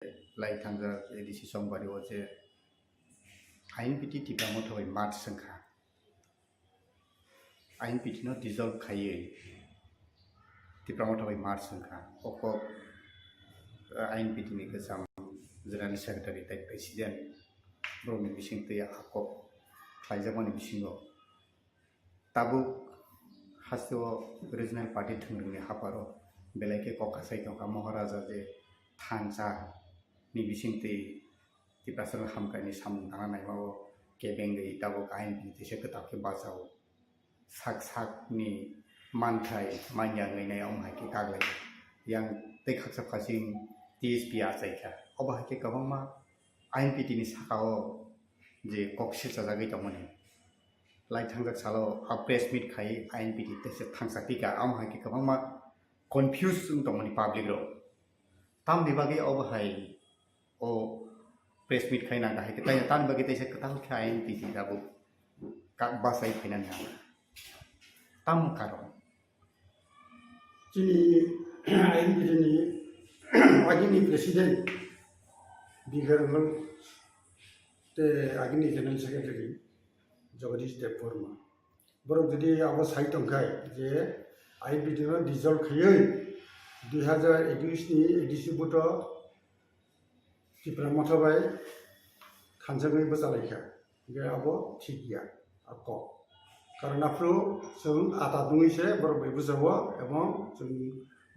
lai thangja edisi songbari oje Inpt tipamo thoi mat sangkha Inpt no dissolve khaiye tipamo thoi mat sangkha oko Inpt ni kesam general secretary tai president broni bising te akop khaijamani bisingo tabuk hasto regional party thungni haparo belai kokasai tongka maharaja je thansa ni bisingte tipasal hamkani samung dana naimao kebengai tabuk Inpt se ketak ke basao sak ni manthai manyang ngai omhai ke kaglai yang te khaksa khasing TSP achaika obah ke kabangma Inpt ni sakao je kokse chajagai tongmani lai thangjak salo a press meet khai Inpt te se thangsaktika omhai ke kabangma confused tongmani public ro tam dibagi obhai o press meet khai na ga ke tai tan bagi te se katal khai Inpt dabu ka basai phinan na tam karo Cini Inpt ni agini presiden Debbarma te agini general secretary Debbarma borok jadi abo sai tongkai je Inpt no dissolve khayoi 2021 ni edisi buto TRIPURA motobai thanjagai bajalaikha ge abo thikya ako karon afro जों आटा दुंगैसे बर बै बुजावो एबं जों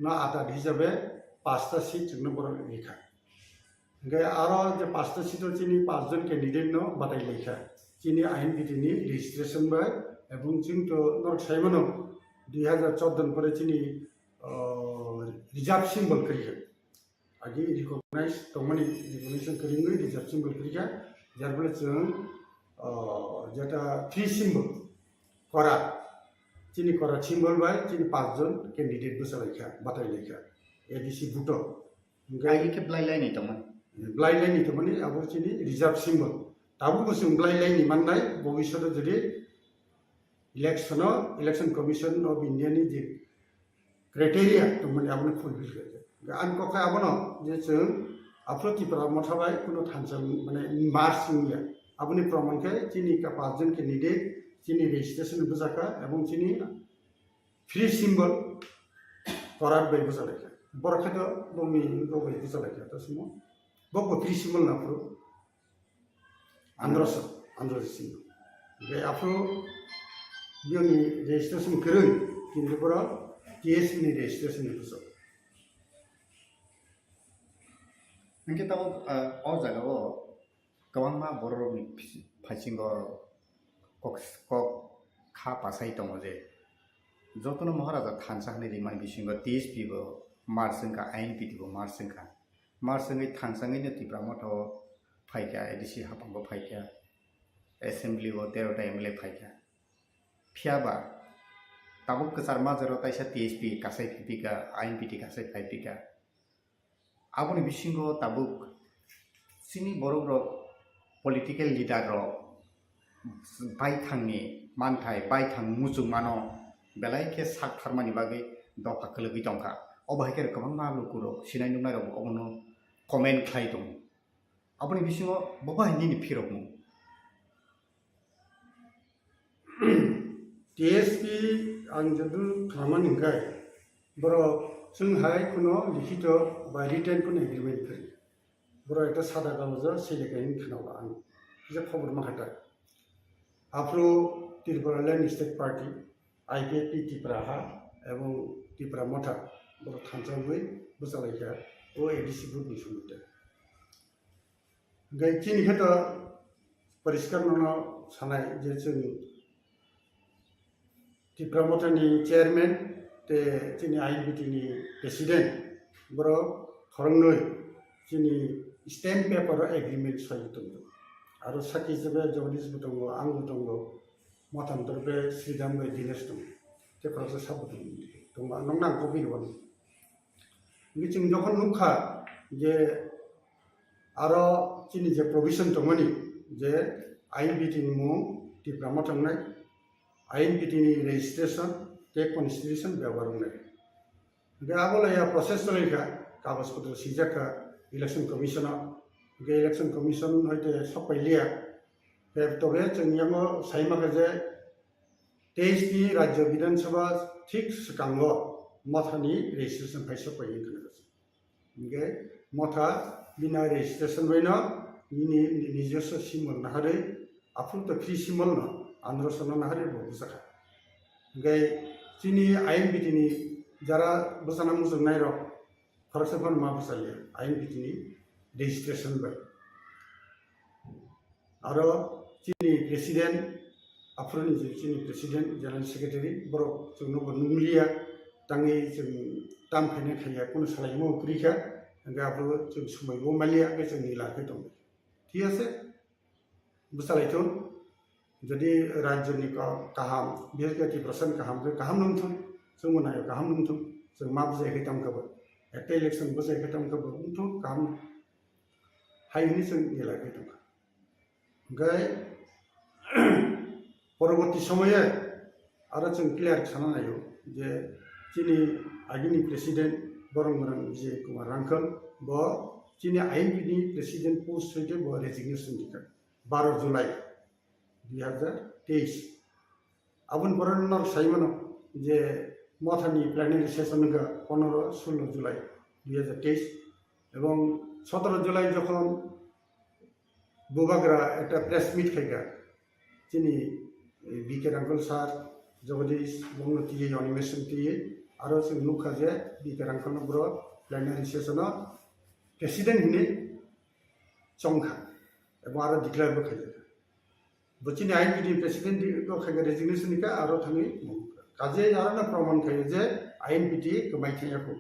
ना आटा हिसाबै 5टा seat जोंनो बर लेखा गे आरो जे 5टा सीट चिनि 5 जन कैंडिडेट नो बादाय लेखा चिनि Inpt नि रेजिस्ट्रेशन बाय एबं जों तो नर साइमनो 2014 परे चिनि रिजर्व सिम्बल करिखा आगे रिकॉग्नाइज तमनि रिकॉग्निशन करिङै रिजर्व सिम्बल करिखा जारबले जों जेटा 3 सिम्बल करा चिनी करा सिम्बल बाय चिनी 5 जन कैंडिडेट बसालाइखा बाताइलाइखा एडीसी बुटो गाई के ब्लाइलाइनि तमन ब्लाइलाइनि तमनि आबो चिनी रिजर्व सिम्बल ताबु बसुं ब्लाइलाइनि माननाय भबिष्यत जदि इलेक्शन कमिशन अफ इंडिया नि जे क्राइटेरिया तमनि आबो फुलफिल करे आन कखा आबनो जे जों आफ्रो त्रिपुरा मथाबाय कुनो थानसाल माने मार्चिंया आबोनि प्रमाणखाय चिनी का 5 जन कैंडिडेट चिनी रेजिस्ट्रेशन बजाका एवं चिनी फ्री सिम्बल करार बै बजालाइखा बरखाद बमि गबै बजालाइखा तसमो बको फ्री सिम्बल नाफ्रो आंध्र सिम्बल बे आफ्रो बियोनि रेजिस्ट्रेशन करै किन्तु बरा TSP नि रेजिस्ट्रेशन बजा नंके तब अ जगाओ गबांमा बर'नि फाइसिंगो कक खा पासाइ दङ जे जतनो महाराजा थानसा हने रिमान बिसिंगो TSP बो मार्संका Inpt बो मार्संगै थानसाङैनो त्रिपुरा मथ फाइका एडिसि हापांबो फाइका एसेम्बली बो 13टा MLA फाइका फियाबा ताबुक कचार माजरो ताइसा TSP कासाइ फिपिका Inpt कासाइ फाइपिका आबोनि बिसिंगो ताबुक सिनि बर'ग्र पलिटिकल लीडर रो बायथांनि मानथाय बायथां मुजुं मानो बेलायके साक थारमानि बागै दफा खोलोगै दंखा अबायके गोबां मालुकुरो सिनाय नुनाय अबनो कमेन्ट खाइ दं आबोनि बिसिङाव बबायनि फिरबमु TSP आं जदु खामानिखाय बर जोंहाय कुनो लिखित बा रिटेन कुनो एग्रीमेंट करि बर एटा सादा कागज सिलेकाइन खनावा आं जे खबर माखाता आफ्रो Tripura land state party IKP Tripura हा एवं त्रिपुरा मथा बर थानसाबै बजालाइखा ओ एडीसी ग्रुपनि सोमोन्दो गै चिनिखा परिष्कार ननो सानाय जे जों त्रिपुरा मथानि चेयरमैन ते चिनि Inpt नि प्रेसिडेंट बर खरंनै चिनि स्टैम्प पेपर एग्रीमेंट सही दङ आरो साखि जबे जगदीश दङ आंबो दङ मथान्तर बे श्रीराम बै दिनेश दङ तेफोरासो साबो दङ नंना कबिरवन मिथिं जखन नुखा जे आरो चिनि जे प्रोविजन दङनि जे Inpt नि मुं त्रिपुरा मथांनाय Inpt नि रेजिस्ट्रेशन ते कन्स्टिट्यूशन व्यवहार होनाय गे आबोलाया प्रोसेस चलाइखा कागज पत्र सिजाखा इलेक्शन कमिशन के इलेक्शन कमिशन हयतो सब लिया तबे जोंनियाव साइ माखासे 23 नि राज्य विधानसभा ठीक सिगाङाव मथानि रेजिस्ट्रेशन फाइस फैयो ओंखायनो मथा बिना रेजिस्ट्रेशन बैनो নিজস্ব সিমল নাহারে আফুত ফ্রি সিমল ন আন্দ্রসন নাহারে বুঝাখা গাই চিনি আইন বিধিনি যারা বসানা মুজুক নাইর ফরাসফান মা বসালিয়া আইন বিধিনি রেজিস্ট্রেশন বাই আর চিনি প্রেসিডেন্ট আফ্রনি চিনি প্রেসিডেন্ট জেনারেল সেক্রেটারি বড় जोंनो नुलिया तांगे जों दाम फायनाय खाया কোনো সালাইমো ক্রিখা गाबो जों समायबो मालिया बे जोंनि लाखै दं ঠিক আছে बुसालायथुन যদি রাজ্যनि गाहाम 20% गाहाम नंथुन जों मोनायो गाहाम नंथुन जों मा बुजायखै तामखाबो একটা इलेक्शन बुजायखै तामखाबो नंथुन गाहाम हायनि जों लाखै दं गाय পরবর্তী সময়ে আরো जों ক্লিয়ার খানা নাयो যে যিনি আগেনি প্রেসিডেন্ট বরং বিজয় কুমার রাঙ্কল ব যিনি আইনবিধি প্রেসিডেন্ট পোস্ট হইতে ব রেজিগনেশন দিকা 12 जुलाई 2023 আবুন বরণর সাইমন যে মথানি প্ল্যানারি সেশন 15-16 जुलाई 2023 এবং 17 जुलाई যখন বুবাগরা একটা প্রেস মিট খাইগা যিনি বিকে রাঙ্কল স্যার জগদীশ বঙ্গতি অনিমেশন দিয়ে आरो जों नुखा जे बिके रांखल ब्रो प्लेनारि सेशन प्रेसिडेंट हिने चंखा एबं आरो डिक्लेयर बो खायो बचिनि आइन बिधि प्रेसिडेंट को खायो रेजिग्नेशन का आरो थाङि काजे आरो ना प्रमाण खायो जे आइन बिधि गमायथायाखौ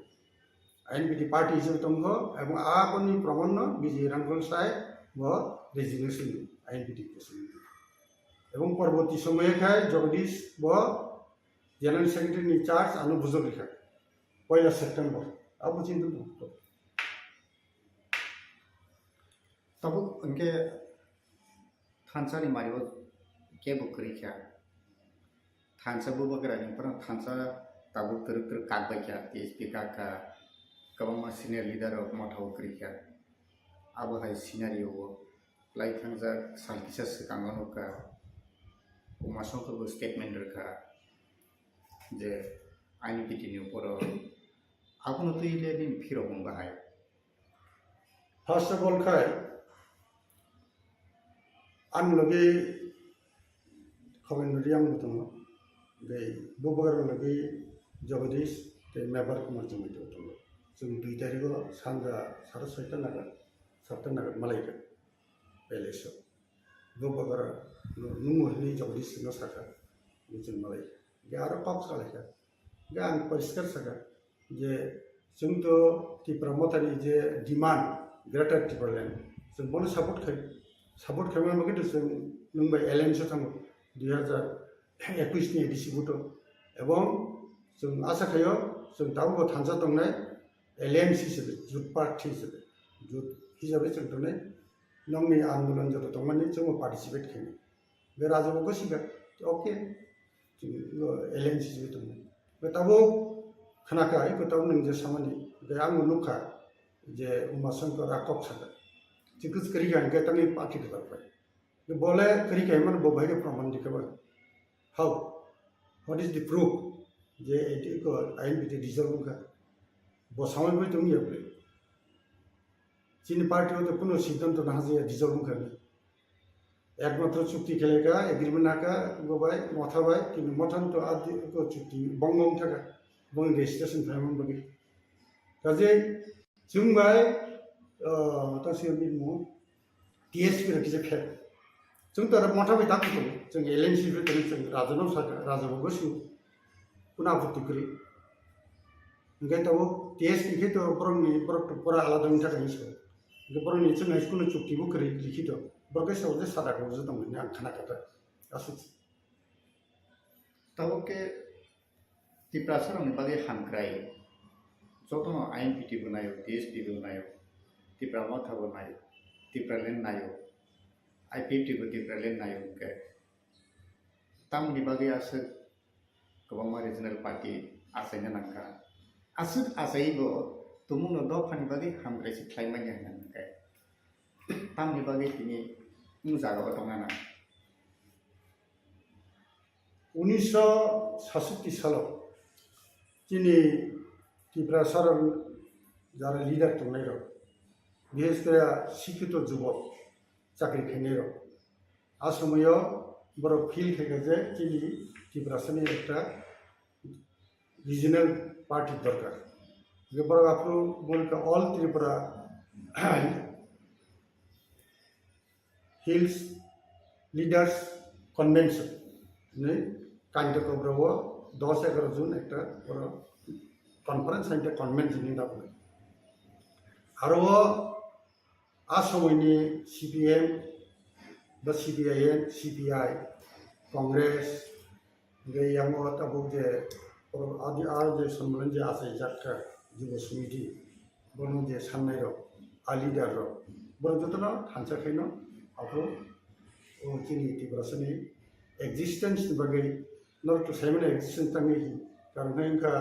आइन बिधि पार्टी हिसाबै दंगो एबं आबनि प्रमाण बिजय रांखल साय व रेजिग्नेशन आइन बिधि प्रेसिडेंट एबं परवर्ती समयखाय जगदीश व जनरल सेक्रेटरी नि चार्ज आनो बुझो लिखा 1 सेप्टेम्बर अब चिंतु तब उनके थांसा नि मारियो के बुकरी क्या थांसा बुबा करानि पर थांसा तब तर कागबा क्या टीएसपी का कबमा सीनियर लीडर ऑफ मठाव करी क्या अब हाय सिनारियो वो लाइक थांसा सालकिसा सिकांगनो का उमासों को स्टेटमेंट रखा जे आइन बिटिनि ऊपर आपनो तो इले दिन फिरो होंगा है फर्स्ट ऑफ ऑल खाय आन लगे खबेन रियाम दङ बे बबगर लगे जगदीश ते मेबर कुमार जमित दङ जों 2 तारिखआव सानजा 6:30 नागा 7 नागा मालायका पेलेसो बबगर नुमोहनि जगदीश न साखा जों मालाय आरो कप सालायखा गान परिष्कार सका जे जों तो त्रिपुरा मथानि जे डिमांड ग्रेटर त्रिपुरालेण्ड जों बनो सापर्ट खालामो मगे जों नंबाय एलायन्स थाङो 2021 नि डिसिबुट एवं जों आशा खायो जों दाबो थांजा दंनाय एलायन्स हिसाबै जुथ पार्टी हिसाबै जों दंनाय नंनि आन्दोलन जत दंमानि जों पार्टिसिपेट खायो बे राजाबो गसिगा ओके एलायन्स हिसाबै दं बेताबो खोनाखाय गोताव नों जे सामानि बे आं नुखा जे उमाशंकर राकब सागा जिकुस करिगा के तंगे पार्टी के तरफ के बोले करिगा मन बोबाय के प्रमाण दिखबा how what is the proof जे एटी को आइन बिदि डिजर्व का बसामय बे दं याबले चीन पार्टी तो कोनो सिद्धांत ना जे डिजर्व का एकमात्र चुक्ति खेलेगा एग्रीमेंट नाका गोबाय मथाबाय किन्तु मथान तो आदि को चुक्ति बंगम थाका बंग रेजिस्ट्रेशन खालामन बगे काजे जोंबाय तासे बिमु टीएसपी रखिजे फे जों तो मथाबाय दाखो जों एलएनसी बे जों राजनाव साका राजाबो गसु पुना आपत्ति करी ओंखायनो तो टीएसपी के तो बरंनि बरक पुरा आलादा थाखाय इसो बरंनि जों कोनो चुक्तिबो करी लिखित बरके सावजे सादाखौ जो दंमोन आं खोनाखादों गासै तब के त्रिपुरा सरनि बागै हानक्राय जतन आइनपिटि बनायो टीएसपी बनायो त्रिपुरा मथा बनायो त्रिपुरालेण्ड नायो आईपीटी को त्रिपुरालेण्ड नायो के तामनि बागै आसो गोबां रिजनल पार्टी आसायनो नांका आसो आसायबो तुमुंग नो दफानि बागै हामग्रायसि ख्लायमाय होननानै खाय तामनि बागै तिनि मुजागाव दंना 1967 सालाव जोंनि त्रिपुरा सरन যারা লিডার দंनाय रं বিশেষ করে শিক্ষিত যুবক চাকরি খাইनाय रं आ समायाव बर' फिल खायगा जे जोंनि त्रिपुरासनि একটা রিজিনাল পার্টি দরকার যে बर' आफू बोलका all Tripura hills leaders convention ने कांड कब्राव 10-11 जून एक कन्फारेंस कन्वेंशन दाबो आरो आ समयनि CPM बा CPIN CPI कांग्रेस गैयामो ताबो जे आदि आर जे सम्मेलन जे आसाय जात्रा जुब समिति बनो जे साननाय र आ लिडार र बर जतन थानसाखैनो आफो ओ जोंनि त्रिपुरासनि एक्जिस्टेंस बागै नर्थ साइमन एक्जिस्टेंस तांगै कारण इनका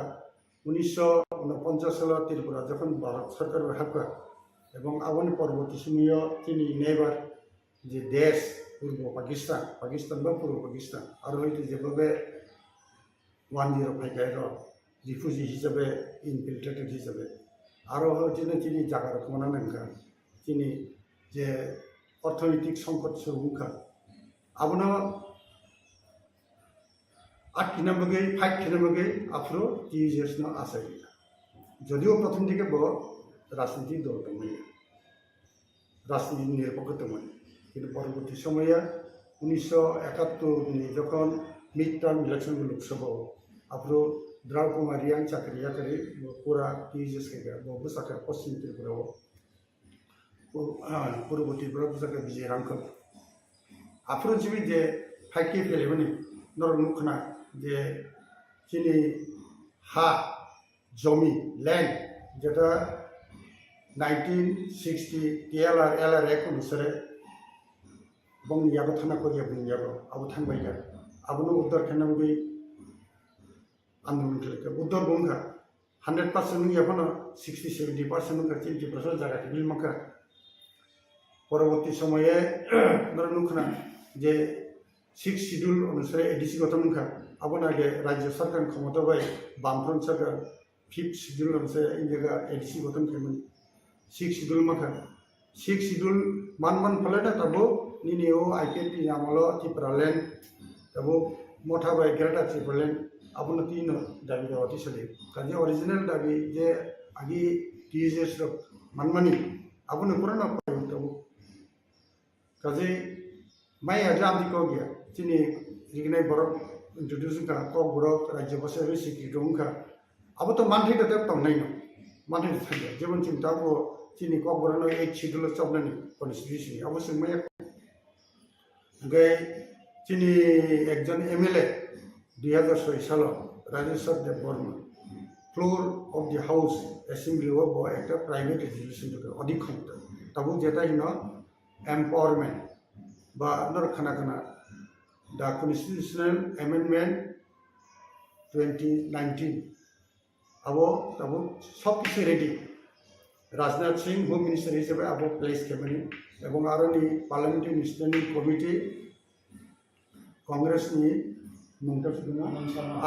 1949 साल त्रिपुरा जखन भारत सरकार हाबका एवं आगोनि परवर्ती समय जोंनि नेबार जे देश पूर्व पाकिस्तान बा पूर्व पाकिस्तान आरो हयतो जेबे 105 र रिफ्यूजी हिसाबै इनफिल्ट्रेटेड हिसाबै आरो जोंनि जागा रखमना नंका जोंनि जे अर्थनैतिक संकट सुबुंखा आबनो 8 किना बगै 5 किना बगै आफ्रो टीजेस न आसाय जदिও प्रथम दिके ब राजनीति दल दंमोन राजनीति निरपेक्ष दंमोन কিন্তু পরবর্তী সময়ে 1971 नि যখন मिड टार्म इलेक्शन लोकसभा आफ्रो द्राव कुमार यांग चाकरिया करे पूरा टीजेस के बबु साखा पश्चिम त्रिपुरा पूर्ववर्ती ब्रह्म साखा विजय रांखो आफ्रो जिबि जे फाइके फेलेबनि नरमुखना जे जोंनि हा जमी लैंड जेटा 1960 TLR LR एक अनुसार बंगियाबो थाना कोरिया बंगियाबो आबो थांबायगा आबोनो उद्धार खालामनांगौ आंदोलन खालामखा उद्धार बुंखा 100% नियाफोनो 60-70% नखा 20% जागा बिल माखा परवर्ती समये नरनुखना जे 6 शिड्यूल अनुसार एडीसी गठन खा आबोना आगे राज्य सरकार क्षमता बाय बामफ्रंट सरकार 5th शिड्यूल अनुसार इंडिया एडीसी गठन खामोन 6 शिड्यूल माखा 6 शिड्यूल मान फलेना तबो निनिओ आईपीएनटी नामलो त्रिपुरा लैंड तबो मोठा बाय ग्रेटर त्रिपुरा लैंड आबोनो तीन दाबी दावाती सले काजे ओरिजिनल दाबी जे आगे टीजेस र मानमानी आबोनो पुराना तबो काजे माय आजाम दिको गया जोंनि रिगनाय बर' इंट्रोड्यूसिंग का कोकबोरक राज्य बसारि सिक्रेटरी का अब तो मानथि दते तंनाय न मानथि थायो जेबन चिंता को जोंनि कोकबोरनो 8 शिड्यूल चबनानि कन्स्टिट्यूशन अब सोंमाय गय जोंनि एकजन एमएलए 2006 साल Rajeshwar Debbarma floor of the house assembly of एक प्राइवेट रेजोल्यूशन अधिक क्षमता तब जेटा इन एम्पावरमेंट बा नर खाना द कन्स्टिट्यूशनल अमेंडमेंट 2019 अब तब सब किसी ready Rajnath Singh home minister हिसाबै अब प्लेस खालामो एवं आरोनि पार्लियामेंटारि स्टैंडिंग कमिटी कांग्रेस नि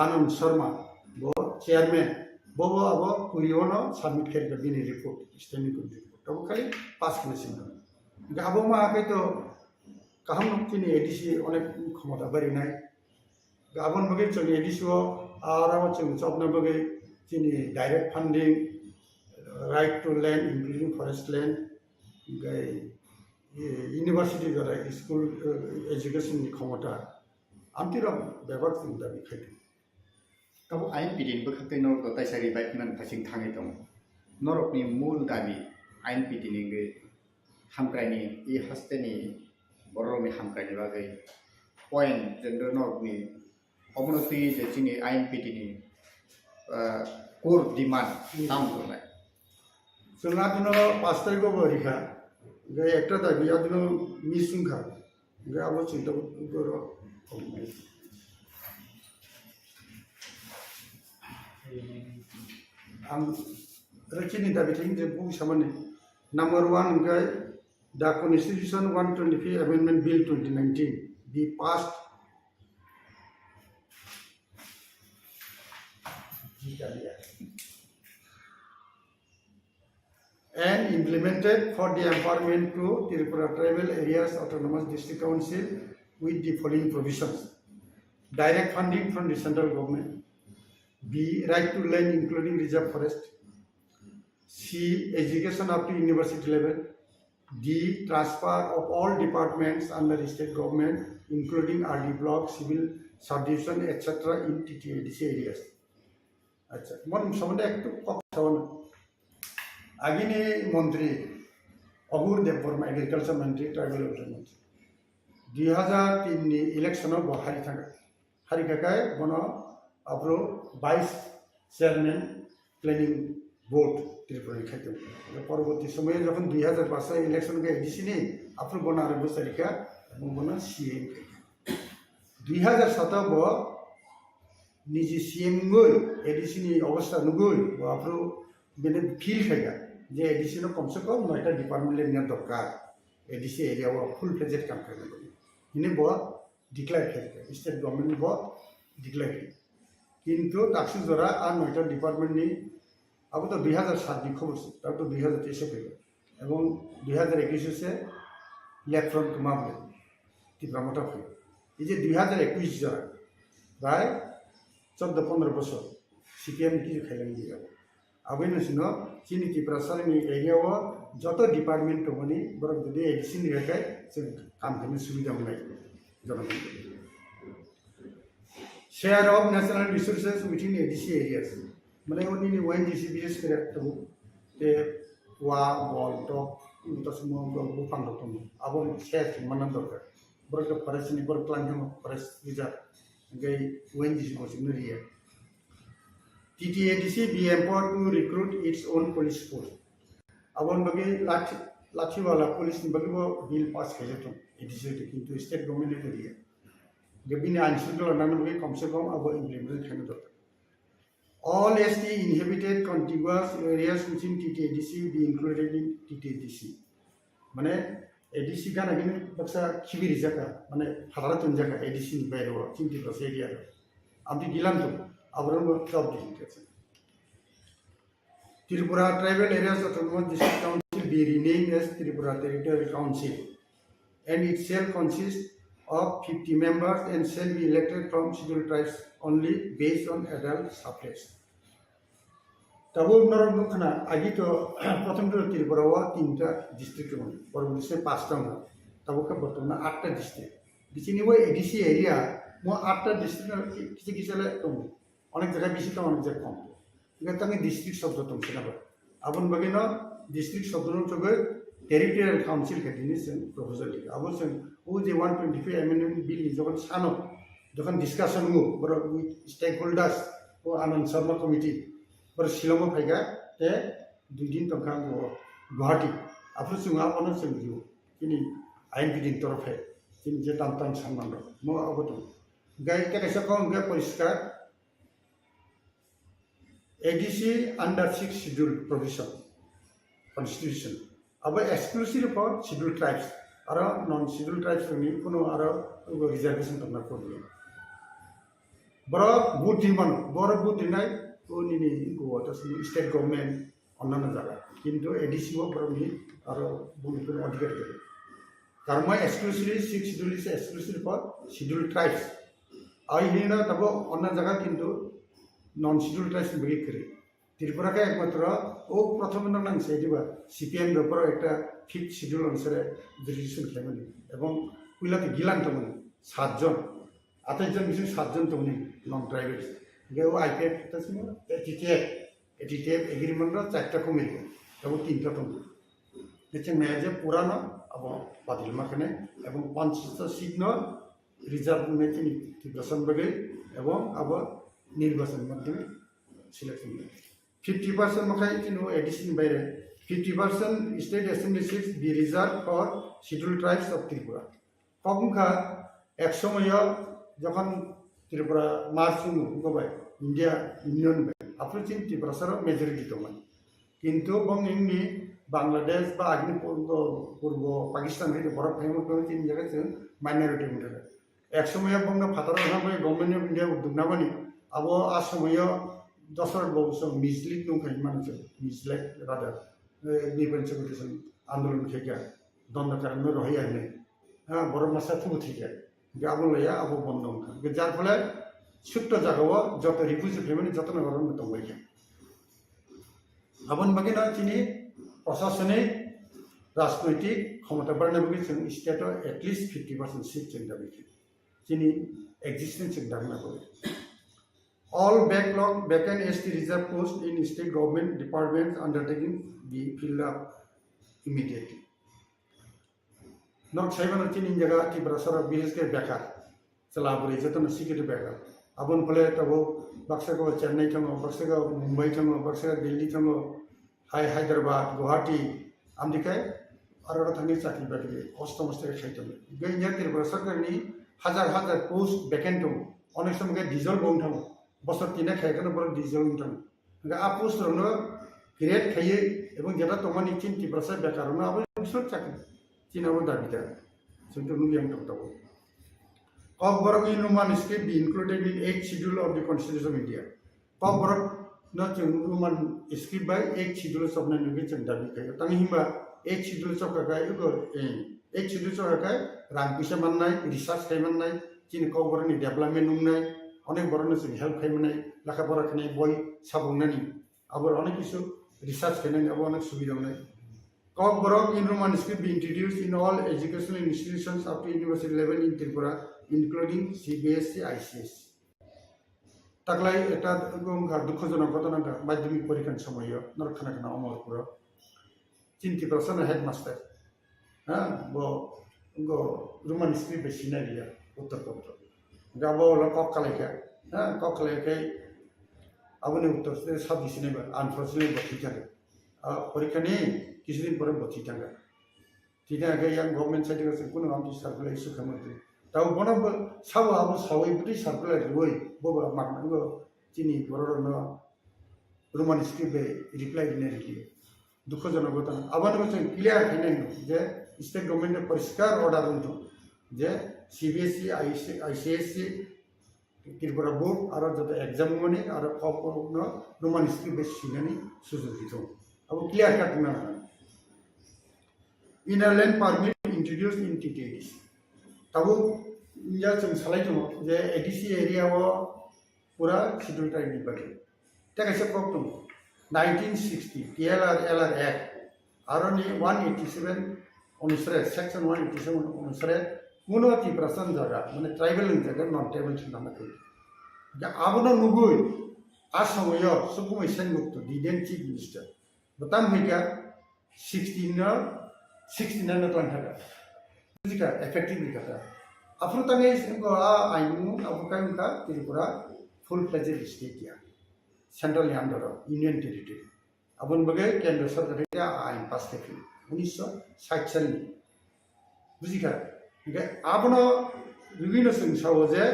आनंद शर्मा वो चेयरमैन वो अब कुरियोनो सबमिट करके बिनि रिपोर्ट स्टैंडिंग कमिटी तब खाली पास खालामसिगोन अब मा तो कहम जोंनि एडीसी अनेक क्षमता बारिनाय गाबोन बगै जोंनि एडीसी आरो जों सबना बगै जोंनि direct funding right to land including forest land university द्वारा स्कूल एजुकेशन क्षमता आमतिर व्यवहार जों दाबी खायदों तब आइन पिडिन बखते नरक ताइसारि बाइकमान फासिं थाङै दं नरकनि मूल दाबी आइन पिडिनि हामग्रायनि इ हस्तेनि बर'नि हामग्रायनि बागै पॉइंट जों नरकनि अबनति जे जोंनि आइन पिडिनि कोर डिमांड नाम दंनाय जोंहा दिनो 5 तारिखआव रिखा गे एकटा दाबी आदिनो मिसुंखा गे आबो चिंता करो आं Recini dabi ting je bu samane. Number 1 guy, the Constitution 125 Amendment Bill 2019 be passed and implemented for the empowerment to Tripura Tribal Areas Autonomous District Council with the following provisions. Direct funding from the central government. B. Right to land including reserve forest. C. Education up to university level. D. Transfer of all departments under the state government including RD block, civil subdivision, etc. in TTADC areas. अच्छा, मन समझे एक तो कौन आगे ने मंत्री अबूर Debbarma agriculture मंत्री ट्राइबल वेलफेयर मंत्री 2003 नि इलेक्शनआव बहारि थांगा हारि काकाय बनो अब्रो 22 चेयरमैन प्लानिंग बोर्ड त्रिपुरा खाइतो परवर्ती समय जखन 2005 इलेक्शन के एडीसी ने अब्रो बनो आरो बोसरिका এবং बनो सीएम 2007 ब निजी सीएम गई एडीसी नि अवस्था नुगई बाफ्रो बेने फील खाइगा जे एडीसी नो कम से कम 9टा डिपार्टमेंट लेना दरकार एडीसी एरिया वो फुल प्रोजेक्ट काम करने इने बो डिक्लेयर खाइगा स्टेट गवर्नमेंट बो डिक्लेयर किंतु ताक्सु जरा आ 9टा डिपार्टमेंट नि अब तो 2007 नि खबर तब तो 2023 से फैगा एवं 2021 से लेफ्ट फ्रंट मामले तिब्रामटा फैगा ये 2021 जरा राय 14-15 बছর সিপিএম কি খাইলাঙ্গি যাবে আবে নসিনো চিনি ত্রিপুরাসালনি এরিয়াও যত ডিপার্টমেন্ট দনি বরং যদি এডিসি নি রাখায় जों কাম করতে সুবিধা মোলাই জনগণ share of national resources within ADC areas মানে উনি ওএনজিসি বিএস করে তো তে ওয়া বল টপ তসমো বুফাং দতম আবন শেয়ার মানন দরকার বরং ফরেস্টনি বরং ক্লাঙ্গম forest reserve gay ONGC was in the area. TTADC be empowered to recruit its own police force. Abon bagi lathi wala police ni bagi wo bill pass kiya to ADC to into state government area. Gabini anshul nan bagi kam se kam abo implement khane to. All ST inhabited contiguous areas within TTADC be included in TTADC. Mane ADC का नगिन बक्सा खिबिरी जगह माने हरारतुन जगह ADC नि बाहिर हो चिन्ति plus area आमति गिलान तो अबरन जब दिन्छ Tripura tribal areas autonomous district council be renamed as Tripura territorial council and it shall consist of 50 members and shall be elected from scheduled tribes only based on adult suffrage. तबो नरम नखना आगे तो प्रथम तो त्रिपुरा वा 3टा डिस्ट्रिक्ट में परवर्ती से 5टा में तबो का बर्तमान 8टा डिस्ट्रिक्ट बिचिनि वो एडीसी एरिया मो 8टा डिस्ट्रिक्ट किसी किसीले तो अनेक जगह बिसी तो अनेक जगह कम इनका तंगे डिस्ट्रिक्ट शब्द तो सिना अबन बगिनो डिस्ट्रिक्ट शब्द नो तो टेरिटोरियल काउंसिल के दिने से प्रपोजल लिखा अब से वो जे 125 अमेंडमेंट बिल जखन सानो जखन डिस्कशन हो बरो स्टेक होल्डर्स वो आनंद शर्मा कमिटी पर शिलंग फैगा ते 2 दिन तक वो गुवाहाटी आपरो सुंगा अन संगियो किनि आईन बिदिन तरफ है किनि जे ताम ताम सामान मो अबतो गाय के कैसे कौन गया परिष्कार ADC under 6 schedule provision constitution अब एक्सक्लूसिव फॉर शेड्यूल ट्राइब्स और नॉन शेड्यूल ट्राइब्स नि कोनो आरो रिजर्वेशन करना पड़ो बरो बुद्धिमान बरो बुद्धिनाय उन्हीं को तो स्टेट गवर्नमेंट अन्ना जगह किंतु एडीसी वो बरमी और बुनिपुर अधिकार करे कर्म exclusively 6 schedule is exclusive for schedule tribes आई हिना तब अन्ना जगह किंतु नॉन शेड्यूल ट्राइब्स बगे करे त्रिपुरा का एकमात्र ओ प्रथम नंग सेदिबा सीपीएम ऊपर एक 5th शेड्यूल अनुसार रिजर्वेशन खेमनि एवं पुइलाते गिलान तमन 7 जन 28 जन बिसिम 7 जन तमनि नॉन ट्राइबल्स गयो आईपीएफ तसमो एटीटीएफ एग्रीमेंट रो 4टा कमिटी तब 3टा तो नेचे मेजे पुरानो अब बातिल माखने एवं 500 सीट न रिजर्व में निर्वाचन बगे एवं अब निर्वाचन मध्य सिलेक्शन 50% मखाई किनो एडिशन बाइरे 50% state assembly seats be reserve for schedule tribes of Tripura कखा एक समय जखन त्रिपुरा मार्च गबाय इंडिया यूनियन अप्रोचिंग त्रिपुरा सर मेजॉरिटी तो কিন্তু বং ইংনি বাংলাদেশ বা আগনি পূর্ব পাকিস্তান হইতে বরফ ফেমক তিন জায়গায় जों माइनरिटी मोनदों एक समय बंग फादर हाबाय गवर्नमेंट ऑफ इंडिया उद्दुगनामानि अब आसामय दसर बसो मिसलिड दंखायो मानसि मिसलाइड रादा डिफेंस सेक्रेटारि आंदोलन खेगा दंद करनो रही आने हां बरफ मासा थु थिगा गाबो लया अब बंद दं जार फले सुट्ट जागाव जत रिफ्यूजी फेमिली जतन गरन दंबाय आबन बगे ना चिनी प्रशासनिक राजनैतिक क्षमता बारनाबो जों स्टेटआव एटलिस्ट 50% सीट जों दाबि चिनी एक्जिस्टेंस जों दाबनाबो all backlog vacant ST reserve post in state government departments undertaking be filled up immediately not saibana चिनी जगह त्रिपुरा सर बीएस के बेकार चलाबुरे जतन सिक्योरिटी बेकार आबन फले तबो बक्साको चेन्नई थाङो बक्साको मुंबई थाङो बक्साको दिल्ली थाङो हायद्राबाद गुवाहाटी आमदिखाय आरो थांनि चाकरि बाकरि खस्थ' मस्थ खायदों गैया त्रिपुरा सरकारनि हाजार हाजार पोस्ट वेकेंट दं अनेक समय डिजल बंग थाङो बसर तिना खायगोन बर डिजल थाङो आ पोस्टनो ग्रेड खायो एबं जेटा तमानि चिन त्रिपुरा सर बेकारनो आबो बिसोर चाकरि चिनाबो दाबिदार जोंथ' नुयां दंताबो KOKBOROK in Roman script be included in 8th schedule of the Constitution of India. KOKBOROK na जों Roman script by 8th schedule of the Constitution दाबि खायो तांनि हिमबा 8th schedule of the 8th schedule of the रां पैसा मोननाय research खालामनाय चिन KOKBOROK नि development नुनाय अनेक बरनो जों हेल्प खालामनाय लेखा फरा खानाय बय साबुंनानि आबो अनेक किसु रिसार्च खालामनाय आबो अनेक सुबिदा मोननाय KOKBOROK in Roman script be introduced in all educational institutions up to university level in Tripura including CBSE ICS ताकलाय एटा गंगा दुखजनक घटना माध्यमिक परीक्षा समय नरखाना अमरपुर चिन्ति प्रसन्न हेडमास्टर हां बो गो रोमान स्क्रिप्ट सिनारिया उत्तर प्रदेश गाबो लकक कलेका हां ककलेकै आबने उत्तर से सब दिसिनेबा अनफॉर्चुनेट बथि थाङो परीक्षा नि किछुदिन परे बथि थाङो तिना गयां गवर्नमेन्ट साइडनिफ्राय कुनु आमति सार्कुलार इस्यु खालामदों ताव बनाबो साव आबो सावै बुदि सार्कुलार रुइ बबा मागनांगो चिनि बररनो रोमान स्क्रिप्ट रिप्लाइ दिने रिलि दुखजनक घटना आबानो जों क्लियर खालामनांगौ जे स्टेट गवर्नमेन्ट परिष्कार अर्डार दं जे सीबीएसई आईसीएसई त्रिपुरा बोर्ड आरो जत एग्जाम मनि आरो KOKBOROKनो रोमान स्क्रिप्ट सिनानि सुजुग दं अब क्लियर काट ना इनरलैंड परमिट इंट्रोड्यूस्ड इन TTADC तब इंडिया जों सालायदों जे एडीसी एरियाव पूरा शेड्यूल ट्राइबनि बागै तेकासे प्रक दं 1960 TLR LR एक्ट आरो नि 187 अनुसार सेक्शन 187 अनुसार कुनो त्रिपुरासन जागा माने ट्राइबल जागा नन ट्राइबल नामाखै दा आबनो नुगुय आसामयो सुकुमै सेनमुक्त दिदेन चीफ मिनिस्टर बताम हैगा 69 तो अंठागा जिका इफेक्टिव दिखाता अफ्रुतांगे इनको आइनु अबुकायुका त्रिपुरा फुल फ्लेजेड स्टेट या सेंट्रल अंडर यूनियन टेरिटरी अबन बगे केंद्र सरकार आइन पास खालामो 1960 सालनि बुजिका ओके आबनो विभिन्न संसाव जे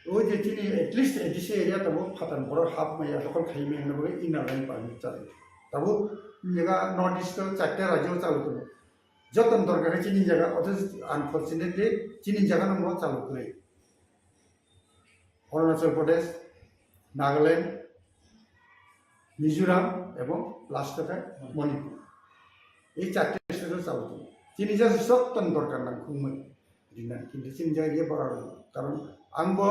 ओ जे तिनि एटलिस्ट एडीसी एरिया तबो फातान बर हाफ माया दखल खालामो होनबो इनार लाइन पारमिट जायो तबो जगह नॉर्थ ईस्ट चारटे राज्य चालू दं जतन दरकार चिनी जगह अथच अनफॉर्चुनेटली चिनी जगह न चालू करे अरुणाचल प्रदेश नागालैंड मिजोराम एवं लास्ट है मणिपुर ये चारटे स्टेट चालू दं चिनी जगह जतन दरकार ना खुमै दिना किन्तु चिनी जगह ये बारा कारण आंबो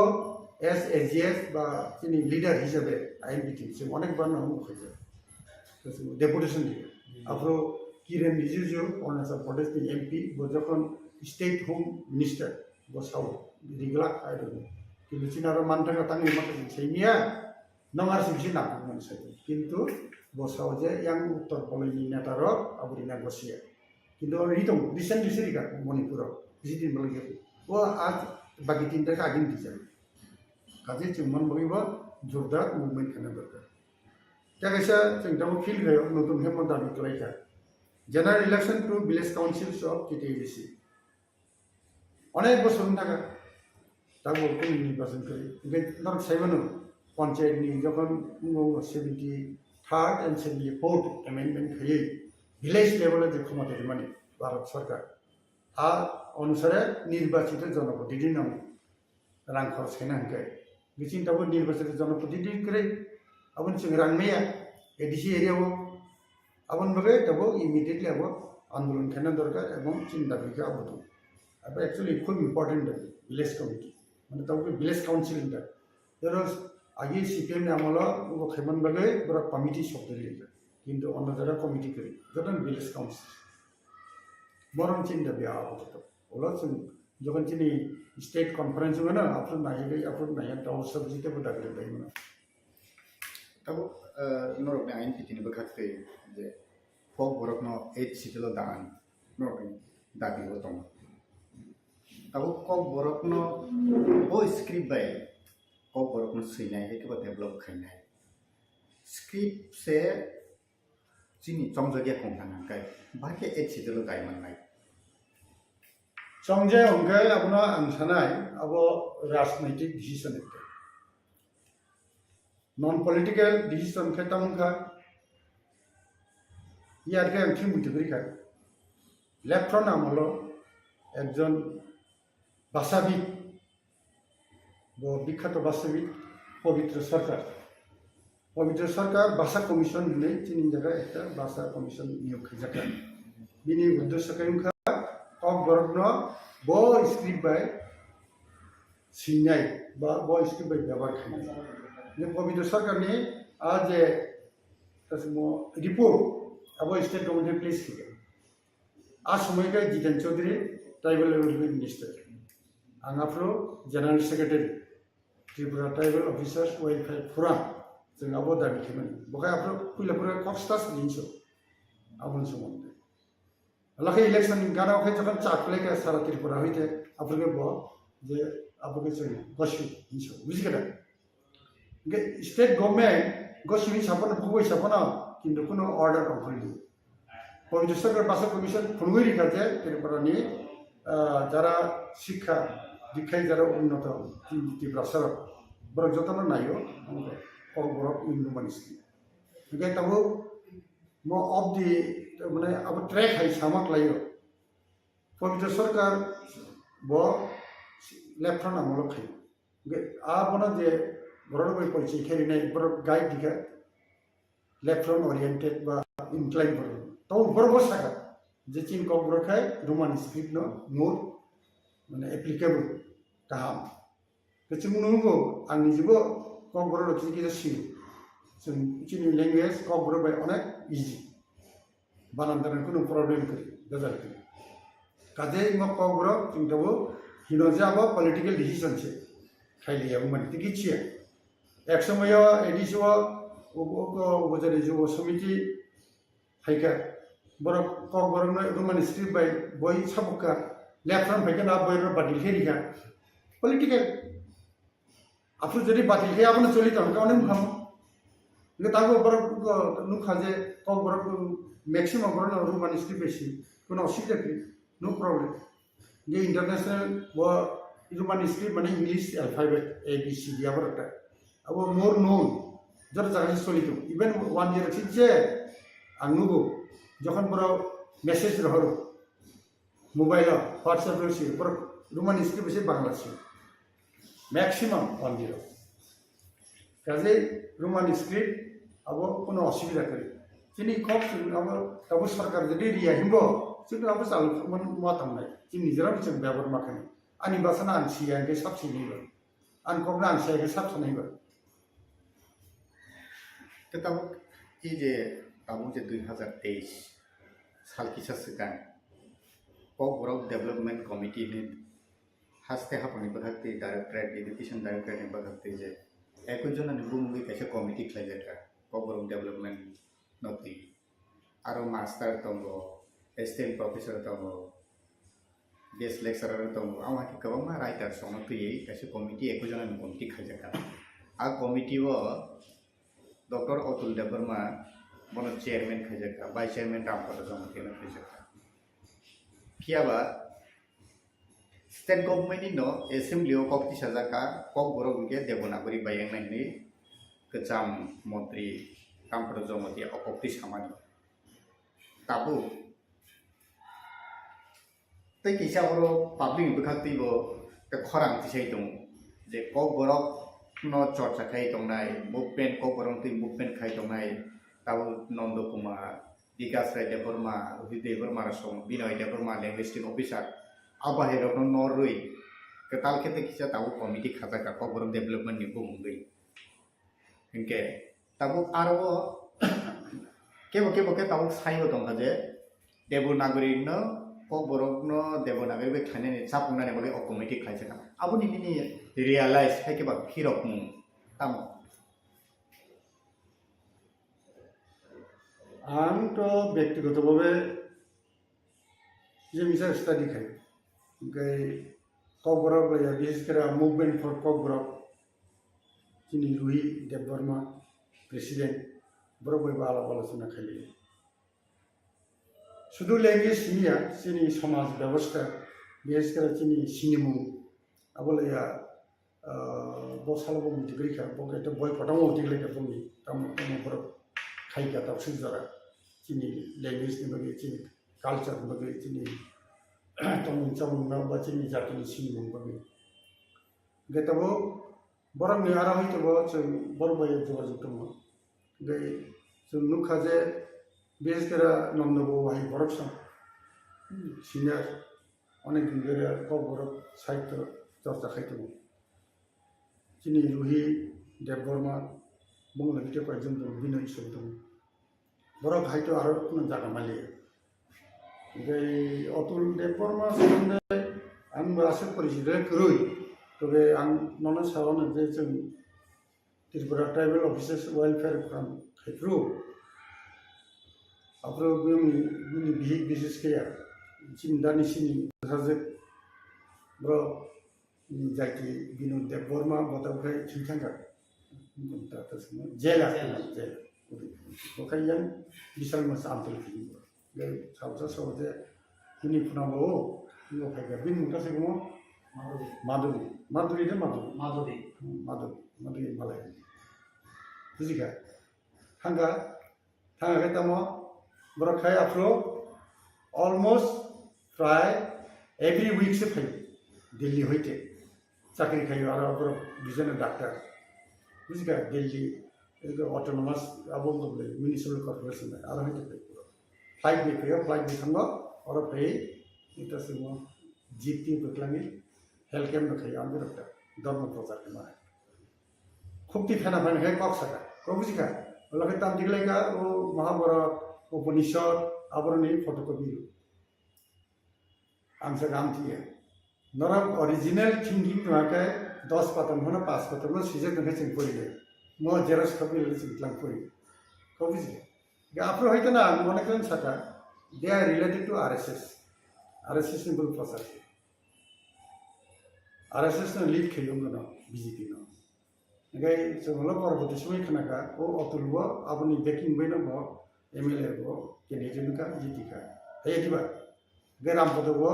एस एजीएस बा चिनी लीडर हिसाबै आईएनपीटी जों अनेक बार नाम खैयो डेपुटेशन दियो आफ्रो किरेन रिजिजु अरुणाचल प्रदेश नि एमपी बजखन स्टेट होम मिनिस्टर बसाव रिगला आइदो किन्तु चिनारो मानथागा तांनि माखासे सैनिया नंगार सिबिसि नाखौ मोनसाय किन्तु बसाव जे यां उत्तर पलैनि नेतार आबुरिना गसिया किन्तु रिदं रिसेंटलि सिरिका मणिपुराव जिदिन बलगे वो आज बाकी तीन तक आगे दिजा काजे चुमन बगिबो जोरदार मूवमेंट खाना दरकार क्या कैसा जों फील गयो नतुन हेमन दाबि खालायखा general election to village councils of TTADC अनेक बोसोरनि थाखाय दा बर'खौ निर्बाचन करी ओमफ्राय नर साइबानो पंचायतनि जखन 70 থার্ড एंड 74 एमेंडमेंट खाई विलेज लेवल जो क्षमता माने भारत सरकार आ अनुसारे निर्वाचित जनप्रतिनिधि नाम रां खरच खाना हंके बिचिन तब निर्वाचित जनप्रतिनिधि करे अब जों रां मैया एडीसी एरिया वो अपन बगे तब इमीडिएटली अब आंदोलन खाना दरकार एवं चिंता बिका अब तो अब एक्चुअली खूब इम्पोर्टेंट विलेज कमिटी माने तब विलेज काउंसिल इंदा जरस आगे सीपीएम ने आमला वो खेमन बगे बड़ा कमिटी शब्द लिखा किंतु अन्य जगह कमिटी करे जतन विलेज काउंसिल बरं चिंता बिया अब तो ओला जों जखन चिनी स्टेट कॉन्फ्रेंस में ना अपन नाया तो सब्जी ते बता करे दाई मना तब नरक आईनपीटी नि बखाते जे कोकबोरक नो 8 सीटलो दान नरक दाबी होतम तब कोकबोरक नो वो स्क्रिप्ट बाय कोकबोरक नो सैनाय है के डेवलप खाइनाय स्क्रिप्ट से चिनी चमजगिया कोंथाना काय बाके 8 सीटलो दाय मननाय संजय हमके अपना अंसनाय अब राजनीतिक डिसीजन है नॉन पॉलिटिकल डिसीजन के तमका यार के अंतिम मुद्दे का लेफ्ट फ्रंट आमलो एकजन भाषाविद वो विख्यात भाषाविद पवित्र सरकार भाषा कमिशन ने तीन जगह एक भाषा कमिशन नियोग खिजाका बिनी उद्देश्य का कोकबोरक नो बो स्क्रिप्ट बाय सिन्याय बा बो स्क्रिप्ट बाय व्यवहार खानाय ये पवित्र सरकार ने आज तस्मो रिपोर्ट अब स्टेट गवर्नमेंट प्लेस किया आज समय का Jiten Chaudhary tribal development minister आंगाफ्रो general secretary Tripura tribal officers welfare forum जों अब दाबि खालामो बखाय आफ्रो कुइलापुरा कक्सटास दिनसो आबुन सोमोन्दो लाखे इलेक्शन गाना के जखन चाकले के सारा त्रिपुरा होइते आपके बो जे आपके जों गसु दिनसो बुझिगदा स्टेट गवर्नमेंट गसुनि सापन फुबै सापना किन्तु कोनो अर्डर अंफलि पवित्र सरकार भाषा कमिशन फुनगुरि खाते त्रिपुरानि যারা শিক্ষা দীক্ষায় যারা উন্নত ত্রিপুরা সরক বরং যতন নাইও কোকবরক ইউনিভার্সিটি ओके तब म अफ दि माने अब ट्रैक है सामक लायो पवित्र सरकार ब लेफ्ट फ्रंट आमलो खायो ओके आ बना जे बरड बाय परिचय खेरिनाय बर गाइड दिखा लेफ्ट फ्रंट ओरिएंटेड बा इनक्लाइन बर तो बरबो साका जे चिन कोकबरक है रोमान स्क्रिप्ट नो मोर माने एप्लीकेबल गाहाम केचि मुनुगो आंनि जिबो कोकबरक किछि सि जों चिनि लैंग्वेज कोकबरक बाय अनेक इजी बानानदारन कोनो प्रॉब्लम करि गजाल करि काजे म कोकबरक जों दबो हिनो जाबो पॉलिटिकल डिसीजन छे खाइलिया माने तिकिछिया एक समय एडिसो उपजरे जो समिति हाइका बर कोकबरक न रोमान स्क्रिप्ट बाय बय साबका लेफ्ट फ्रंट फाइका ना बय बातिल खेरिका पॉलिटिकल आफु जदि बातिल खे आपन चली त हमका अनेक हम ने तागो बर नुखा जे कोकबरक मैक्सिमम बर रोमान स्क्रिप्ट बेसी कोनो असुविधा कि नो प्रॉब्लम ये इंटरनेशनल वो रोमान स्क्रिप्ट माने English alphabet A B C D आबरटा अब मोर नोन जर जागा चलितो इवन 1 ईयर छिजे आंगुगो যখন বড় মেসেজ রহরো মোবাইল হোয়াটসঅ্যাপ রয়েছে বড় রোমান স্ক্রিপ্ট বেশি বাংলা ছিল ম্যাক্সিমাম 1 0 কাজে রোমান স্ক্রিপ্ট अब কোনো অসুবিধা করে যিনি খুব अब তবু সরকার যদি রিয়া হিমব কিন্তু अब চালু মাতাম নাই যিনি নিজেরা বিচন ব্যবহার মাখানি আনি বাসনা আনছি আগে সাবসি নিব আন কোবনা আনছি আগে সাবসি নিব तो तब ये ताबू जे 2023 साल की ससका कोकबोरक डेवलपमेंट कमिटी ने हस्ते हापनि बखते डायरेक्टरेट एजुकेशन डायरेक्टरेट ने बखते जे एकजन निबुमुगि कैसे कमिटी खलाइजेका कोकबोरक डेवलपमेंट नति आरो मास्टर तंगो एसिस्टेंट प्रोफेसर तंगो गेस्ट लेक्चरर तंगो आवा कि कबमा राइटर सोनो तुई कैसे कमिटी एकजन कमिटी खलाइजेका आ कमिटी वो डॉक्टर अतुल देबबर्मा बनो चेयरमैन खजका वाइस चेयरमैन रामपद जमकेन खजका कियाबा स्टेट गवर्नमेंट नो असेंबली कक्ति सजाका कोकबोरक के देवनागरी बायंगनायनि कचाम मंत्री kamper jomoti okopti samani tabu tei kisa boro public bekhakti bo te khorang tisai dong je kokborok no chorcha khai tongnai movement kokborok ti movement khai tongnai tabu nondo kumar Dikas Rai Debbarma Debbarma song Binoy Debbarma linguistic officer abahai rok no norui ketal khete kisa tabu committee khajaka kokborok development ni bumungui hingke tabu aro kebo ke tabu saibo tongka je Devanagari no kokborok no Devanagari be thane ni chapungna ne bole committee khaijaka abuni ni realize haike ba khirok mung tamo आं तो व्यक्तिगतভাবে যে মিসার study খাই গাই ককবরক লয়া বিশেষ করে movement for Kokborok যিনি Ruhi Debbarma president বড় বড় আলাপ আলোচনা খাইলে শুধু ল্যাঙ্গুয়েজ নিয়া যিনি সমাজ ব্যবস্থা বিশেষ করে যিনি সিনেমু আবলয়া বসালাবো মিটিগ্রিখা বকে এটা বই পটামো মিটিগ্রিখা বমি তাম বড় খাইকা তাও সুজরা যিনি ল্যাঙ্গুয়েজ নিয়ে যিনি কালচার নিয়ে যিনি তমুন চামুন বা যিনি জাতিনি সিনেমু বাকি গেতাবো বরং আরা হইতবো जों বড় বড় যোগাযোগ দङ gai जों नुखा जे বিশেষ করে নন্দবো হাই বরক সং সিনিয়র অনেক দিন ধরে ককবরক সাহিত্য চর্চা খাইতব যিনি রুহি দেববর্মা বঙ্গলিতে কয়েকজন দङ বিনয় সব দङ বরক হয়তো আরো কোনো জায়গা মালিয়ে gai অতুল দেববর্মা সম্বন্ধে আমি আশা করেছি রই তবে आं ननो सानो जे जों Tripura tribal officers welfare from Khoprowi 앞으로 그미 비익 비즈니스야 진단이 신이 사실 뭐 자기 비누 데버마 보다가 진창가 따뜻한 제라 제 거기는 비쌀만 삼들 피는 거 내 잡아서 어제 비니 푸나고 이거 발가 빈 못하서 뭐 마두리 말해 그지가 한가 당하겠다 뭐 뭐라카이 앞으로 almost try every week से भाई दिल्ली होते चाकरी खाई वाला अपरो बिजन डॉक्टर बुझगा दिल्ली एक ऑटोनोमस अब तो बोले म्युनिसिपल कॉर्पोरेशन में आरो होते फ्लाइट भी फ्लाइट खंगो और भाई इतना से वो जीती बकलांगे हेल्थ कैम्प में खाई आंदो डॉक्टर धर्म प्रचार के मारे खूब ती फैना है कॉक सका को बुझगा लगे ताम दिखलेगा वो महाभारत उपनिषद आवरणी फोटोकॉपी आंसर काम थी है नरम ओरिजिनल थिंकिंग तो आके 10 पतन होना 5 पतन में सीजे तो नहीं चिंपड़ी है मो जेरस कॉपी ले चिंपलांग पड़ी कॉपी से आपरो है तो ना मन करें सका they are related to RSS symbol process RSS ने लीड खेलूंगा ना बीजेपी ना gai जोंलो परबती समय खनाका ओ अतुलबो आबनि बेकिं बैनो बो एमएलए बो केनेडियन का जीतिका हे दिबा गेराम पदबो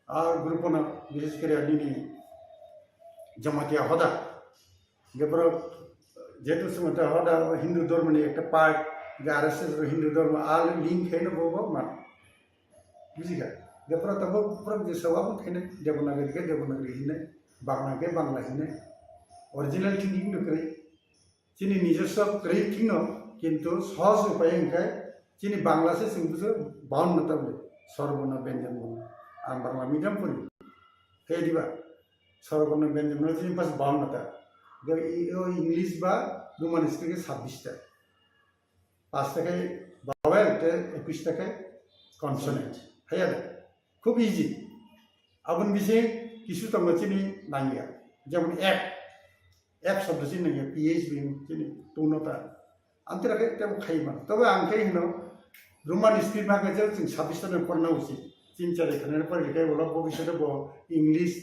आ ग्रुपना विशेष करे अदिनी जमातिया होदा गेब्रो जेतु समता होदा हिंदू धर्मनि एकटा पार्ट आरएसएस रो हिंदू धर्म आल लिंक हैनो बो मान बुझिगा गेब्रो तबो प्रग जे सवाबो थैने देवनागरी हिने बांग्ला के बांग्ला हिने ओरिजिनल थिंकिंग तो करी चीनी निजस्व करी थिंग किंतु सहज उपाय इनका चीनी बांग्ला से सिंपल बाउंड मतलब सर्वर्ण व्यंजन बना आम बांग्ला मीडियम पढ़ी हे दिबा सर्वर्ण व्यंजन बना चीनी पास बाउंड नता जो इंग्लिश बा रोमानिस्टिक के 26 टा 5 टा के वावेल के 21 टा के कॉन्सोनेंट है यार खूब इजी अपन विषय किसी तो मचीनी नहीं है जब एप शब्द से नहीं है PHB चीनी टूनोता अंतर के तब खाई मान तब आंखे ही नो रोमान स्क्रिप्ट में के जब 26 टा पढ़ना उसी 3-4 खने पर लिखे बोला भविष्य तो वो इंग्लिश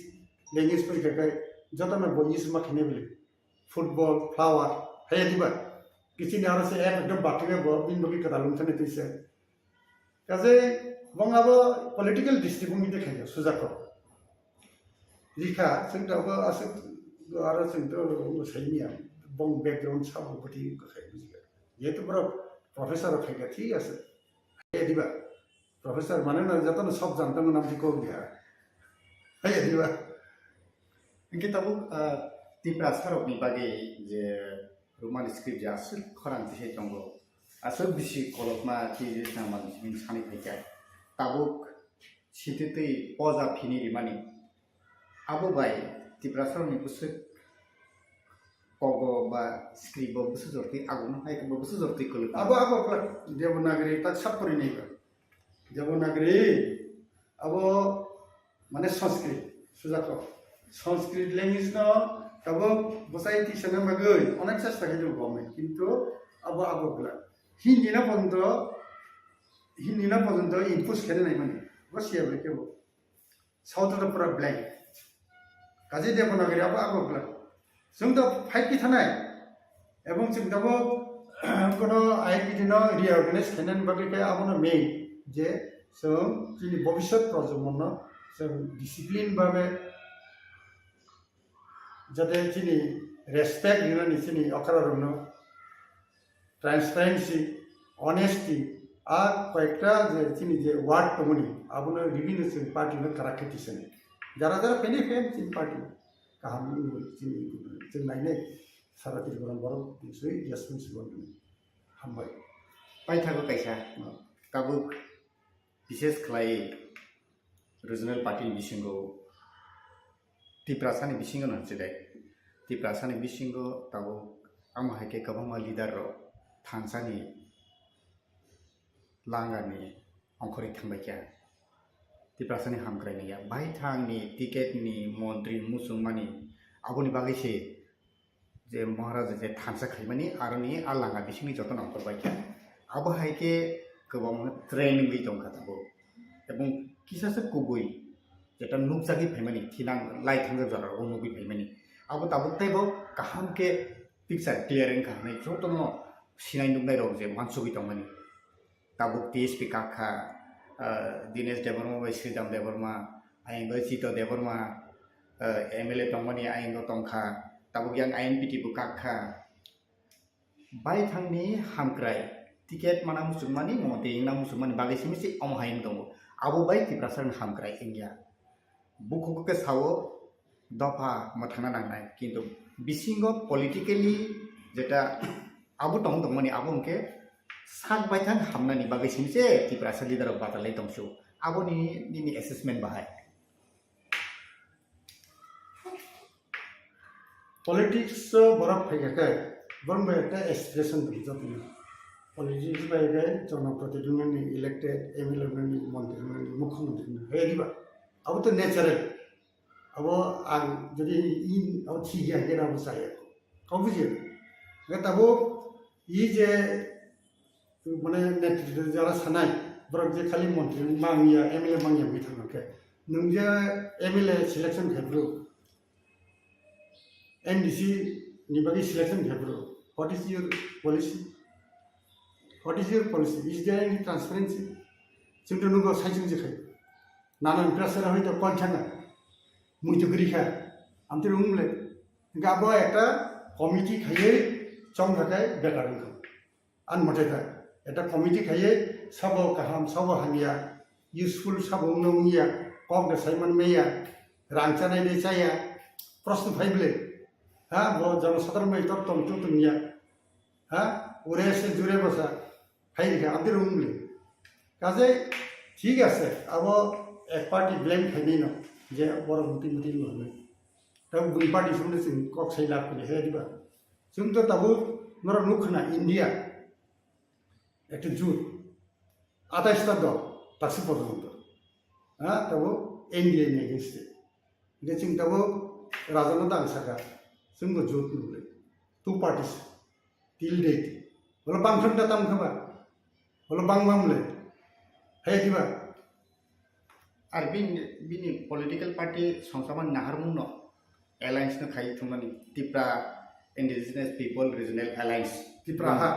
लैंग्वेज पर लिखे जब मैं वो इस में खने बोले फुटबॉल फ्लावर है दिबा किसी ने आर से ऐप एकदम बाकी में वो बिन बगी कदालुम थने तो इसे कैसे बंगाबो पॉलिटिकल डिस्ट्रीब्यूशन देखेंगे सुजाको लिखा संग तब आसे आरो जोंथ' साइनिया बं बेकग्राउंड साबो बथि खाय बुझिगा যেহেতু পুরো প্রফেসর খাইকা ঠিক আছে দিবা প্রফেসর মানে না যত সব জানতাম নাম কি কোক দিয়া খাইয়া দিবা Inki tabuk TRIPURA sarokni bage je Roman script je asal khorang tise tongo asal bisi kolokma ki je sama min sani khaikai tabuk sititei poza phini rimani abo bai TRIPURA sarokni busuk kogo ba script bo busu jorti agun hai ko busu jorti kolok abo klak Devanagari tak sapuri nei ba Devanagari abo মানে সংস্কৃত সুজাক সংস্কৃত language ন তব বসাই টিউশনে বাগৈ অনেক চেষ্টা খাইছিল government কিন্তু আবো আগোগুলা হিন্দি না পর্যন্ত ইনপুট খেলে নাই মানে বসিয়া বলে কেউ সাউথটা পুরা ব্ল্যাঙ্ক কাজে দেবনাগরী আবো আগোগুলা जों दा फाइट थानाय এবং जों दाबो কোনো আইনবিধি ন রিঅর্গানাইজ খাইनायनि बागै आबोनो मेइन जे जों जोंनि भबिष्यत प्रजन्म जों डिसिप्लिन भावे जाते जोंनि रेसपेक्ट होनानै जोंनि अखारावनो ट्रान्सपेरेन्सि अनेस्टि আর কয়েকটা যে চিনি যে ওয়ার্ড কমনি আবনো বিভিন্ন পার্টিनो কারাক্টারিস্টিক যারা যারা ফেনি ফেন চিনি পার্টি কাহাম চিনি जों नायनाय सारा त्रिपुरानि बर' निसय रेसपन्सिबल हामबाय बायथागो कायसा tabuk बिशेष खालाय रिजनल पार्टी बिसिंगो TRIPURA सानि बिसिंगो ननसिदाय TRIPURA सानि बिसिंगो tabuk आम हायके गोबां लिडार रो थानसानि लांगानि अंखरि थांबायखा TRIPURA सानि हामग्रायनाया बाय थांनि टिकेटनि मन्त्रि मुसुमानि आबोनि बागैसे जे महाराज जे थानसा खायमानि आरनि आलांगा बिसिंनि जतन अंखरबायखा आबो हायके गोबां ट्रेनिंग गै दंखा दाबो এবং किसासे कुबुइ जेटा नुकजागि फायमानि थिनां लाइ थांजो जारा नुगि फायमानि आबो ताबो ताइबो काहाम के पिक्चर क्लियरिंग खानाय जतन सिनाय नुनाय रो जे मानसुगि दंमानि ताबो टीएसपी काखा दिनेश देबर्मा बाय श्रीदाम देबर्मा आइंगो चितो देबर्मा एमएलए दंमानि आइंगो तंखा ताबो yang Inpt bu kakha bai thangni hamkrai tiket mana musumani mote ingna musumani bagai simisi omhain dong abo bai TRIPURA sarang hamkrai ingya buku ke sawo dopa mathana nangnai kintu bisingo politically jeta abo tong dongmani abo unke sak bai thang hamnani bagai simisi TRIPURA sar leader batalai tongsu abo ni assessment bahai politics बरफ फैगाखै बरम एकटा aspiration दं जतन politics बायगाय जनप्रतिनिधिनि elected MLA मन्त्रिनि मुख्यमन्त्रिनि हेदिबा अब तो नेचारल अब आं जदि इन अब ठीक है गेना बसाय कौ बुझियो गताबो इ जे माने नेतृत्व जरा सानाय बरक जे खाली मन्त्रि मांगिया एमएलए मांगिया बिथांखै नों जे एमएलए सिलेक्शन खायब्रु NDC ni bagi selection bro. What is your policy? What is your policy? Is there any transparency? Chúng tôi nugo sai chung jekai. Nanan pressure hoi to konchanga. Muju grikha. Amte rumle. Gabo ekta committee khaiye chong thakai bekarang kham. An mote tha. Eta committee khaiye sabo kaham sabo hania useful sabo nongia kok da saiman meya rangchanai de chaya प्रश्न फाइबले हाँ वो जनसाधारण में तब तुम तो दुनिया हाँ उरे से जुड़े बसा फाइल का अभी रूमले काजे ठीक है सर अब एक पार्टी ब्लेम खाई ना जे बड़ा मुटी मुटी नहीं तब बुरी पार्टी सुनने से कॉक सही लाभ करे है दिबा सुन तो तब मेरा नुकना इंडिया एक जूट आता इस्ताद दो ताकि पढ़ो तो हाँ तब इंडिया में किससे लेकिन तब राजा दांग सका जोंबो जुट नुले टू पार्टीज टिल डेट बोलो बांफ्रम दाताम खबा बोलो बांगमामले हे दिबा आर बिनि पॉलिटिकल पार्टी संसामान नाहारमुनो एलायंस न खाइ थुमानि TRIPURA indigenous people regional alliance TRIPURA हा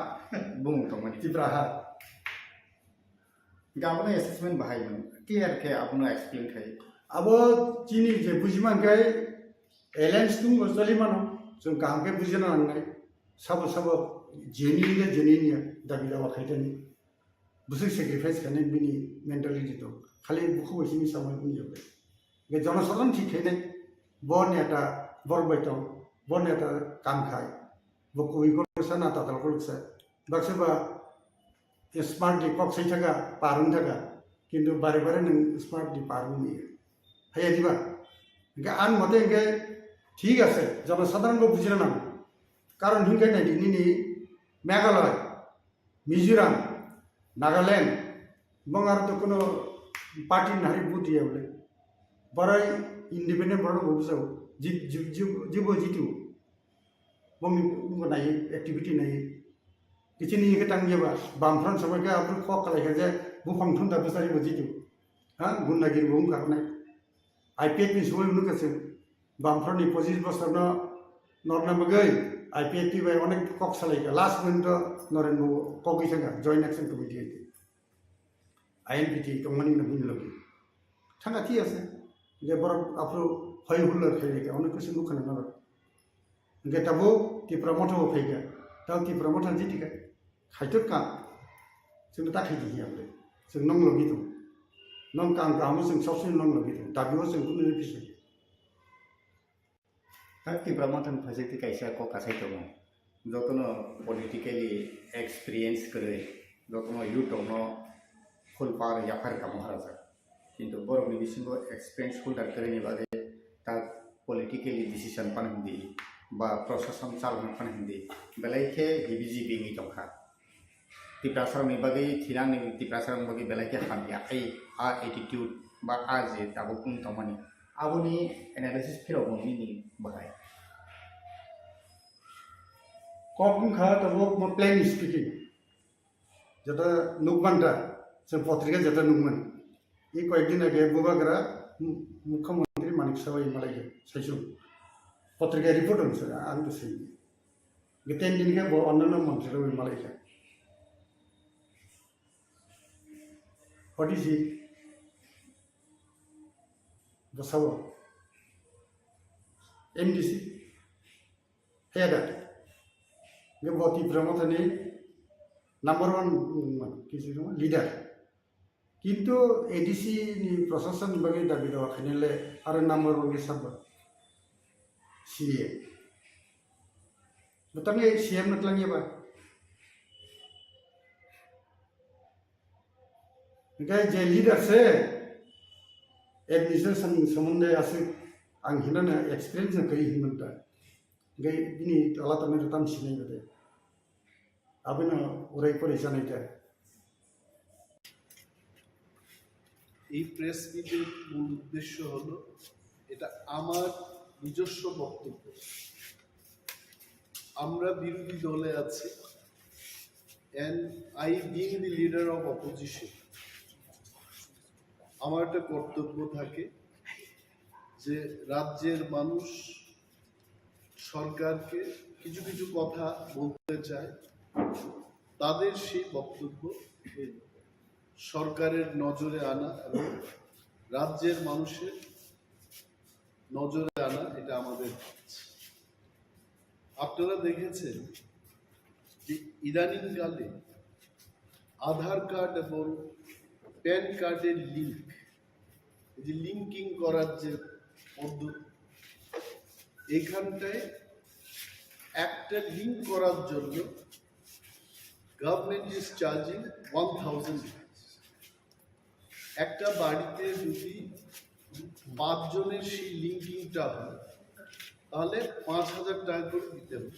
बुं थुमानि TRIPURA हा गाबनो असेसमेंट बाहायमोन क्लियर के आपनो एक्सप्लेन खाइ अब चिनी जे बुजिमान गाय एलायंस तुम चली मानो जों गाहामके बुजिना नांनाय साबो genuine dabi dawa khaitani busuk sacrifice kane bini mentality to khali bukhu isini samay bini yobe ge jonasaধারণ ঠিক খাইনে bon eta borbaito bon eta kam khai boku iko sana ta tal kolsa bakseba smartly kok sai thaga parun thaga kintu bare bare nang smartly parun ni haya diba ge an mate ge ঠিক আছে জনসাধারণকে বুঝিনা না কারণ হিংখাই নাই নিনি মেঘালয় মিজোরাম নাগাল্যান্ড এবং আর তো কোনো পার্টি নারী বুথ দিয়ে বলে বড়াই ইন্ডিপেন্ডেন্ট বড় বুঝাও জীব জিতু বমি নাই অ্যাক্টিভিটি নাই কিছু নিয়ে কেটাং যাবা বামফ্রন সময়কে আপনি খ খালাইখা যে বুফাংথন দাবসারি জিতু হ্যাঁ গুন্ডাগিরি বহু কারণে আইপিএফ नि সময় নুকাছে বামফ্রন্টনি 25 বছর নরনামগৈ আইপিএফ বাই অনেক কক সালাইকা লাস্ট পর্যন্ত নরেন্দ্র কগিসাঙ্গা জয়েন্ট অ্যাকশন কমিটি আইএনপিটি কমানি নবুন লগি থাকা ঠিক আছে যে বড় আপরো হয় হুল্লার খাইলেকা অনেক কিছু নুখানে নর গে তাবো ত্রিপুরা মঠও ফাইগা তাও ত্রিপুরা মঠা জিতিকা খাইতর কা जों दा खाइदि हियाबले जों नंग लगि दं नंग कां गामो जों सबसिन नंग लगि दं दाबियो जों कुनु बिसय Tabukni matan phajiti kaisa ko kasai to jotono politically experience kore jotono youth no full par yafar ka maharaja kintu borok ni bisingo experience holder kore ni bage ta politically decision pan hindi ba procession chalna pan hindi belaike hibiji bingi tokha ti prasar ni bage thirang ni ti prasar ni bage belaike hamya ai a attitude ba a je tabukni tomani aboni analysis phiro boni ni bahai kokun kha tabo mo plain speaking jata nukbanta se potrika jata nukman ei koyekdin age bubagra mukhyamantri manik sabai malai saisu potrika report onse ang to sei geten din ke bo onnano mantri ro malai kha what is it Basawa MDC header ge boti promothani number 1 kisi leader kintu ADC ni procession bagi dabi dawa khanele ar number 1 ge sabba CA betami CM natlangi ba ge je leader se administration somonde ase ang hinana experience na kai hinanta gai bini ala tamne tam sinai bade abina orai pore janaita এই press মিটের মূল উদ্দেশ্য হলো এটা আমার নিজস্ব বক্তব্য আমরা বিরোধী দলে আছি and I being the leader of opposition আমার একটা কর্তব্য থাকে যে রাজ্যের মানুষ সরকারকে কিছু কিছু কথা বলতে চায় তাদের সেই বক্তব্য সরকারের নজরে আনা এবং রাজ্যের মানুষের নজরে আনা এটা আমাদের কাজ আপনারা দেখেছেন যে ইদানিংকালে আধার কার্ড এবং প্যান কার্ডের লিঙ্ক এই যে লিঙ্কিং করার যে পদ্ধতি এখানটায় একটা লিঙ্ক করার জন্য গভর্নমেন্ট ইজ চার্জিং 1000 একটা বাড়িতে যদি 5 জনের সেই লিঙ্কিংটা হয় তাহলে 5000 টাকা করে দিতে হবে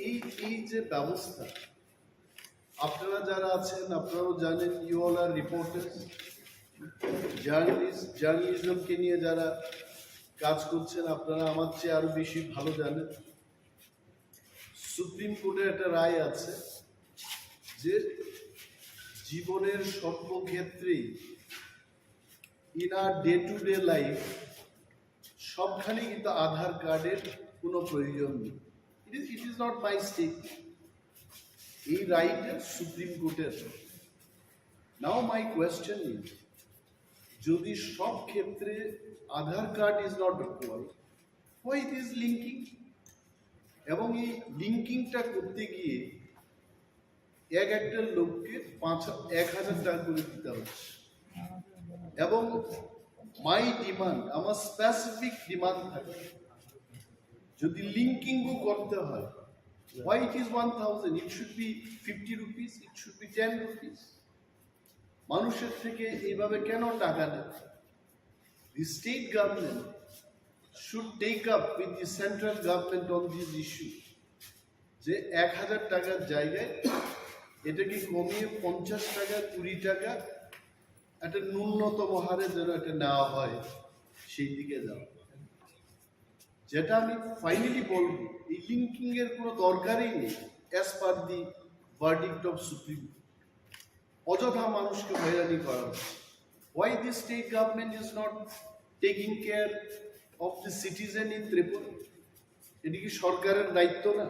এই যে ব্যবস্থা আপনারা যারা আছেন আপনারাও জানেন ইউ অল আর রিপোর্টার্স জার্নালিজমকে নিয়ে যারা কাজ করছেন আপনারা আমার চেয়ে আরো বেশি ভালো জানেন সুপ্রিম কোর্টের একটা রায় আছে যে জীবনের সর্বক্ষেত্রেই in our day to day life সবখানে কিন্তু আধার কার্ডের কোনো প্রয়োজন নেই it is not my statement এই রাইট সুপ্রিম কোর্টের নাও মাই কোয়েশ্চেন ইজ যদি সব ক্ষেত্রে Aadhaar card is not required why it is linking এবং এই লিঙ্কিংটা করতে গিয়ে একটা লোককে 1,000 টাকা করে দিতে হচ্ছে। এবং মাই ডিমান্ড, আমার স্পেসিফিক ডিমান্ড থাকে, যদি লিঙ্কিংও করতে হয়, why it is 1,000? It should be 50 rupees, it should be 10 rupees. মানুষের থেকে এইভাবে কেন টাকা নেয়? The state government should take up with the central government on this issue, যে 1,000 টাকার জায়গায় এটাকে কমিয়ে 50 টাকা 20 টাকা একটা ন্যূনতম হারে যেন এটা নেওয়া হয়, সেই দিকে যাও। যেটা আমি ফাইনালি বলবো, এই লিঙ্কিং এর কোনো দরকারই নেই as per the verdict of supreme. অযথা মানুষকে হয়রানি করা হচ্ছে। Why the state government is not taking care of the citizen in Tripura? এটি কি সরকারের দায়িত্ব না?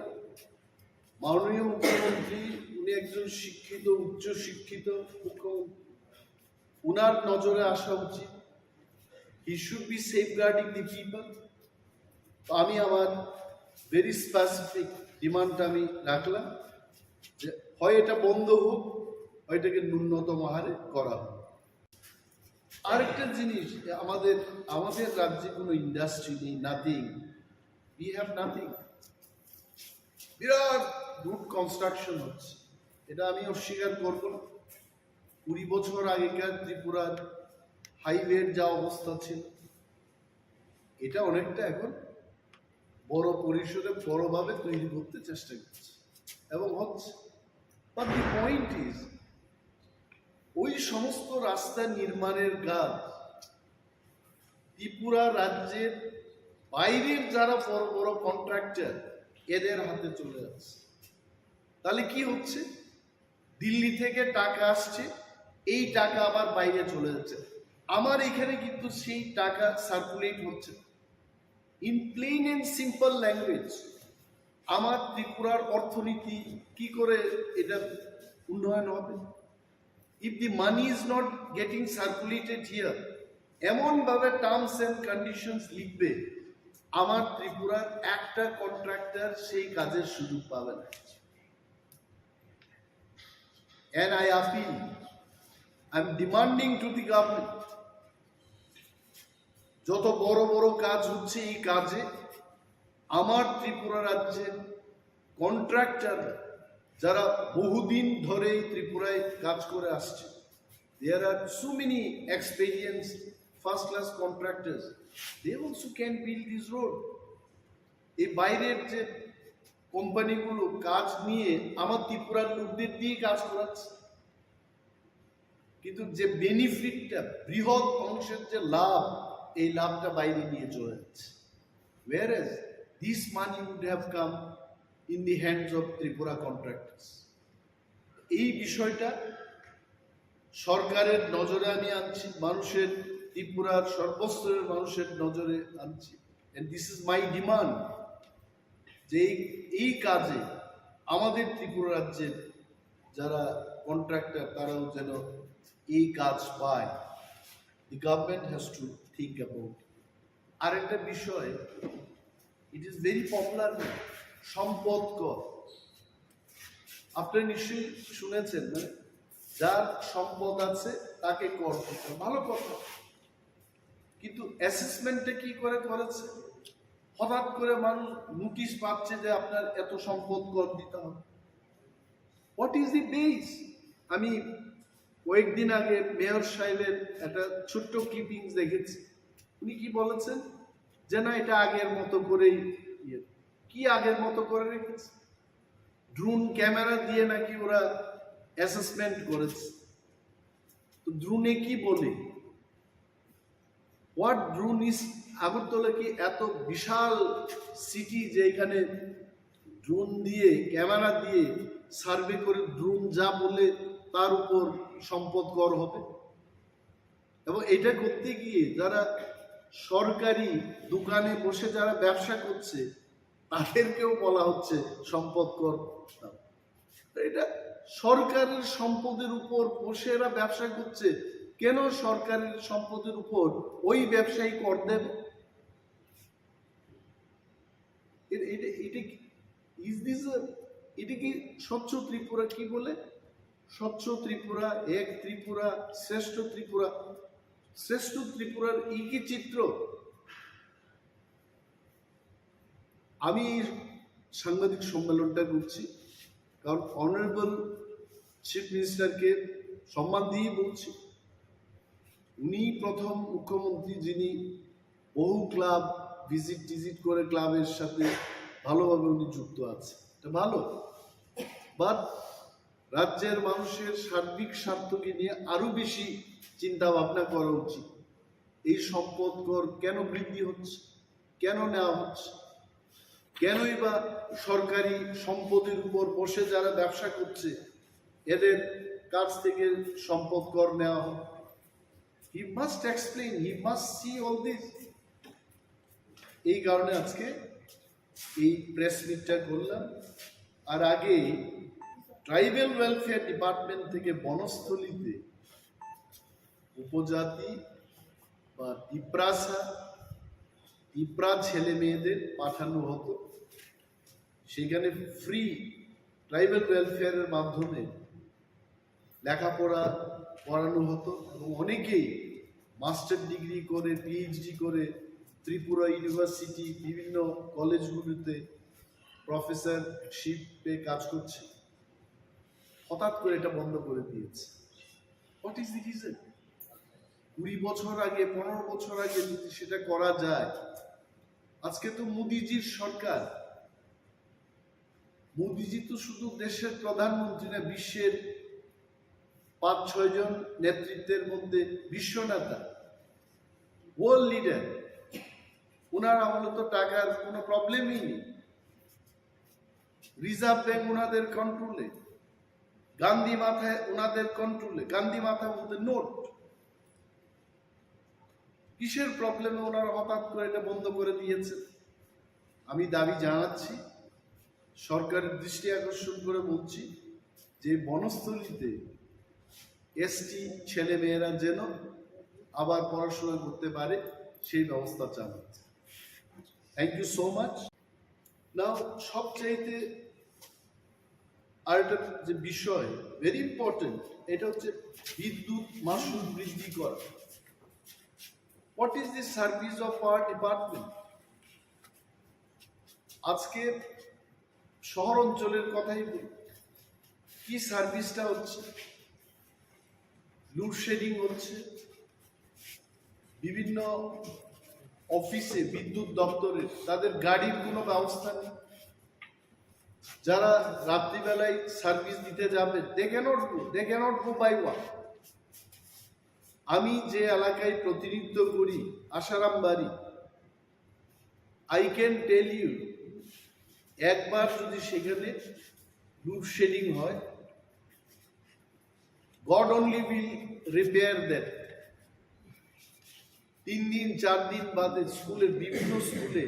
মাননীয় মুখ্যমন্ত্রী, উনি একজন শিক্ষিত, উচ্চ শিক্ষিত মুখ্যমন্ত্রী, উনার নজরে আসা উচিত। He should be safeguarding the people. আমি আমার ভেরি স্পেসিফিক ডিমান্ডটা আমি রাখলাম যে হয় এটা বন্ধ হোক, হয় এটাকে ন্যূনতম হারে করা হোক। আরেকটা জিনিস, আমাদের রাজ্যে কোনো ইন্ডাস্ট্রি নেই, নাথিং, উই হ্যাভ নাথিং। বিরাট রুট কনস্ট্রাকশন হচ্ছে, এটা আমি অস্বীকার করব না। 20 বছর আগেকার ত্রিপুরার হাইওয়ের যা অবস্থা ছিল, এটা অনেকটা এখন বড় পরিসরে বড়ভাবে তৈরি করতে চেষ্টা করছে এবং হচ্ছে। বাট দি পয়েন্ট ইজ, ওই সমস্ত রাস্তা নির্মাণের কাজ ত্রিপুরা রাজ্যের বাইরের যারা বড় বড় কন্ট্রাক্টর, এদের হাতে চলে যাচ্ছে। তাহলে কি হচ্ছে? দিল্লি থেকে টাকা আসছে, এই টাকা আবার বাইরে চলে যাচ্ছে। আমার এখানে কিন্তু সেই টাকা সার্কুলেট হচ্ছে। In plain and simple language, আমার ত্রিপুরার অর্থনীতি কি করে এটা উন্নয়ন হবে? If the money is not getting circulated here, এমনভাবে টার্মস এন্ড কন্ডিশনস লিখবে, আমার ত্রিপুরার একটা কন্ট্রাক্টর সেই কাজের সুযোগ পাবে না। And I appeal, I'm demanding to the government, যত বড় বড় কাজ হচ্ছে এই কাজে আমার ত্রিপুরা রাজ্যের কন্ট্রাক্টর যারা বহুদিন ধরে ত্রিপুরায় কাজ করে আসছে, there are so many experienced first class contractors, they also can build this road. এই বাইরের যে কোম্পানিগুলো কাজ নিয়ে আমার ত্রিপুরার লোকদের দিয়ে কাজ করাচ্ছে, কিন্তু যে বেনিফিটটা, বৃহৎ অংশের যে লাভ, এই লাভটা বাইরে নিয়ে চলে যাচ্ছে। Whereas this money would have come in the hands of Tripura contractors. এই বিষয়টা সরকারের নজরে আমি আনছি, মানুষের, ত্রিপুরার সর্বস্তরের মানুষের নজরে আনছি। And this is my demand, যে এই কাজে আমাদের ত্রিপুরা রাজ্যের যারা কন্ট্রাক্টর, তারাও যেন এই কাজ পায়। The government has to think about it. আর একটা বিষয়, it is very popular, সম্পদ কর। আপনারা নিশ্চয়ই শুনেছেন, মানে যার সম্পদ আছে তাকে কর করতে, ভালো কথা। কিন্তু অ্যাসেসমেন্টটা কি করে করেছে? হঠাৎ করে মানুষ নোটিশ পাচ্ছে যে আপনার এত সম্পদ কর দিতে হবে। What is the base? আমি কয়েকদিন আগে মেয়র সাহেবের একটা ছোট্ট ক্লিপিংস দেখেছি। উনি কি বলেছেন যে না, এটা আগের মতো করেই, কি আগের মতো করে রেখেছে? ড্রোন ক্যামেরা দিয়ে নাকি ওরা অ্যাসেসমেন্ট করেছে। তো ড্রোনে কি বলে? What drone is? আগরতলা কি এত বিশাল সিটি যে এখানে ড্রোন দিয়ে, ক্যামেরা দিয়ে সার্ভে করে ড্রোন যা বলে তার উপর সম্পদ কর হবে? এবং এটা করতে গিয়ে যারা সরকারি দোকানে বসে যারা ব্যবসা করছে, তাদেরকেও বলা হচ্ছে সম্পদ কর। এটা সরকারের সম্পদের উপর বসে এরা ব্যবসা করছে, কেন সরকারের সম্পদের উপর ওই ব্যবসায়ী কর দেবে? এটা ইজ দিস এটা কি স্বচ্ছ ত্রিপুরা? কি বলে স্বচ্ছ ত্রিপুরা, এক ত্রিপুরা, শ্রেষ্ঠ ত্রিপুরা? শ্রেষ্ঠ ত্রিপুরার কি চিত্র? আমি সাংবাদিক সম্মেলনটা করছি কারণ অনারেবল চিফ মিনিস্টারকে সম্মান দিয়ে বলছি, উনি প্রথম মুখ্যমন্ত্রী যিনি বহু ক্লাব ভিজিট করে ক্লাবের সাথে ভালোভাবে উনি যুক্ত আছে, এটা ভালো। বাট রাজ্যের মানুষের সার্বিক স্বার্থকে নিয়ে আরো বেশি চিন্তা ভাবনা করা উচিত। এই সম্পদ কর কেন বৃদ্ধি হচ্ছে, কেন নেওয়া হচ্ছে, কেনই বা সরকারি সম্পদের উপর বসে যারা ব্যবসা করছে এদের কাছ থেকে সম্পদ কর নেওয়া হয়? He must explain, he must see all this. এই কারণে আজকে এই প্রেস মিটটা করলাম। আর আগে ট্রাইবাল ওয়েলফেয়ার ডিপার্টমেন্ট থেকে বনস্থলীতে উপজাতি বা টিপ্রা ছেলে মেয়েদের পাঠানো হতো, সেখানে ফ্রি ট্রাইবাল ওয়েলফেয়ারের মাধ্যমে লেখাপড়া করানো হতো এবং অনেকেই মাস্টার ডিগ্রি করে পিএইচডি ত্রিপুরা ইউনিভার্সিটি বিভিন্ন কলেজগুলোতে প্রফেসরশিপে কাজ করছে। হঠাৎ করে এটা বন্ধ করে দিয়েছে। What is the reason? 20 বছর আগে 15 বছর আগে যদি সেটা করা যায়। আজকে তো মোদিজির সরকার, মোদিজি তো শুধু দেশের প্রধানমন্ত্রী না, বিশ্বের 5-6 জন নেতৃত্বের মধ্যে বিশ্ব নেতা, ওয়ার্ল্ড লিডার। ওনার আমলে তো টাকার কোনো প্রবলেমই নেই, রিজার্ভ ব্যাংক ওনাদের কন্ট্রোলে, গান্ধী মাথায় ওনাদের কন্ট্রোলে, গান্ধী মাথার মধ্যে নোট। কিসের প্রবলেমে ওনারা হঠাৎ করে এটা বন্ধ করে দিয়েছে? আমি দাবি জানাচ্ছি, সরকারের দৃষ্টি আকর্ষণ করে বলছি যে বনস্থলীতে এসটি ছেলে মেয়েরা যেন আবার পড়াশোনা করতে পারে সেই ব্যবস্থা চালাচ্ছে। Thank you so much. Now সবচাইতে আরেকটা যে বিষয় ভেরি ইম্পর্টেন্ট, এটা হচ্ছে বিদ্যুৎ মাশুল বৃদ্ধি করা। What is the service of our department? আজকে শহর অঞ্চলের কথাই বলি, কি সার্ভিসটা হচ্ছে? লোডশেডিং হচ্ছে, বিভিন্ন অফিসে বিদ্যুৎ দপ্তরে তাদের গাড়ির কোনো ব্যবস্থা নেই। যারা রাত্রিবেলায় সার্ভিস দিতে যাবে they can't go by walk. আমি যে এলাকায় প্রতিনিধিত্ব করি, আসারাম বাড়ি, আই ক্যান টেল ইউ, একবার যদি সেখানে লোডশেডিং হয়, god only will repair that. 3 দিন 4 দিন বাদে স্কুলের বিভিন্ন স্কুলে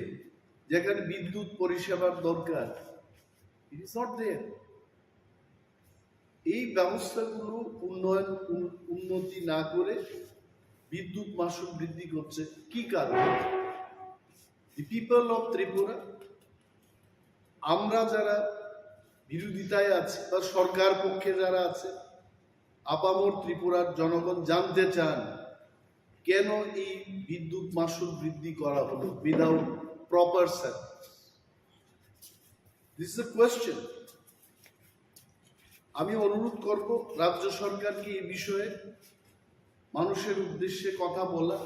যেখানে বিদ্যুৎ পরিষেবার দরকার, ইট ইজ নট দেয়ার। এই ব্যবস্থাগুলো উন্নতি না করে বিদ্যুৎ মাশুল বৃদ্ধি করছে। কি কারণ? দি পিপল অফ ত্রিপুরা, আমরা যারা বিরোধিতায় আছি বা সরকার পক্ষে যারা আছে, আপামর ত্রিপুরার জনগণ জানতে চান কেন এই বিদ্যুৎ মাশুল বৃদ্ধি করা হলো without proper service. This is a question. আমি অনুরোধ করব রাজ্য সরকারকে এই বিষয়ে মানুষের উদ্দেশ্যে কথা বলা,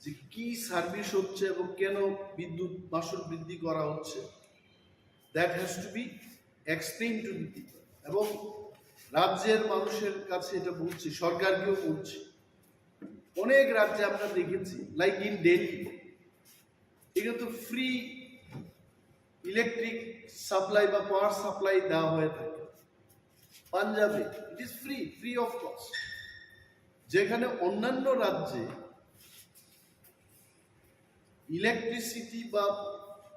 যে কি সার্ভিস হচ্ছে এবং কেন বিদ্যুৎ মাশুল বৃদ্ধি করা হচ্ছে। That has to be explain to the people. এবং রাজ্যের মানুষের কাছে এটা বলছি, সরকারকেও বলছি, অনেক রাজ্যে আমরা দেখেছি, লাইক ইন দিল্লি, এগুলো তো ফ্রি ইলেকট্রিক সাপ্লাই বা পাওয়ার সাপ্লাই দেওয়া হয়ে থাকে। পাঞ্জাবে it is free of cost. যেখানে অন্যান্য রাজ্যে ইলেকট্রিসিটি বা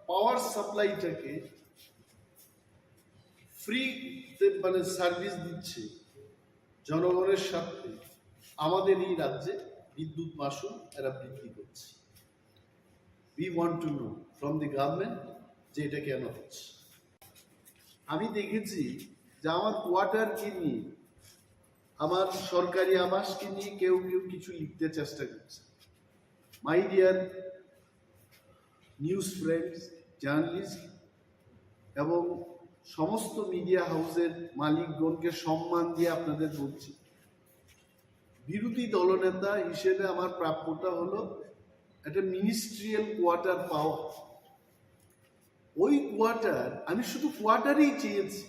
পাওয়ার সাপ্লাইটাকে ফ্রি মানে সার্ভিস দিচ্ছে জনগণের স্বার্থে, আমাদের এই রাজ্যে বিদ্যুৎ মাশুল এরা বৃদ্ধি করছে। We want to know from the government যে এটা কেন হচ্ছে। আমি দেখেছি যে আমার কোয়ার্টারকে নিয়ে, আমার সরকারি আবাসকে নিয়ে কেউ কেউ কিছু লিখতে চেষ্টা করছে। My dear news friends, journalist এবং সমস্ত মিডিয়া হাউসের মালিকগণকে সম্মান দিয়ে আপনাদের বলছি, বিরোধী দলনেতা হিসেবে আমার প্রাপ্যটা হলো একটা মিনিস্ট্রিয়াল কোয়ার্টার পাওয়া। ওই কোয়ার্টার, আমি শুধু কোয়ার্টারই চেয়েছি।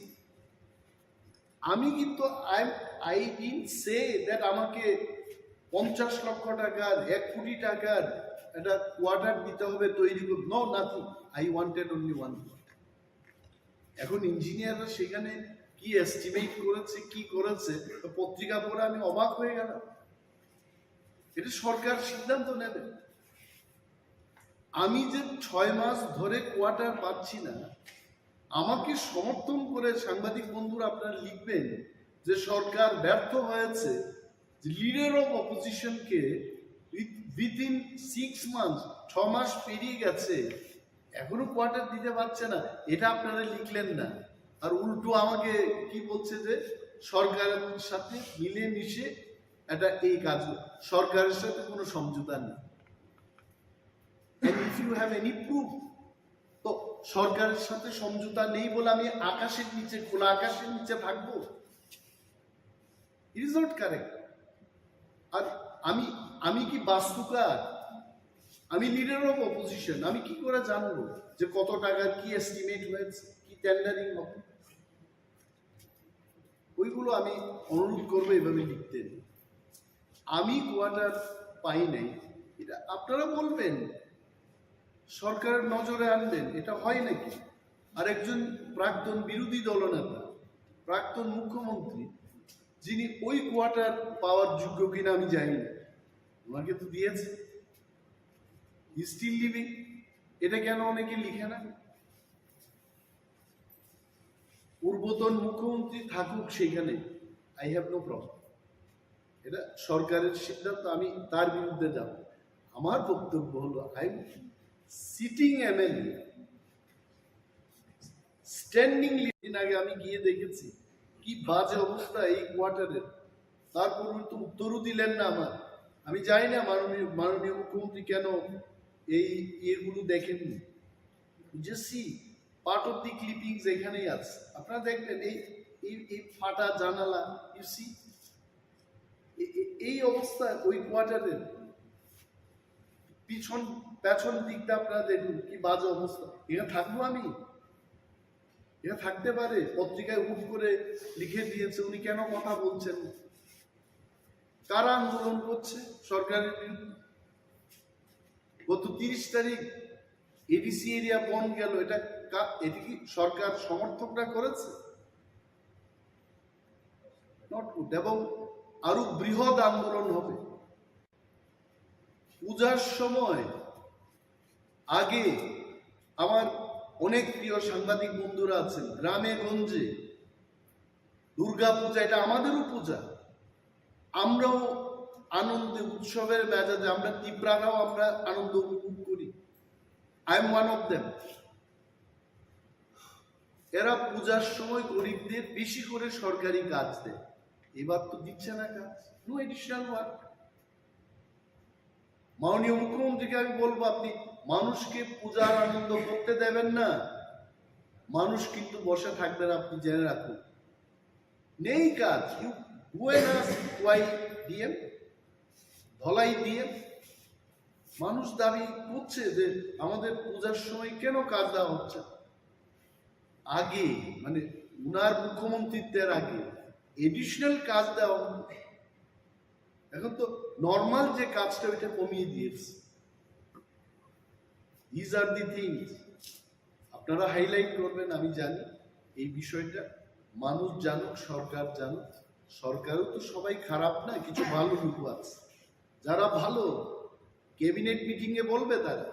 আমি কিন্তু আই ডিডন্ট সে দ্যাট আমাকে 50 লক্ষ টাকার 1 কোটি টাকার একটা কোয়ার্টার দিতে হবে তৈরি করতে। No, nothing. I wanted only one quarter. এখন ইঞ্জিনিয়াররা সেখানে কি এস্টিমেট করেছে, কি করেছে, পত্রিকা পড়ে আমি অবাক হয়ে গেলাম। এটা সরকার সিদ্ধান্ত নেবে। আমি যে 6 মাস ধরে কোয়ার্টার পাচ্ছি না, আমাকে সমর্থন করে সাংবাদিক বন্ধুরা আপনারা লিখবেন যে সরকার ব্যর্থ হয়েছে, লিডার অফ অপোজিশনকে উইথিন 6 মান্থ, 6 মাস পেরিয়ে গেছে, এখনো কোয়ার্টার দিতে পারছে না। এটা আপনারা লিখলেন না, আর উল্টো আমাকে কি বলছে যে সরকারের সাথে মিলেমিশে এটা এই কাজ, সরকারের সাথে কোনো সমঝোতা নেই। If you have any proof, তো সরকারের সাথে সমঝোতা নেই বলে আমি আকাশের নিচে, খোলা আকাশের নিচে থাকবো? It is not correct. আর আমি কি বাস্তুকার? আমি লিডার অফ অপোজিশন, আমি কি করে জানবো যে কত টাকার কি এস্টিমেট হয়েছে, কি টেন্ডারিং হবে? ওইগুলো আমি অনুরোধ করবো এভাবে লিখতে। আমি কোয়ার্টার পাই নাই, এটা আপনারা বলবেন, সরকারের নজরে আনবেন। এটা হয় নাকি? আর একজন প্রাক্তন বিরোধী দলনেতা, প্রাক্তন মুখ্যমন্ত্রী, যিনি ওই কোয়ার্টার পাওয়ার যোগ্য কিনা আমি জানি না, ওনাকে তো দিয়েছে, স্টিল লিভিং। এটা কেন অনেকে লিখে না? পূর্বতন মুখ্যমন্ত্রী থাকুক সেখানে, আই হ্যাভ নো প্রবলেম। এটা সরকারের সিদ্ধান্ত, আমি তার বিরুদ্ধে যাব। আমার বক্তব্য হলো, I sitting MLA standing living. আগে আমি গিয়ে দেখেছি কি বাজে অবস্থা এই কোয়ার্টারের, তারপর তো উত্তরও দিলেন না আমার। আমি জানি না মাননীয় মুখ্যমন্ত্রী কেন এই ইয়েগুলো দেখেননি। যে see part of the clippings এখানেই আছে, আপনারা দেখবেন এই ফাটা জানালা, ইউ সি এই অবস্থা ওই কোয়ার্টারের। পেছন দিকটা আপনারা দেখুন কি বাজে অবস্থা। এখানে থাকবো আমি? এটা থাকতে পারে? পত্রিকায় হুট করে লিখে দিয়েছে, উনি কেন কথা বলছেন? কারা আন্দোলন করছে সরকারের বিরুদ্ধে? গত 30 তারিখ এডিসি এরিয়া বন্ধ গেল, এটা কি সরকার সমর্থকরা করেছে? Not good. এবং আরো বৃহৎ আন্দোলন হবে পূজার সময়। আগে আমার অনেক প্রিয় সাংবাদিক বন্ধুরা আছেন, গ্রামে গঞ্জে দুর্গা পূজা, এটা আমাদেরও পূজা, আমরাও আনন্দে উৎসবের মেজাজে, আমরা ত্রিপুরারাও আমরা আনন্দ উপভোগ করি। I am one of them. এরা পূজার সময় গরিবদের বেশি করে সরকারি কাজ দেয়, এবার তো দিচ্ছে না কাজ, নো এডিশনাল ওয়ার্ক। মাননীয় মুখ্যমন্ত্রীকে আমি বলবো, আপনি মানুষকে পূজার আনন্দ করতে দেবেন না, মানুষ কিন্তু বসে থাকবেন, আপনি জেনে রাখুন। নেই কাজ। ধলাই দিয়ে মানুষ দাবি করছে যে আমাদের পূজার সময় কেন কাজ দেওয়া হচ্ছে। আগে মানে উনার মুখ্যমন্ত্রীত্বের আগে এডিশনাল কাজ দেওয়া হতো, এখন তো নর্মাল যে কাজটা ওইটা কমিয়ে দিয়েছে। দিজ আর দি থিংস আপনারা হাইলাইট করবেন। আমি জানি এই বিষয়টা মানুষ জানুক, সরকার জানুক। সরকারও তো সবাই খারাপ না, কিছু ভালো লোক আছে। যারা ভালো ক্যাবিনেট মিটিং এ বলবে, তারা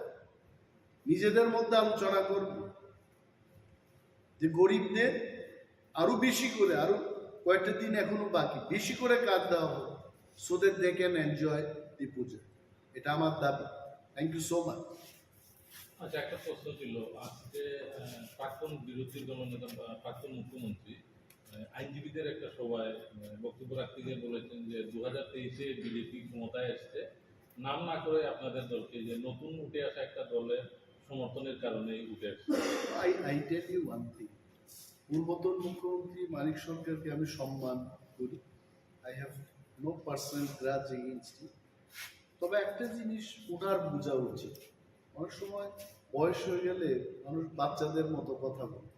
নিজেদের মধ্যে আলোচনা করবে যে গরিবদের আরো বেশি করে, আরো কয়েকটা দিন এখনো বাকি, বেশি করে কাজ দেওয়া হবে, so that they can enjoy the puja. এটা আমার দাবি। Thank you so much. আচ্ছা, একটা প্রশ্ন ছিল। আজকে প্রাক্তন বিরোধী দলনেতা প্রাক্তন মুখ্যমন্ত্রী আইনজীবীদের একটা সভায় বক্তব্য রাখতে গিয়ে বলেছেন যে 2023-এ বিজেপি ক্ষমতায় এসছে, নাম না করে আপনাদের দলকে, যে নতুন উঠে আসা একটা দলের সমর্থনের কারণে উঠে আসছে। I tell you one thing, পূর্বতন মুখ্যমন্ত্রী মানিক সরকারকে আমি সম্মান করি, I have no personal grudge against him. তবে একটা জিনিস ওনার বোঝা উচিত, অনেক সময় বয়স হয়ে গেলে মানুষ বাচ্চাদের মতো কথা বলে।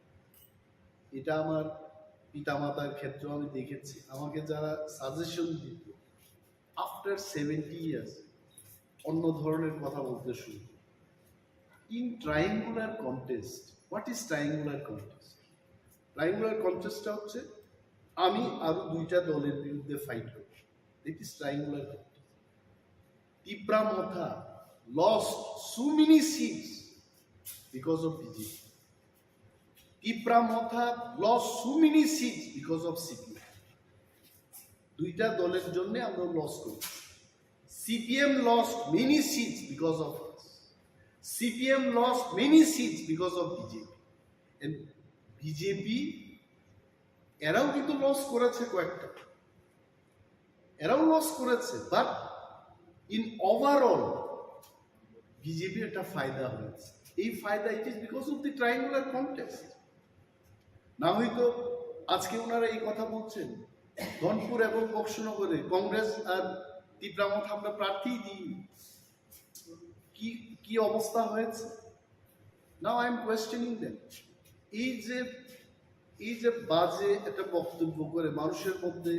এটা আমার পিতামাতার ক্ষেত্রেও আমি দেখেছি, আমাকে যারা সাজেশন দিত আফটার 70 ইয়ার্স অন্য ধরনের কথা বলতে শুরু। In triangular contest, what is triangular contest? Triangular কন্টেস্টটা হচ্ছে আমি আরো দুইটা দলের বিরুদ্ধে ফাইট করি, it is triangular contest. Tipra Motha lost so many seats because of BJP. Tipra Motha lost so many seats because of CPM. দুইটা দলের জন্য আমরা লস করি। CPM lost many seats because of us. CPM lost many seats because of BJP. And BJP এরাও কিন্তু loss করেছে কয়েকটা, এরাও লস করেছে, বাট ইন ওভারঅল বিজেপি একটা ফায়দা হয়েছে। এই ফায়দা it is because of the triangular contest. না হয়তো আজকে ওনারা এই কথা বলছেন ধনপুর এবং বক্সনগরে কংগ্রেস আর তীব্রামথ আমরা প্রার্থী দিই, কি কি অবস্থা হয়েছে। Now I am questioning them. এই যে বাজে একটা বক্তব্য করে মানুষের মধ্যে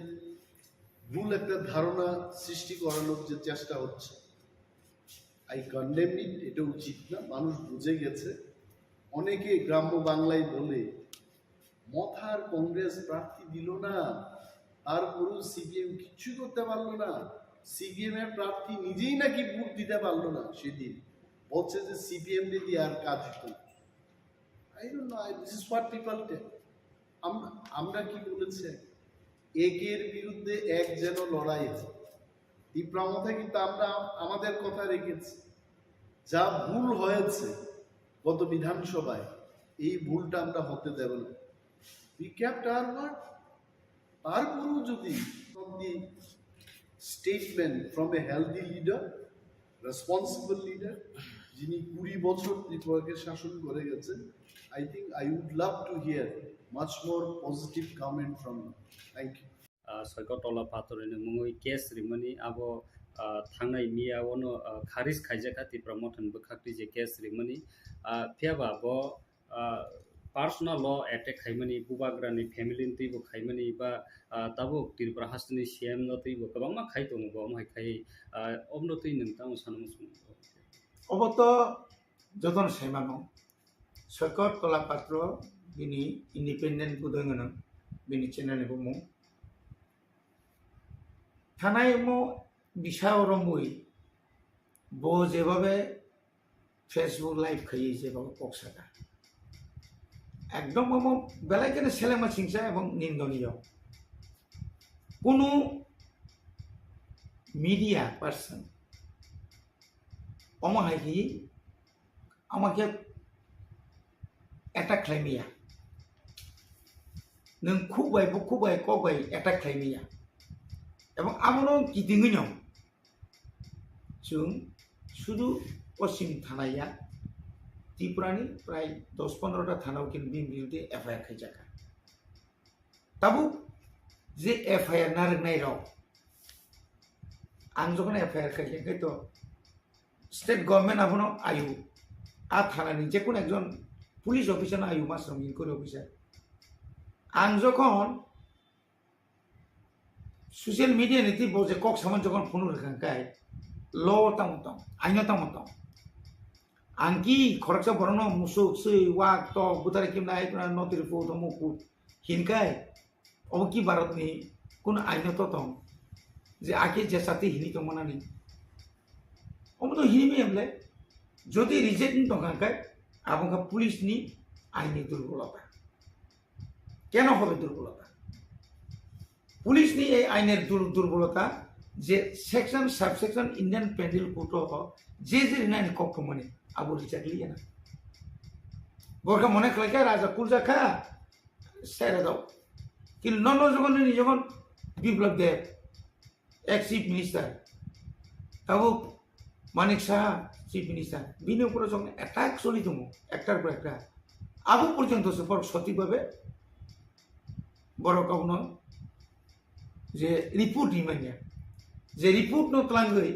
ভুল একটা ধারণা সৃষ্টি করানোর যে চেষ্টা হচ্ছে, আই কন্ডেম ইট, এটা উচিত না। মানুষ বুঝে গেছে। অনেকে গ্রাম্য বাংলায় বলে মথার কংগ্রেস প্রার্থী দিল না, তারপরেও সিপিএম কিচ্ছু করতে পারলো না, সিপিএম এর প্রার্থী নিজেই নাকি ভোট দিতে পারলো না। সেদিন বলছে যে সিপিএম দিয়ে আর কাজ হতো না। I don't know, this is what people tell. আমরা কি বলেছে, একের বিরুদ্ধে এক যেন লড়াই আছে। তীব্রামথা কিন্তু আমরা আমাদের কথা রেখেছি। যা ভুল হয়েছে গত বিধানসভায়, এই ভুলটা আমরা হতে দেব না। We kept our word. তারপরেও যদি statement from a healthy leader, responsible leader, যিনি 20 বছর ত্রিপুরাকে শাসন করে গেছেন, I think I would love to hear much more positive comment from you. Thank you. সৈকত তলা পাথরের মুঙই কেস রিমনি আবো থাংনাই মিয়াওনো খারিজ খাইজাকা ত্রিপুরা মথন বখাকটি যে কেস রিমনি ফিয়াবা ব পার্সোনাল ল অ্যাটাক খাইমানি বুবাग्रानि ফ্যামিলি তৈব খাইমানি বা তাবো ত্রিপুরা হাসনি সিএম ন তৈব गोबां খাই दङ बहाय खाय अमनतै नोंथां सानमोन অবত যতন সেমানো সৈকত তলা পাত্র বিনি ইন্ডিপেন্ডেন্ট বুদঙ্গন বিনি চ্যানেল বুমু থানায় মো বিষয় রমুই বো যেভাবে ফেসবুক লাইভ খাইয়ে যেভাবে পকসাটা একদম মো বেলাইকেনে ছেলেমা সিংসা এবং নিন্দনীয়। কোনো মিডিয়া পার্সন অমাহাই আমাকে অ্যাটাক খাইমিয়া নों খুবাই কবাই অ্যাটাক খাইমিয়া এবং আমরাও गिदिङैनो जों শুধু পশ্চিম থানাया ত্রিপুরানি প্রায় 10-15টা থানাও কিন্তু বিন বিরুদ্ধে এফআইআর খাইজাকা তাবু যে এফআইআর নারনাই রাও आं যখন এফআইআর খাইজাকাই তো স্টেট গভর্নমেন্ট আবনো আয়ু আ থানানি যে কোন একজন পুলিশ অফিসার আয়ু মাসরম ইনকোয়ারি অফিসার आं যখন সোশ্যাল মিডিয়া নীতি বলছে কক সামান যখন ফোন রেখাঙ্কায় ল তামতাম আইন তামতাম আংকি খরচা বরণ মুসুক সই ওয়াক তো বুতারে কিম নাই কোন নতির ফো তো মুকু হিনকায় অবকি ভারতনি কোন আইন তো তম যে আগে যে সাথে হিনি তো মানানি অমতো হিনিমি আমলে যদি রিজেক্ট তঙ্কায় আবঙ্কা পুলিশ নি আইনি দুর্বলতা কেন হবে দুর্বলতা পুলিশ নি এই আইনের দুর্বলতা যে section subsection Indian penal code যে যে নাইন কক্ষ মানে আবু রিচার্ড লিয়া না বরকা মনে খাইকা রাজা কুলজাখা সেরে দাও কিন্তু যখন Biplab Deb ex chief minister Tabuk Manik Saha chief minister বিনি উপরে যখন অ্যাটাক চলিতম একটার পর একটা আবু পর্যন্ত সফর সঠিকভাবে বড় কাউন যে রিপোর্ট ইমানিয়া যে রিপোর্ট নতলাঙ্গই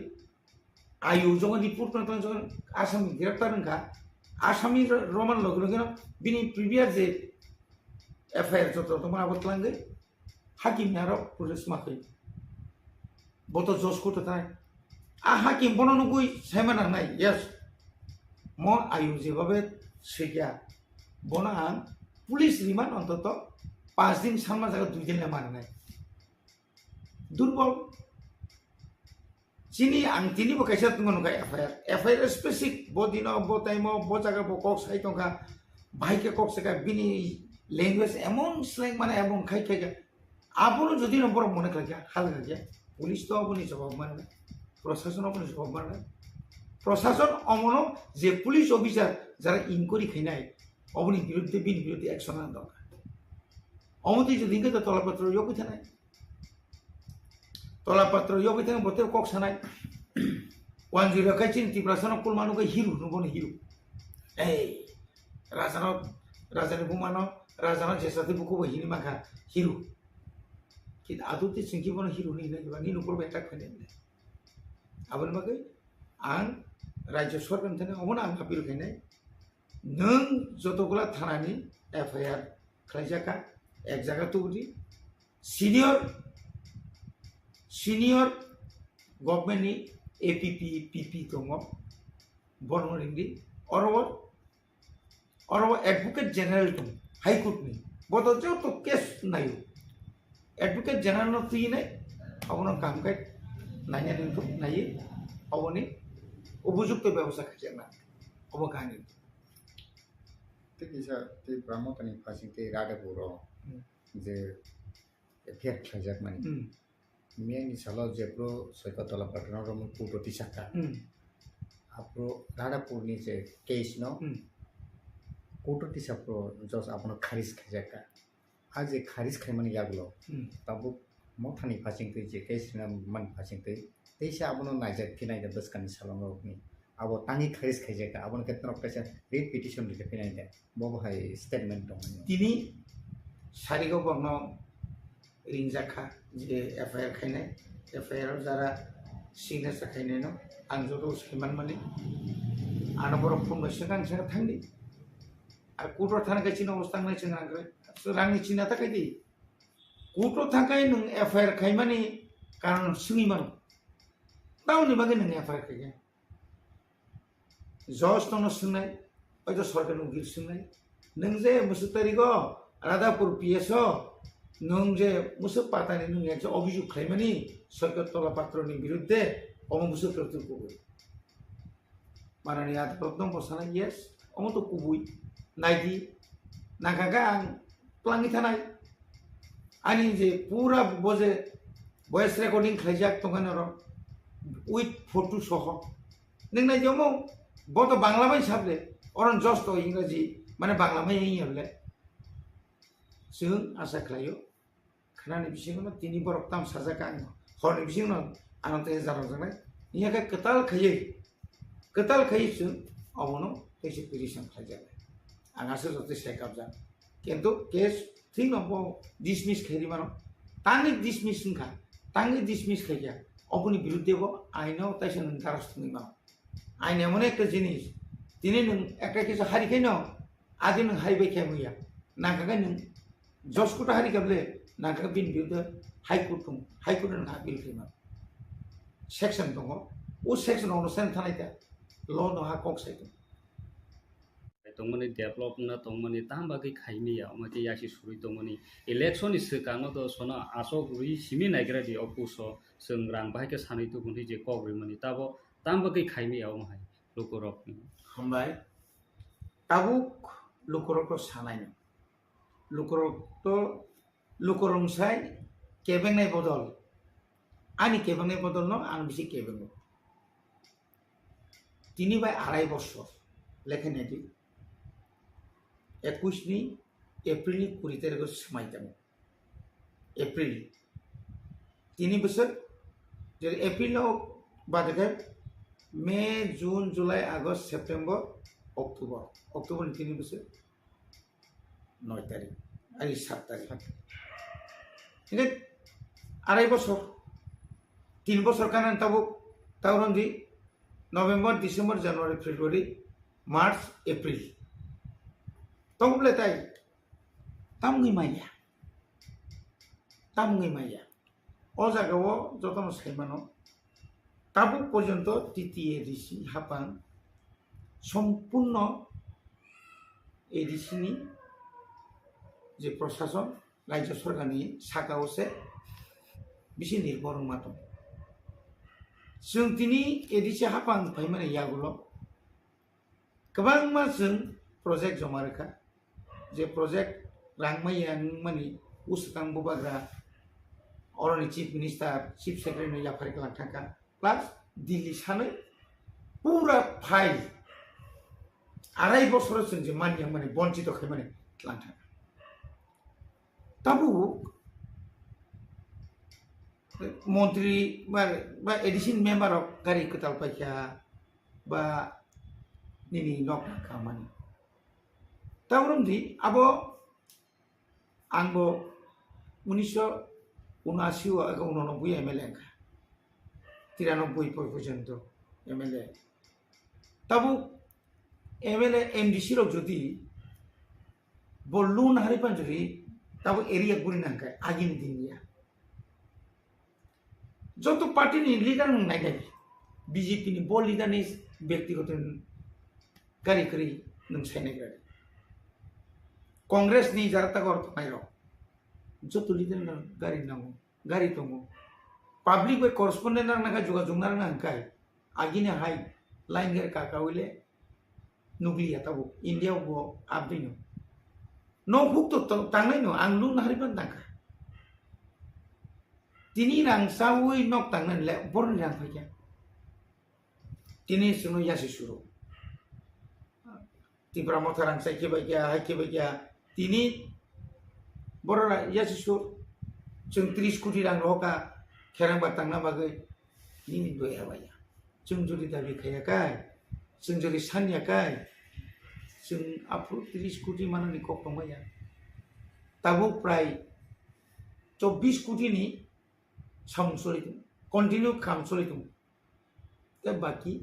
আয়ু যখন রিপোর্ট নতলাং যখন আসামি গ্রেপ্তার নখা আসামি রমান লগে লগে বিনি প্রিভিয়াস যে এফআইআর যত তোমার আবতলাঙ্গই হাকিম আরো পুলিশ মাখে বতো জজ করতে থাকে হাকিম বননুকুই সেমানা নাই ইয়াস ম আয়ু যেভাবে সেগা বনা পুলিশ রিমান্ড অন্তত 5 দিন সামনা জায়গা 2 দিন মানে নাই দুর্বল চিনি তিনি বকাইছে তুমি নকা এফআইআর স্পেসিফিক বদিন ব টাইম ব জায়গা ব কক সাই টকা ভাইকে কক সেকা বিনি ল্যাঙ্গুয়েজ এমন স্ল্যাং মানে এমন খাই আপনো যদি নম্বর মনে খাই হাল খাই পুলিশ তো আপনি জবাব মানে না প্রশাসন আপনি জবাব মানে না প্রশাসন অমন যে পুলিশ অফিসার যারা ইনকোয়ারি খাই নাই অবনি বিরুদ্ধে বিরুদ্ধে অ্যাকশন আনা দরকার অমতি যদি তো তলাপত্র যোগ্য নাই তলাপত্র যোগ্য থাকে বলতে কক সানাই 10 খাইছেন ত্রিপুরাসন কুল মানুষ হিরো নবন হিরো এই রাজানো বুমানো রাজানো যেসাতে বুকু হিনি মাখা হিরো কিন্তু আদতে চিংকি বনো হিরো নি না নি নকরবে একটা খাই না আবার মাকে আং রাজ্য সরকার থেকে অমনা আং আপিল খাই নাই নং যতগুলা থানানি এফআইআর খাইজাকা এক জায়গা তো বুঝি সিনিয়র গভর্নমেন্টনি এপিপি পিপি দङ বর্মরিংদি অরব এডভোকেট জেনারেল দङ হাইকোর্टनि বত যত কেস নাইও एडवोकेट जनरल तुई नहीं अब काम कर नाइया तो नाइए अबनी उपयुक्त व्यवस्था खाना अब कहानी ठीक है ते ब्रह्मतनि फासिंते रादापुर जे एफियार खाजाक माने मेनि सालाव जेप्रो सयकतला पाटना रम पुटति साखा आपरो रादापुरनि जे केस न पुटति साप्रो जस आपन खारिज खाजाका आज खारिज खाइमाने यागलो ताबुक मथानि फासिंते जे केसना मन फासिंते तेसा आपनो नाइजाक फिनाय द बसकानि सालांगनि अब तांगि खारिज खाइजाका आपन केतना कैसे रिट पिटिशन लिखे फिनाय दे बबहाय स्टेटमेंट दं तिनि सारिगो बर्न रिंजाखा जे एफआईआर खाइनाय एफआईआर जारा सिग्नेचार खाइनाय न आं जतो सैमान माने आनो बर फुनबेसे गांसे थांदि आ कुटर थानाय चिन अवस्था नाय चिनांग्रे रांनि चिना थाखायदि कुटर थाखाय नों एफआईआर खाइमानि कारण सुनिमान ताउनि बागै नों एफआईआर खाइया जज दङ सोंनाय हयतो सरकारनि उकिल सोंनाय नों जे मुसु तारिखो रादापुर पिएस नों जे मुसु पातानि नों एक अभियोग खाइमानि सरकार तलापात्रनि बिरुद्धे अम मुसु प्रतु कुबुय माननीय आदाলত दं बसानाय यस अम तो कुबुय नाइदि नागागा आं प्लांगि थानाय आनि जे पूरा बजे वॉइस रेकर्डिंग खाइजाक दंगानो र उइथ फोटो सह नों नायजोमो बतो बांग्ला माइ साबले अरन जस्ट इंग्राजी माने बांग्ला माइ यले जों आशा खालायो खानानि बिसिङाव तिनि बरक ताम साजाका हरनि बिसिङाव आनते जाराव जानाय इयाका कताल खाइ जों अबनो कैसे पिटिशन खाइजाले आंगासो जते सेकअप जा किन्तु केस थिं नबो डिसमिस खाइरिमानो तांनि डिसमिस नखा तांनि डिसमिस खाइया अपनि बिरुद्धेबो आइनाव ताइसे नों दारस्तनि मा आइन एमन एक जिनिस दिनै नों একটা কিছু হারিখাই ন আদি नों হারিबाय खायमैया नागागा नों जजखौथ' हारिखाबले नागागा बिनि बिरुद्धे हाइकोर्ट दं हाइकोर्ट नों आपिल खायमा सेक्सन दङ ओ सेक्सनावनो सेन थानायदा ल नहा कक साइद तंगमनि डेभलप ना तंगमनि तामबागै खाइमिया अमति यासि सुरि तंगमनि इलेक्शन इस कांगो तो सोना आसक रुइ सिमि नाइग्रा दि अपुसो जों रां बाहायके सानै तो गुन्थि जे कग्रिमनि ताबो तामबागै खाइमिया अमहाय लुकरक हमबाय ताबुक लुकरक सानाय लुकरंसाय केबेंनाय बदल आनि केबेंनाय बदल न आं बिसि केबेंग तिनि बाय 2.5 বছর लेखायनायदि 21 एप्रिल 20 तारिखआव समायदों एप्रिल 3 बोसोर जेरै एप्रिलाव बादोखाय मे जुन जुलाइ आगस्ट सेप्टेम्बर अक्ट'बरनि 3 बोसोर 9 तारिख आरो 7 तारिख ini arai bosor 3 bosor kanan tahun di November December January February March April tong boleh tay tamungi maya o jagao jotono saimano tabuk porjonto titiye risi hapang সম্পূর্ণ এডিসিনি যে প্রশাসন রাজ্য সরকারनि Sakha से बिसि निर्भर मातम जों दिनै एडिसि हापां फाइमाने यागुलो गोबां मा जों प्रजेक्ट जमा रोखा जे प्रजेक्ट रांमाया माने उसकां बुबाग्रा अरनि चीफ मिनिस्टार चीफ सेक्रेटारि याफारि कलां थाका प्लास दिल्ली सानै पूरा फाइल आराय बছর जों जे मानिया माने बन्चित खायमाने कलां थाका Tabuk Menteri ba edisin member of kari ketal pakia ba nini nok kamani tawrum di abo angbo 1979 aga 89 MLA ka 93 পর্যন্ত MLA tabu MLA MDC ro jodi bolun hari panjuri tabu area guri nangkai agin dingia joto party ni leader nang nagai BJP ni bol leader ni ব্যক্তিগত kari nang sainai gari Congress ni jarata gor mairo joto leader nang gari tongo public by correspondent nang naga juga jungnar nangkai agine hai line ger kakawile nuklia tabu India bo abdino no hukto tangnai no ang lung haripan tangka tini rang sawi nok tangnan le born rang phaya tini suno yasi suru Tripura motharang sai ke bagya tini borra yasi sur chung 30 koটি rang roka kherang batang na bagai nini doya baya chung juri dabi khaya kai chung juri sanya kai जों आपु 30 कोटी माननि कोकमया ताबु प्राय 24 कोटीनि सामसरिदों continue खामसरिदों दा बाकी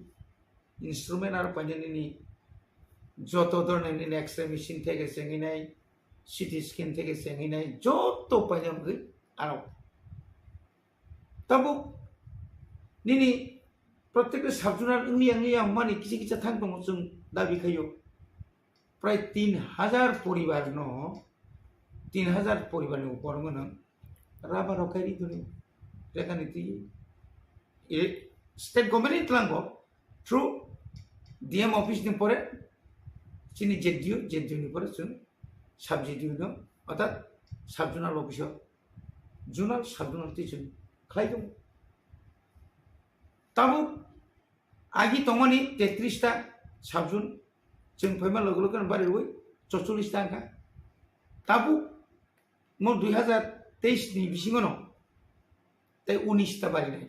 instrument आरो पाइनानि जत धरननि x ray machine थेगे सेंगिनाय CT scan थेगे सेंगिनाय जत पाइनानि आरो ताबु निनि प्रत्येक साबजुनार इंलिया माने किछि थां दङ जों दाबि खायो प्राय 3000 परिवार no 3000 परिवार ni upor ngono raba rokari duni rekani ti state government tlango through DM office ni pore chini JDU ni pore chun subsidy no অর্থাৎ subzonal office zonal subzonal ti chun khlai dum tabu agi tomani 33 ta subzone जों फैमा लोगो kan बारि होय 44 टाका ताबु mo 2023 ni bisingono tai 19 ta बारि नाय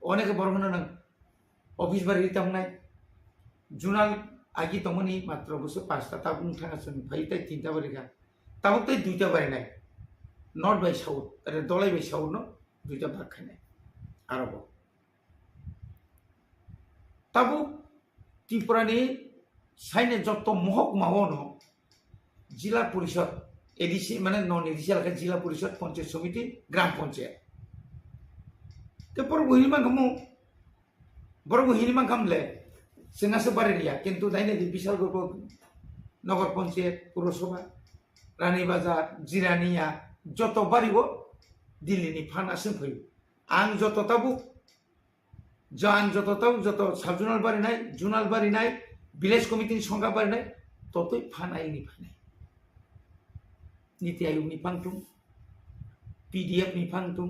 अनेक बरमना नang office बारि tamnai जुनाल आगि तमनि मात्र बसो 5 ta ताबु थांगा जों फै tai 3 ta बारि का ताबु tai 2 ta बारि नाय नॉर्थ बाय साउथ अरे दलाई बाय साउथ no 2 ta भाग खानाय आरोबो ताबु Tripura ni saine jotto mohok mawono jila porishod edisi mane non edisi alaka jila porishod panchayat samiti gram panchayat te por buhima kamle singa se bareria kintu daine di bishal gorpo নগর পঞ্চায়েত পুরসভা রানীবাজার জিরানিয়া যত বাড়িব দিল্লিনি ফানাসিম फैयो आं যত তাবু जान যত তাবু যত সাবজোনাল বাড়ি নাই জোনাল বাড়ি নাই ভিলেজ কমিটির সংখ্যা বাড়ি নাই ততই ফানাইনি ফানাই নীতি আয়োগনি ফাंगथुम पीडीएफ नि फांगथुम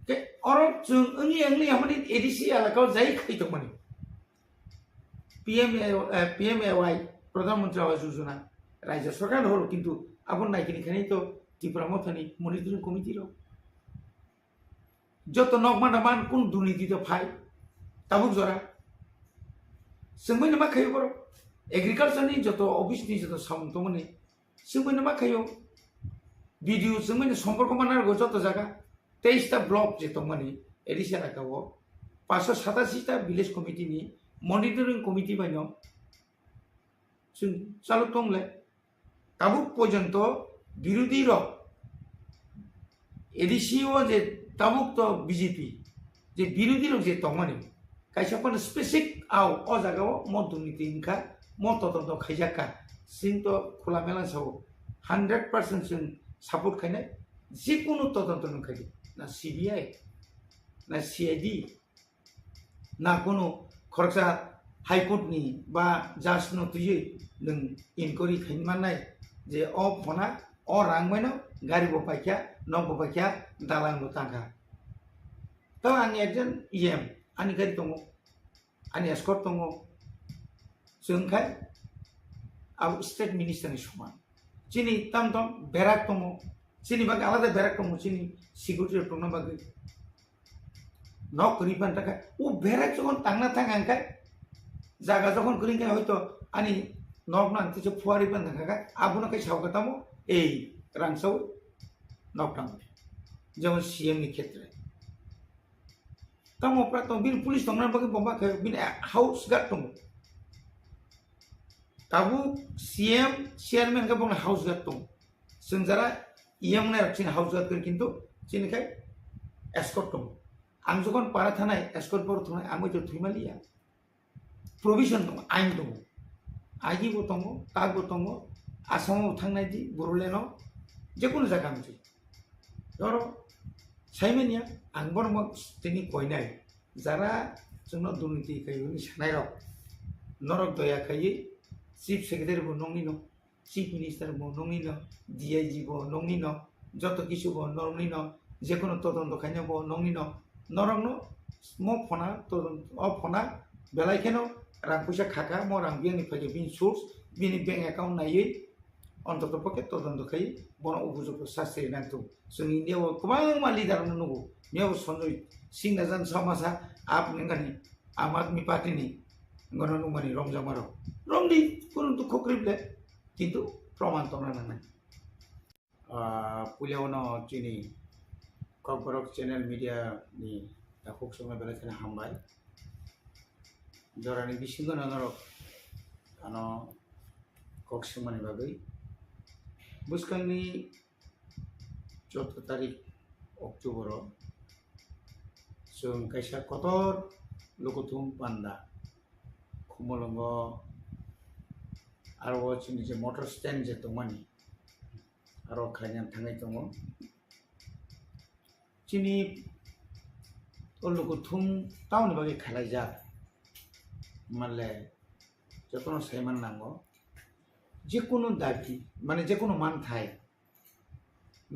के अरब जों ओंलि हामानि एडिसि आलाकाव जाय खैदों माने PMAY প্রধানমন্ত্রী আবাস যোজনা রাজ্য সরকার হলো কিন্তু আপন নাইকিনিখানেই তো ত্রিপুরা মথানি মনিটরিং কমিটির যত নকমান কোন দুর্নীতিতে ফাই তাবুক জরা जोंबो मा खायो बर एग्रिकालचारनि जत अफिसनि जत साउन्ड तमनि जोंबो मा खायो भिडिअ जोंबो सम्पर्क मानारगो जत जागा 23टा ब्लक जे तमनि एडिसा राखाव 587टा विलेज कमिटिनि मनिटरिं कमिटि बायनो जों चालु तंले ताबुक पर्यन्त बिरोधी र एडिसिओ जे ताबुक तो बीजेपी जे बिरोधी र जे तमनि कायसाफोर स्पेसिफिक आव अ जागाव म दुर्नीति इनका म तदन्त खायजाका जों तो खुला मेला साव 100% जों सापर्ट खायनाय जिकुनु तदन्त नखायो ना सीबीआई ना सीआईडी ना कोनो खरसा हाईकोर्टनि बा जाज नतुयै नों इनक्वायरि खायमानाय जे अ फना अ रांमायनो गारि बपायखा न बपायखा दालां बतांखा तो आं एकजन इएम आंनि गारि दङ आंनि एस्कर्ट दङ जोंखाय आं स्टेट मिनिस्टारनि समान जोंनि ताम बेराक दङ जोंनि बागै आलादा बेराक दङ जोंनि सिकिउरिटि दङ बागै न करिबान थाखाय ও बेराक যখন थांना थांखाय जागा যখন करिखाय হয়তো आंनि नक नांतिसे फुवारिबान थाखाय आबुनाखाय सावगातामो এই रांसाव नकटाम যেমন सीएम नि क्षेत्र Kamu pratong bin pulis tong nan bagi bomba ke bin house guard tong. Tabu CM chairman ka bong house guard tong. Senjara IM na raksin house guard ker kintu sini kai escort tong. Ang jokon para thanai escort por thonai amo jo thimaliya. Provision tong ain tong. Aji bo tong ta bo tong asamo thangnai di boroleno jekunu jaga mji. Doro साइमेनिया आं बरम तिनि कोइनाय Zara जोंनो दुर्नीति खायनि सानाय रक नरक दया खायै chief secretary बो नंनि न chief minister बो नंनि न डीआईजी बो नंनि न जत किछु बो नंनि न जेकोनो तदন্ত खायनो बो नंनि न नरक न म फना तदন্ত अ फना बेलायखेनो रां फैसा खाका म रां बियानि फाय बिन सोर्स बिनि बैंक अकाउंट नायै অন্তত পক্ষে তদন্ত খাই বন উপযুক্ত শাস্তি নাংতো जों इन्डियाव गोबां मा लिडार नंगौ मेव सन्जय सिंह नाजान समाजा आप नेंगानि आम आदमी पार्टीनि गणनुमानि रंजामारो रंदि कोनो दुख क्रिबले किन्तु प्रमाण तो नांनाय पुलियावनो चिनि ककबरक चैनल मीडिया नि दाखुक संना बेलायखाने हामबाय जरानि बिसिंगो नरक आनो कक्समानि बागै बुसखांनि 14 तारिख अक्ट'बर जों कायसा कतर लोकथुम पान्दा खमलंग आरो जोंनि जे मटर स्टेन्ड जे दंमानि आरो खायनानै थांनाय दङ जोंनि लोकथुम टाउननि बागै खालायजा माले जतन सायमान नांगौ जेकुनु दाबि माने जेकुनु मान थाय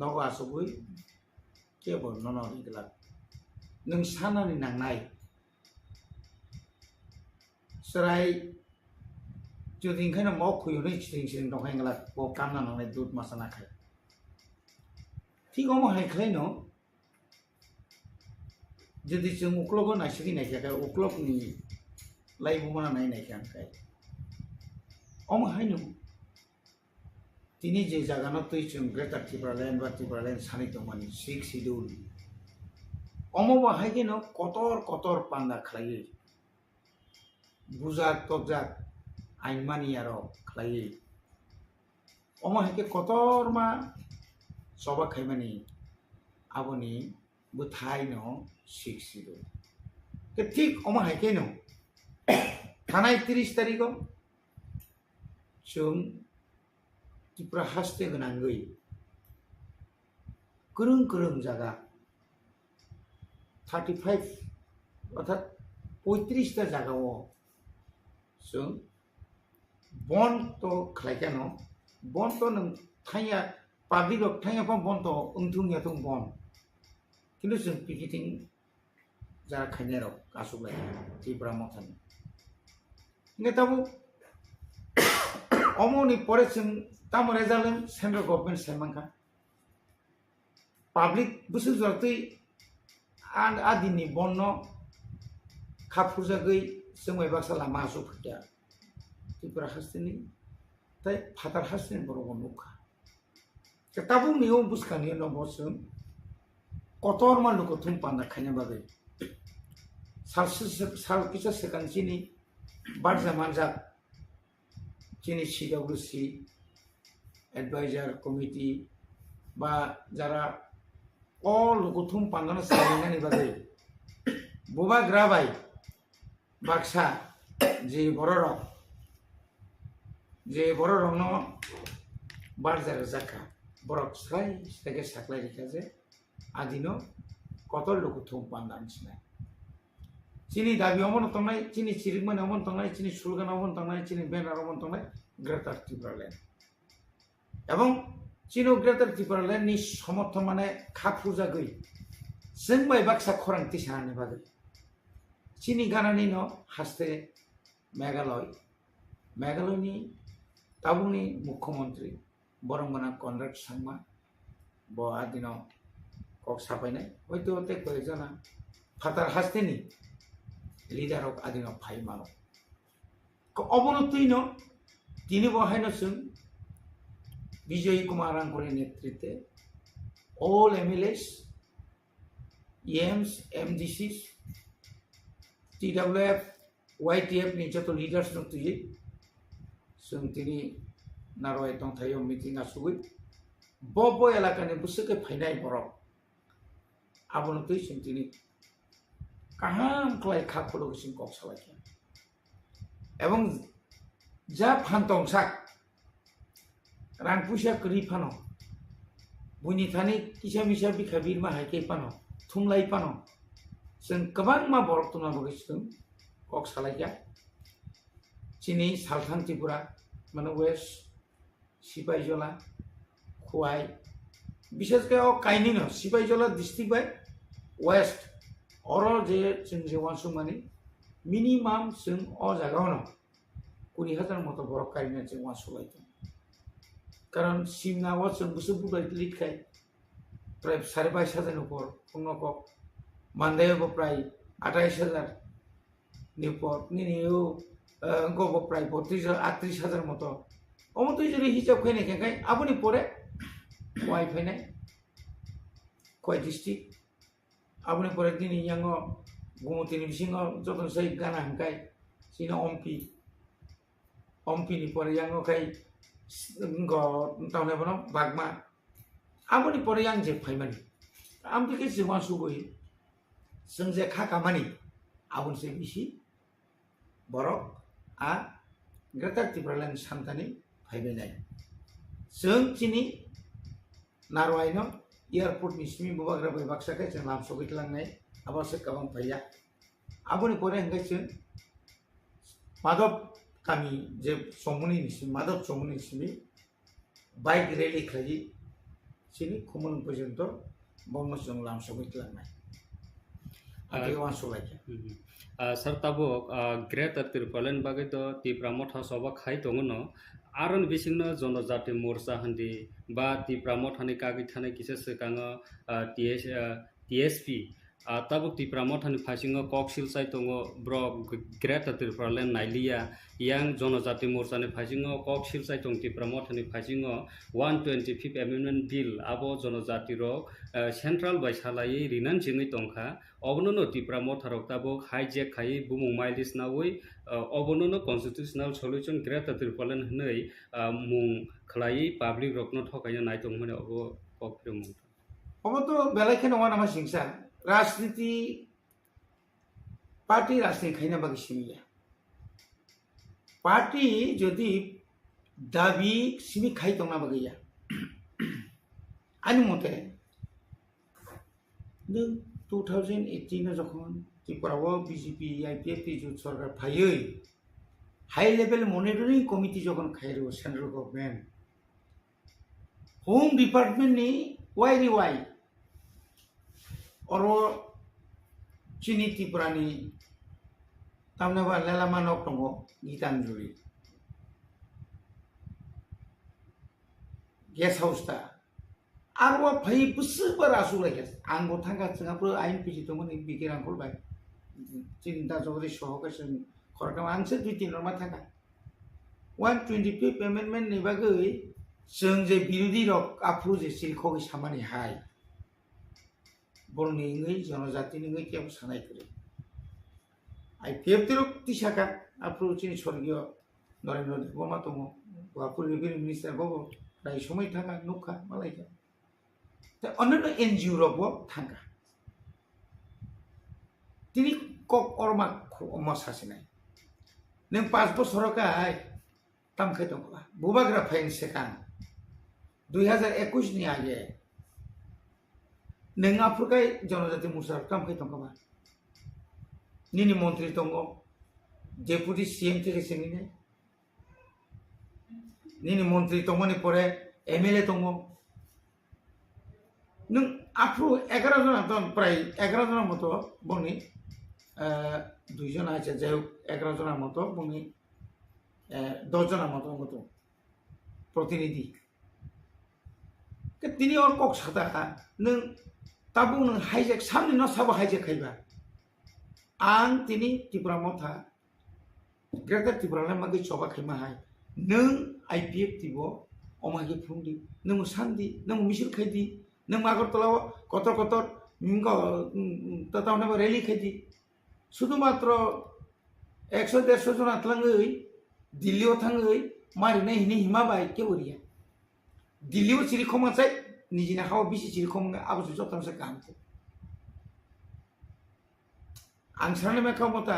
नग आसबै केबल नन इगला नों सानानि नांनाय सराय जुदि ओंखायनो मावखुयोनो चिथिं दंखायगला ब कामना नांनाय दुध मासा नाखाय ठीक अमा हायख्लायनो जुदि जों उक्लबो नायसिगि नायखाय उक्लबनि लाइबो माना नायखाय अमा हायनो তিনি যে জাগানো তৈছন গ্রেটার ত্রিপুরা ল্যান্ড বা ত্রিপুরা ল্যান্ড সানি দমানি 6 শিডিউল অমবা হাইকেন কতর পান্ডা খালাयै বুজাক তবজাক আইনমানি আর খালাयै অমা হাইকে কতর মা সবা খাইমানি আবনি বুথাইনো 6 শিডিউল তে ঠিক অমা হাইকেন থানাय 30 তারিখ जों त्रिपुरा हासते गोनांगै गोरों जागा 35 अर्थात 35टा जागाव जों बन तो खालायखानो बन तो नों थाया पाब्लिक थाया बन तो ओंथुंया तो बन किन्तु जों पिकेटिं जागा खायनाय रक आसुबाय Tripura मथान Nggak tahu, omong ni pore sing tamu rezalen central government semangka. Public busu jorti and adini bonno kapurja gei semai baksa lama masuk kerja. Tripura hastini, tapi fatar hastini baru membuka. Tabukni om buskan ni no bosun, kotor malu kotum pandak kanya bagai. Sal kisah sekan sini, bar zaman jak sini CWC, advisor committee, ba jara all kotum pandak salingan ni bagai. Boba grabai, baksa, je bororok no bar jara Sakha. Borok sekali, sebagai saklai dikaje, adino kotor lu kutum pandan sini. Cini dabi omon tongai, cini cirikman omon tongai, cini sulgan omon tongai, cini benar omon tongai, Greater Tripura Land. Ebong cino Greater Tripura Land ni somotho mane khapurja gei. Sengbai baksa khorang tisane bagai. Cini ganani no haste Meghalaya ni Tabukni Mukhyamantri. Borong mana kontrak sama, bahwa adino kok siapa ini? Oh itu tek berjana, fatar haste ni, leader of adino pai mano. Kok obor tu ino, kini bahwa ino sun, Bijoy Kumaran kore netrite, all MLAs, EMs, MDCs, TWF, YTF ni joto leaders no tuji, sun tini naroi tong thayo meeting asugui bobo elakani busuke phainai borok abono tui sintini kaham klai khapolo sing kok salaki ebong ja phantong sak rang pusa kri phano buni thani kisa misa bikhabir ma haike pano thumlai pano sen kabang ma borok tuna bogistung kok salaki chini salthang Tripura mano west Shibcharan, Khoprowi, বিশেষ করে কাইনি না Shibcharan district by west oral je sing je wansu mani minimum sing o jagao na 20,000 মতো বড় কাইনি je wansu laito karon simna wa sing busu budai lit khai প্রায় 22,500 উপর কোনক মানদেব প্রায় 28,000 নিপর নিনিও গব প্রায় 38,000 মতো অমতো যদি হিসাব খাই নাকি খাই আপনি পরে ওয়াই ফাইনাই কয় ডিস্ট্রিক্ট আপনি পরে দিন ইয়াং গুমতিনি বিসিং যত সেই গানা হাঙ্কাই সিনা অম্পিনি পরে ইয়াং খাই টাউনে বন বাগমা আপনি পরে ইয়াং যে ফাইমানি আমি কে জিওয়া সুবই जों जे खाखामानि आबुनसे बिसि बरक आ ग्रेटार त्रिपुरा लेण्ड सानथानि फायबाय जों चिनि नारवाइनो एयारपोर्ट निसिमि बुबाग्रा बै बाक्साखै जों लाम सगैलांनाय आबासो गोबां फैया आबुनि परे हंगाय जों माधव गामि जे समुनि निसिम माधव समुनि निसिमि बाइक रैली खालि चिनि खमन पर्यन्त बंग जों लाम सगैलांनाय सर तब ग्रेटर त्रिपुरा लेण्ड बागै तो त्रिपुरा मथा सबा खाइ दङनो आरन बिसिंनो जनजाति मोर्चा हन्दि बा त्रिपुरा मथानि कागि थानाय किसे सिगाङो टीएसपी तब त्रिपुरा मथानि फासिङो कक्सिल साइ दङ ब्र ग्रेटर त्रिपुरा लेण्ड नाइलिया यां जनजाति मोर्चानि फासिङो कक्सिल साइ दङ त्रिपुरा मथानि फासिङो 125 एमेन्डमेन्ट बिल आबो जनजाति रो सेन्ट्रल बायसालायै रिनान जिङै दंखा अबननो त्रिपुरा मथारक ताबो हाइजेक खाइ बुमुं माइलिस नावै अबननो constitutional solution greater Tripura land हनै मुं खलायै पाब्लिक रकनो थकायनो नायदों माने अबो कक्रिम अबो तो बेलायखे नङा नामा सिंसा राजनीति पार्टी राजनीति खाइना बागै सिमिया पार्टी যদি दाबी सिमि खाइ दंना बागैया आंनि मते नों 2018 যখন ত্রিপুরাও বিজেপি আইপিএফ জোট সরকার ফাইयै হাই লেভেল মনিটরিং কমিটি যখন খাইরো সেন্ট্রাল গভর্নমেন্ট হোম ডিপার্টমেন্ট নি ওয়াই অর চিনি ত্রিপুরানি tamne ba lelama nok tongo Gitanjuli guest house ta arwa phai busbar asu lagi anggo thangka changapro INPT tongmani bikirang kolbai cinta jogri sohokasen korakam angse 2-3 norma thangka 125th amendment ni bagai जों जे बिरोधी रक आफु जे सिलखोगै सामानि हाय बरनि इंगै जनजाति इंगै केव सानाय करे IPF तिरक तिसाका आफु चिनि स्वर्गीय नरेन्द्र देबमा दङ आफु रेभिनिउ मिनिस्टार बाबो राय समय थाङा नुखा मालायका दा अन्य एनजिओ रकबो थाङा तिनि कक अरमा अमा सासिनाय नों 5 बोसोरकाय तामखाय दङ बुबाग्रा fine सेकां 2021 ni aja neng Afrika जनजाति मुसार काम kai tong kama nini montri tongo deputy CM থেকে sengine nini montri tongo ni pore MLA tongo nung afro 11 জন ton prai 11 জন moto boni 2 জন আছে যাই 11 জন moto boni 10 জন moto प्रतिनिधि তিনি और कक सादाखा नों ताबु नों हाइजेक सामने न साबो हाइजेक खाइबा आं तिनि त्रिपुरा मथा ग्रेटर त्रिपुरा मागै चबा खाइमा हाय नों आईपीएफ तिबो अमागे फुंदि नों सान्दि नों मिसिल खाइदि नों आगरतला कतर कतर मिंग ततावना रैली खाइदि शुधु मात्र 100-150 जन आतलाङै दिल्लीयाव थाङै मारिना हिनि हिमा बाय केवरिया दिल्लीयाव चिरिखमा चाहिँ निजिना हाव बिसि चिरिखमा आबो जतनसे कामको आं सानले मेखामता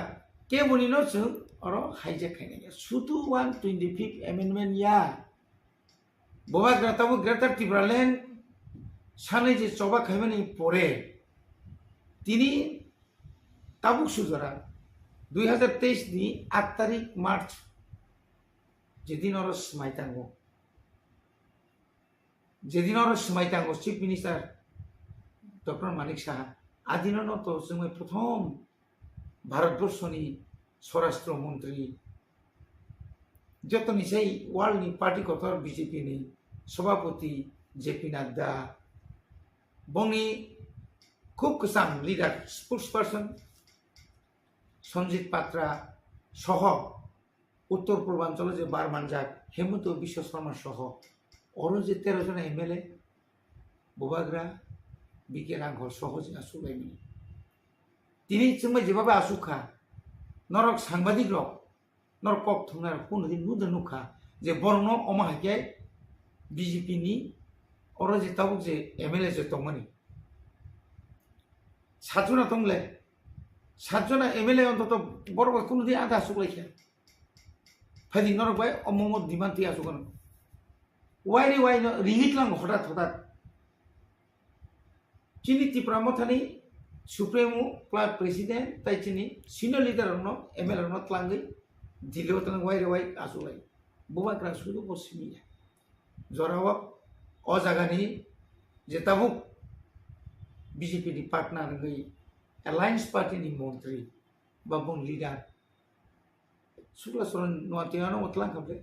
के बनिनो जों अरो हाइजेक खाइनाय सुतु 125th amendment या बबा ग्राताबो ग्रेटर त्रिपुरालेण्ड सानै जे चबा खाइमानि परे तिनी ताबुक सुजरा 2023 नि 8 तारिख मार्च जेदिन अरो स्माइतांगो जेदिन और समाइतांगो chief minister doctor Manik Saha आदिनो तो जों प्रथम भारतवर्षनि स्वराष्ट्र मंत्री जतनि सै वर्ल्ड नि पार्टी कथर बीजेपी नि सभापति जेपी नड्डा बंनि खूब गोसां लीडर स्पोक्सपर्सन संजीत पात्रा सह उत्तर पूर्वांचल जे बारमानजाक हेमंत विश्व शर्मा सह और जे 13 जन एमएलए बबाग्रा बिकेरांग सहज आसुलायमि तिनि जोंबा जेबाबा आसुखा नरक सांबादिक रक नरक कक थुंनार कोनदि नुद नुखा जे बरनो अमाहाके बीजेपी नि और जे ताबुक जे एमएलए जे तंगमनि 7 जना तंगले 7 जना एमएलए अंतत बरबा कोनदि आधा आसुलायखे फादि नरक बाय अमम दिमानति आसुगन वाई no rihit lang hodat chini Tripura मथानि सुप्रीमो क्लाब प्रेसिडेंट ताई chini senior leader no MLA no tlangai दिल्लीयाव तंग वाई आसुलाय बुबा ग्रा सुदु बसिमिया जरावा अ जागानि जे ताबुक बीजेपी नि पार्टनार गई अलायंस पार्टी नि मंत्री बाबुन लीडर सुक्ला सरन नोटियानो मतलां खाबले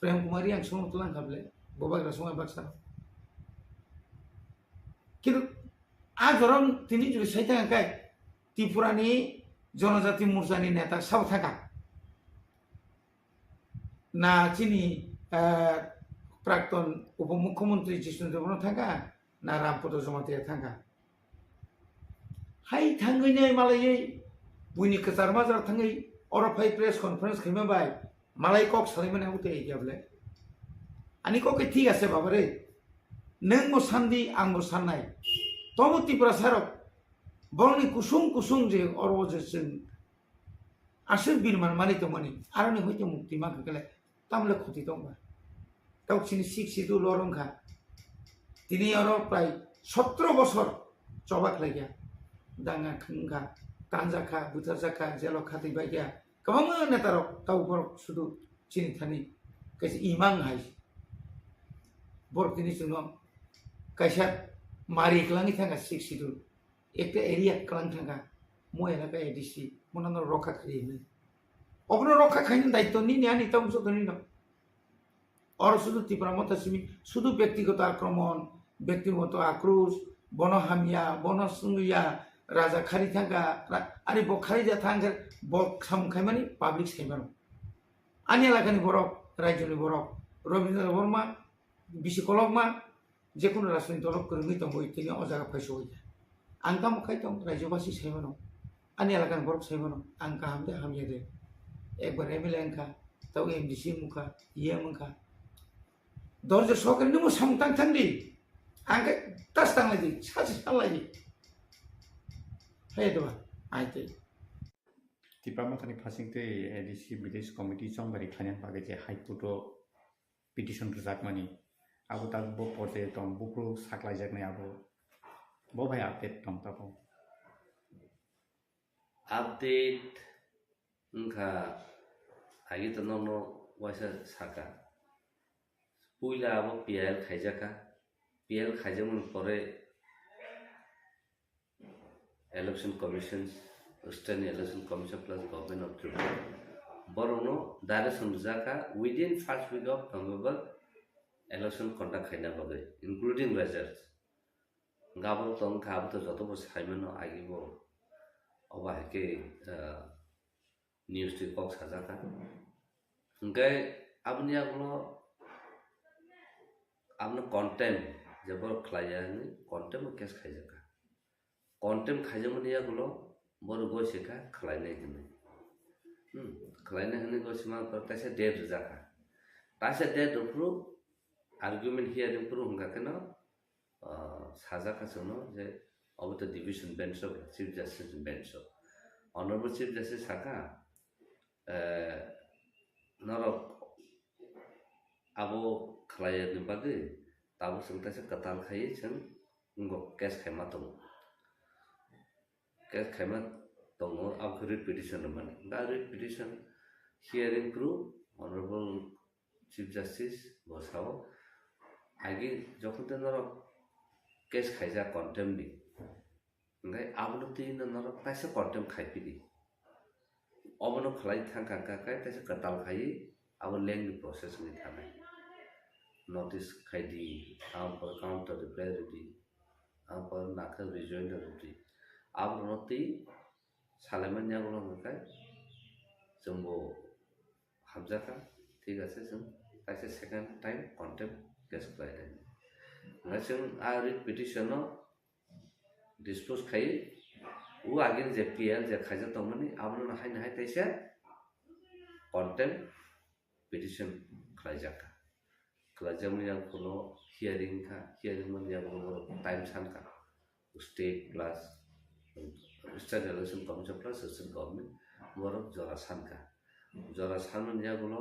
प्रेम कुमारी आं सम मतलां खाबले बबाग्रा समय बाक्सा किन्तु आ जरम तिनि जुरि सैता काय त्रिपुरानि जनजाति मोर्चानि नेता सब थाका ना चिनि प्राक्तन उपमुख्यमंत्री जिष्णु देबनो थाका ना रामपद जमातिया थाका हाय थांगैनै मालायै बुइनि कचार माजार थांगै अरफाय प्रेस कन्फरेंस खैमा बाय मालाय कक सालायमाने उते एयाबले आनी कके ठीक आसे बाबा रे नों मो सान्दि आं मो साननाय तबो त्रिपुरा सारक बरनि कुसुम जे अरबो जे जों आसर बिरमान मानि तो मानि आरनि हयतो मुक्ति मा गले तामले खति दंबा गावसिनि सिक्सिदु लरंखा तिनि अर प्राय 17 बছর चबाक लागिया दाङा खंगा तांजाखा बुथारजाखा जेल खाति बायगिया गोबां नेतारक तावबर सुदु चिनि थानि कैसे इमां हाय बरकनि जों कैसा मारि क्लांनि थांगा सिक्सिदु एकटा एरिया क्लां थांगा mo elega edisi monano rokha khaini obno rokha khaini daitto ni ani tam so ni no और शुद्ध तीव्रमत शुद्ध व्यक्तिगत आक्रमण व्यक्तिगत आक्रोश बन हामिया बन सुंगिया राजा खारी थांगा आनी बखारी जा थांगा बखामखाय माने पाब्लिक साइबानो आनी एलाकानि बरक राज्यनि बरक रवीन्द्र देबबर्मा बिसिकलकमा जेकुनु राजनैतिक दल फोरोंङै दं बयतिनि अजागा फायस'हैया आं कामखाय दं राज्यबासि साइबानो आनी एलाकानि बरक साइबानो आं काहामदे हामियादे एकबार एमएलए अंका ताव एमडीसी मुखा ये मुखा दर्ज सहकारि नों सामतां थांदि आंखे तास थांलायदि सासे थांलायदि हे दबा आइते Tipramotani Pasingte ADC British Committee Somebody Kanyan Bagage High Court petition to Zakmani. Abu Talbo Porte Tom Bukru Sakla Jaknabo Bobai update Tom Tapo. Update Nka Agito no was a Sakha. Puila abo PL Kajaka PL Kajamun Pore Election Commissions Western Election Commission plus Government of Tripura Borono Direction Zaka within first week of November election conduct Kaina Bagai including results Gabo Tom Kabto Zoto Simon Agibo Obake news to Cox Hazaka Gai Abniaglo आपने contempt जब खलाया है contempt कैसे खाया का contempt खाया मने या गुलो bore गोसे का खलाने के नहीं खलाने हने गोसे मां करता है डेट जाका तासे डेट उप्रो आर्गुमेंट हियर उप्रो होगा के ना साजा का सुनो जे अब तो division bench of chief justice bench of honourable chief justice साका नरो abo khalaye ni bagi tabu sengta se katal khaye seng ngo case khaima tong case khaima tong ab read petition man da read petition hearing through honorable chief justice bosao agi jokhon te noro case khaija contempt ni ngai ablo ti noro taise contempt khaipidi obono khalai thangka ka kai taise katal khaye abo lengthy process ni thamai notice खाइदी आम पर counter रिप्लेरिटी आम पर नाखर रिजॉइंडरिटी आप naughty सालेमन या बोलो मकाय जम्बो हमजा का ठीक है जम ऐसे second time contempt case Clyde है नचन आ रिट पिटिशन नो डिस्पोज खाई वो आगे जे पीएल जे खाजा तो मनी आप लोग ना हाई तैसे कॉन्टेम्प्ट पिटिशन क्लाइड जाका Kelajam yang kulo hearing man yang kulo time san ka state plus state election commission plus state government moro jora san man yang kulo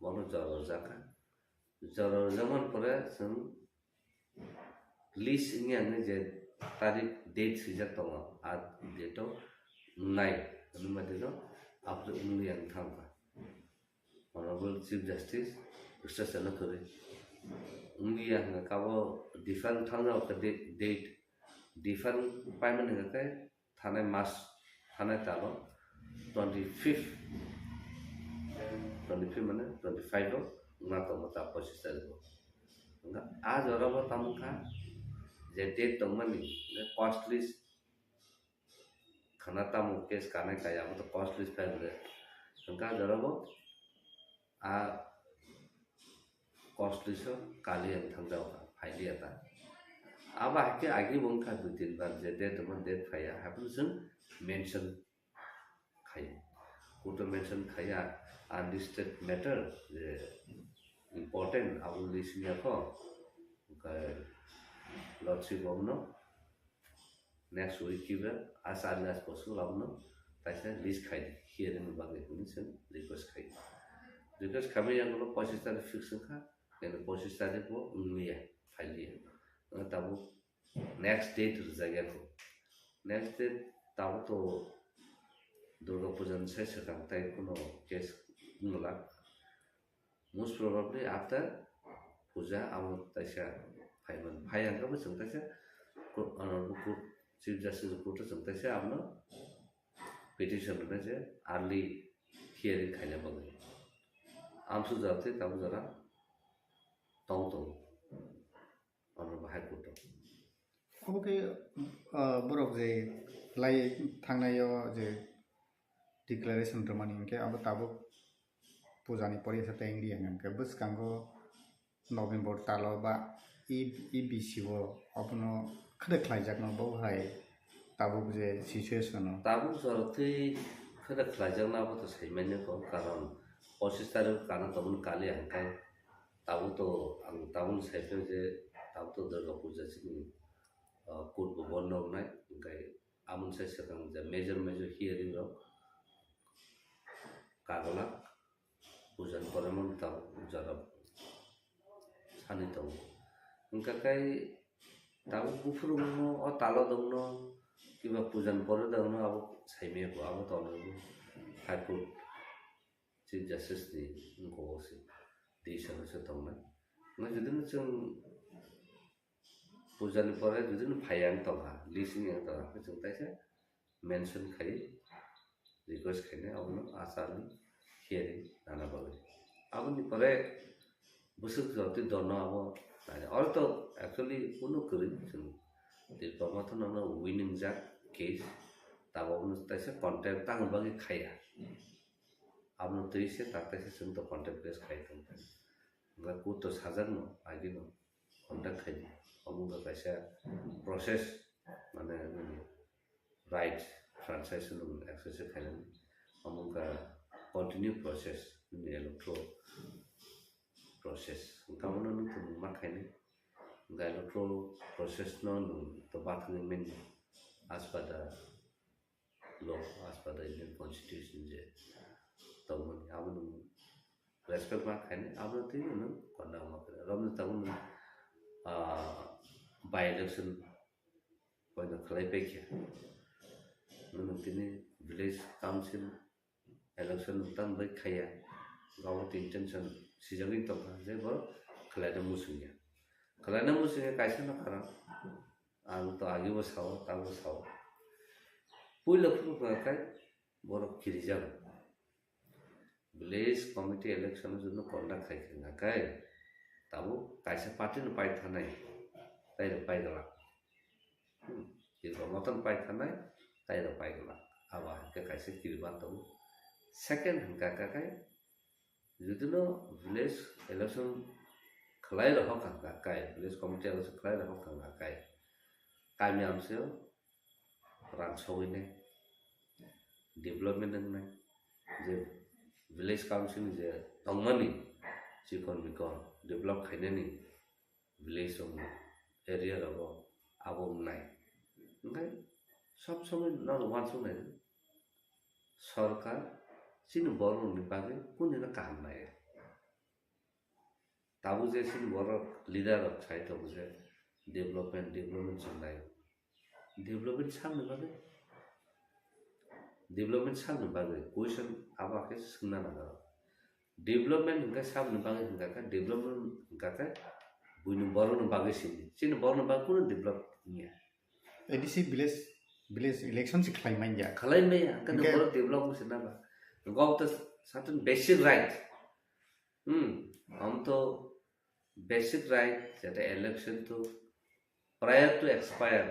moro jora zaman pore sen list ini ane je tarik date sejak tawa ad date night anu madino after unli yang thangka honorable chief justice Ustaz Salakuri ungi yang kabo different thang of the date different payment nga kai thane mas thane talo 25 mana 25 na to mata posisar go nga आज orabo tamka je date tomani costly khana tamu case kana kaya to costly family nga orabo a costly so kali yang thangjaw ka phaili ata aba ke agi bongka du tin bar je date man date phaya happen sun mention khai kuto mention khaya unlisted matter important abu lisnya ko ka lordship omno next week kiba as early as possible omno taisa list khai hearing bagi hunisen request khai request kami yang lo posisi fix ka yang posisi tadi ko unmiya faili tabu next date jaga ko next date tabu to Durga Puja sai sekang tai kuno case nulak most probably after puja amu taisa phaiman phayang ka besung taisa ko chief justice ko to sung taisa amno petition na je early hearing khaina bagai amsu jate tabu jara tong honorable high court अबके बरफ जे लाई थांनायो जे declaration Ramani इनके अब ताबो पूजानी परिया सता India इनके बस Congo नवेम्बर तालो बा ई BCO अपनो खदे खलाई जाकनो बहुहाय ताबो जे situation tabu jarate khada khlajang na ba to saimanya ko karon 25 tarik kana tabun kali angkai tabu to ang tabun saipe je tabu to durga puja chini court bo bonno nai angkai amun sai sakang je major hearing ro kagola pujan koramon tabu jara sani to angka kai tabu bufurungno o talo dongno kiba pujan pore dongno abo saime ko abo to high court chief justice ni ngo si decision se tongna na judin chung pujan pore judin phayang tongha lising yang tongha ke chung taise mention khai request khaine abo asarni hearing nana bale abo ni pore busuk joti dono abo or to actually kuno kuri chung Debbarma to na winning jack case tabo nu taise contact tang bagi khaya abno trise taktaise chung to contact case khai tong ga ku to sajar no agi no contact khai amuga kaisa process mane right transaction access khai amuga continue process ni electro process kamono nu to ma khai ni ga electro process no to bathing min as per the law as per the Indian constitution je tamun abun respect ma khane abun ti no kona ma ram tamun by election kona khlai pe kya no tini village council election tan bai khaya gaw intention sijagin to je bo khlai da musunya khlai na musunya kaisa na khara ang to agi bo saw tabu saw puila pu kai borok kirijam village committee election jonno conduct khai na kai tabu kaisa party no pai thanai tai ro pai gala ki moton pai thanai tai ro pai gala aba ke kaisa kirba tabu second hangka kai judino village election khlai ro hokka kai village committee election khlai ro hokka kai kami amseo rang sowine development nang je village council je tongmani chikon bikon develop khaine ni village ong area ro abom nai ngai sob somoy nor wan so nai sarkar sin boro ni page kuni na kam nai tabu je sin boro leader of chai to je development sampai development sam bagai question apa ke sengna na development hingga sam bagai hingga ka development hingga ka buinu baru na bagai sin baru na bagai pun develop nya edisi village election si khlai mai ya kan baru develop sena ba gau ta certain basic right हम तो basic right that election to prior to expire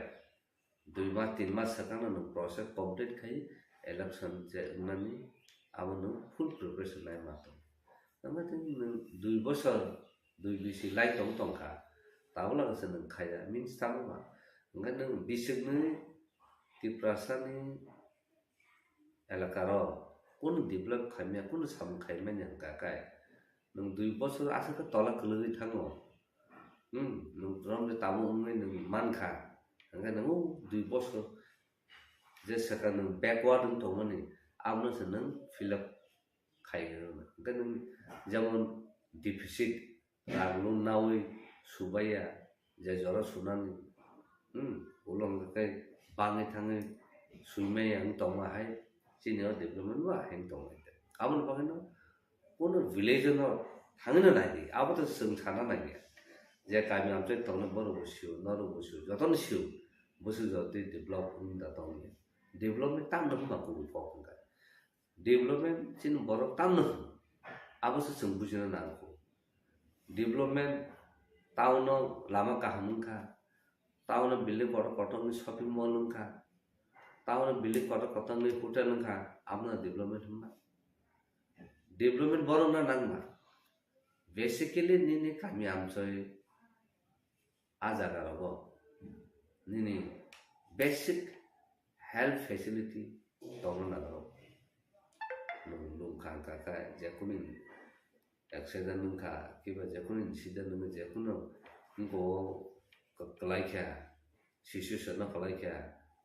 2 mass 3 mass sakana no process complete khai election je nani amunu full preparation lai mato namatin 2 bosor 2 bisi lai tong kha tabla ka sen khaya means tama ngan bisingni TRIPURA ni elakaro kun develop khamya kun sam khaima nyang ka kai nung 2 bosor asa ka tola kelui thango nung rom de tamu ngai nung man kha nga nang 2 bosor je saka nung backward nung thongani amno se nung fill up khai nga nung jamon deficit raglu nawi subaya je jora sunani ulong kai bangai thangai suimai ang tonga hai senior development wa hang tonga amon bagano kono village no thangina nai abato sung thana nai je kami amche tongna boro bosio noro bosio joton siu bosu joti develop da tong development tam no ma ku ko ka development chin borok tam no abo se sung bujina na ko development town no lama kaham ka town no building kotong ni shopping mall ka town no building kotong ni hotel ka amna development ma development borok na nang ma basically nini kami amchoi ajaga robo nini basic health facility tong na ro lung khang ka ka jakunin accident nung ka kiba jakunin incident nung jakuno ngo kalai kya shishu shana kalai kya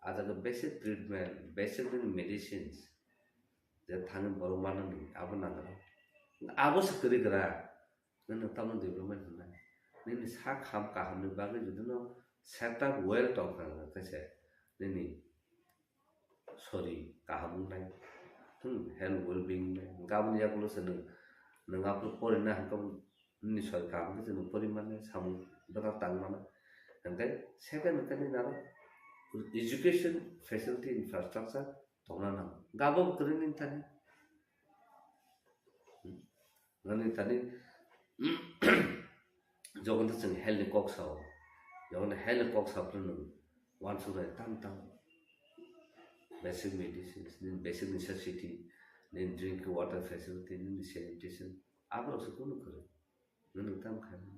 ajaga basic treatment basic medicines je thang boro manan abana ro abo sakri gra nana tamno development na nini sa kham ka hamne bagi juduno set up well tong ka kase nini sorry kahamung nai health well being gabun ya kulo sen nang aplo pore na kam ni sor kam ke sen porimane samu dara tang mana and then second kan na education facility infrastructure tongna na gabo krin tani ngani tani jogon ta sen health kok sao jogon health kok sao pun wan su ra tam basic medicines, then basic necessity, then drink water facility, then sanitation. आप लोग सुकून करें, none उत्तम खाना,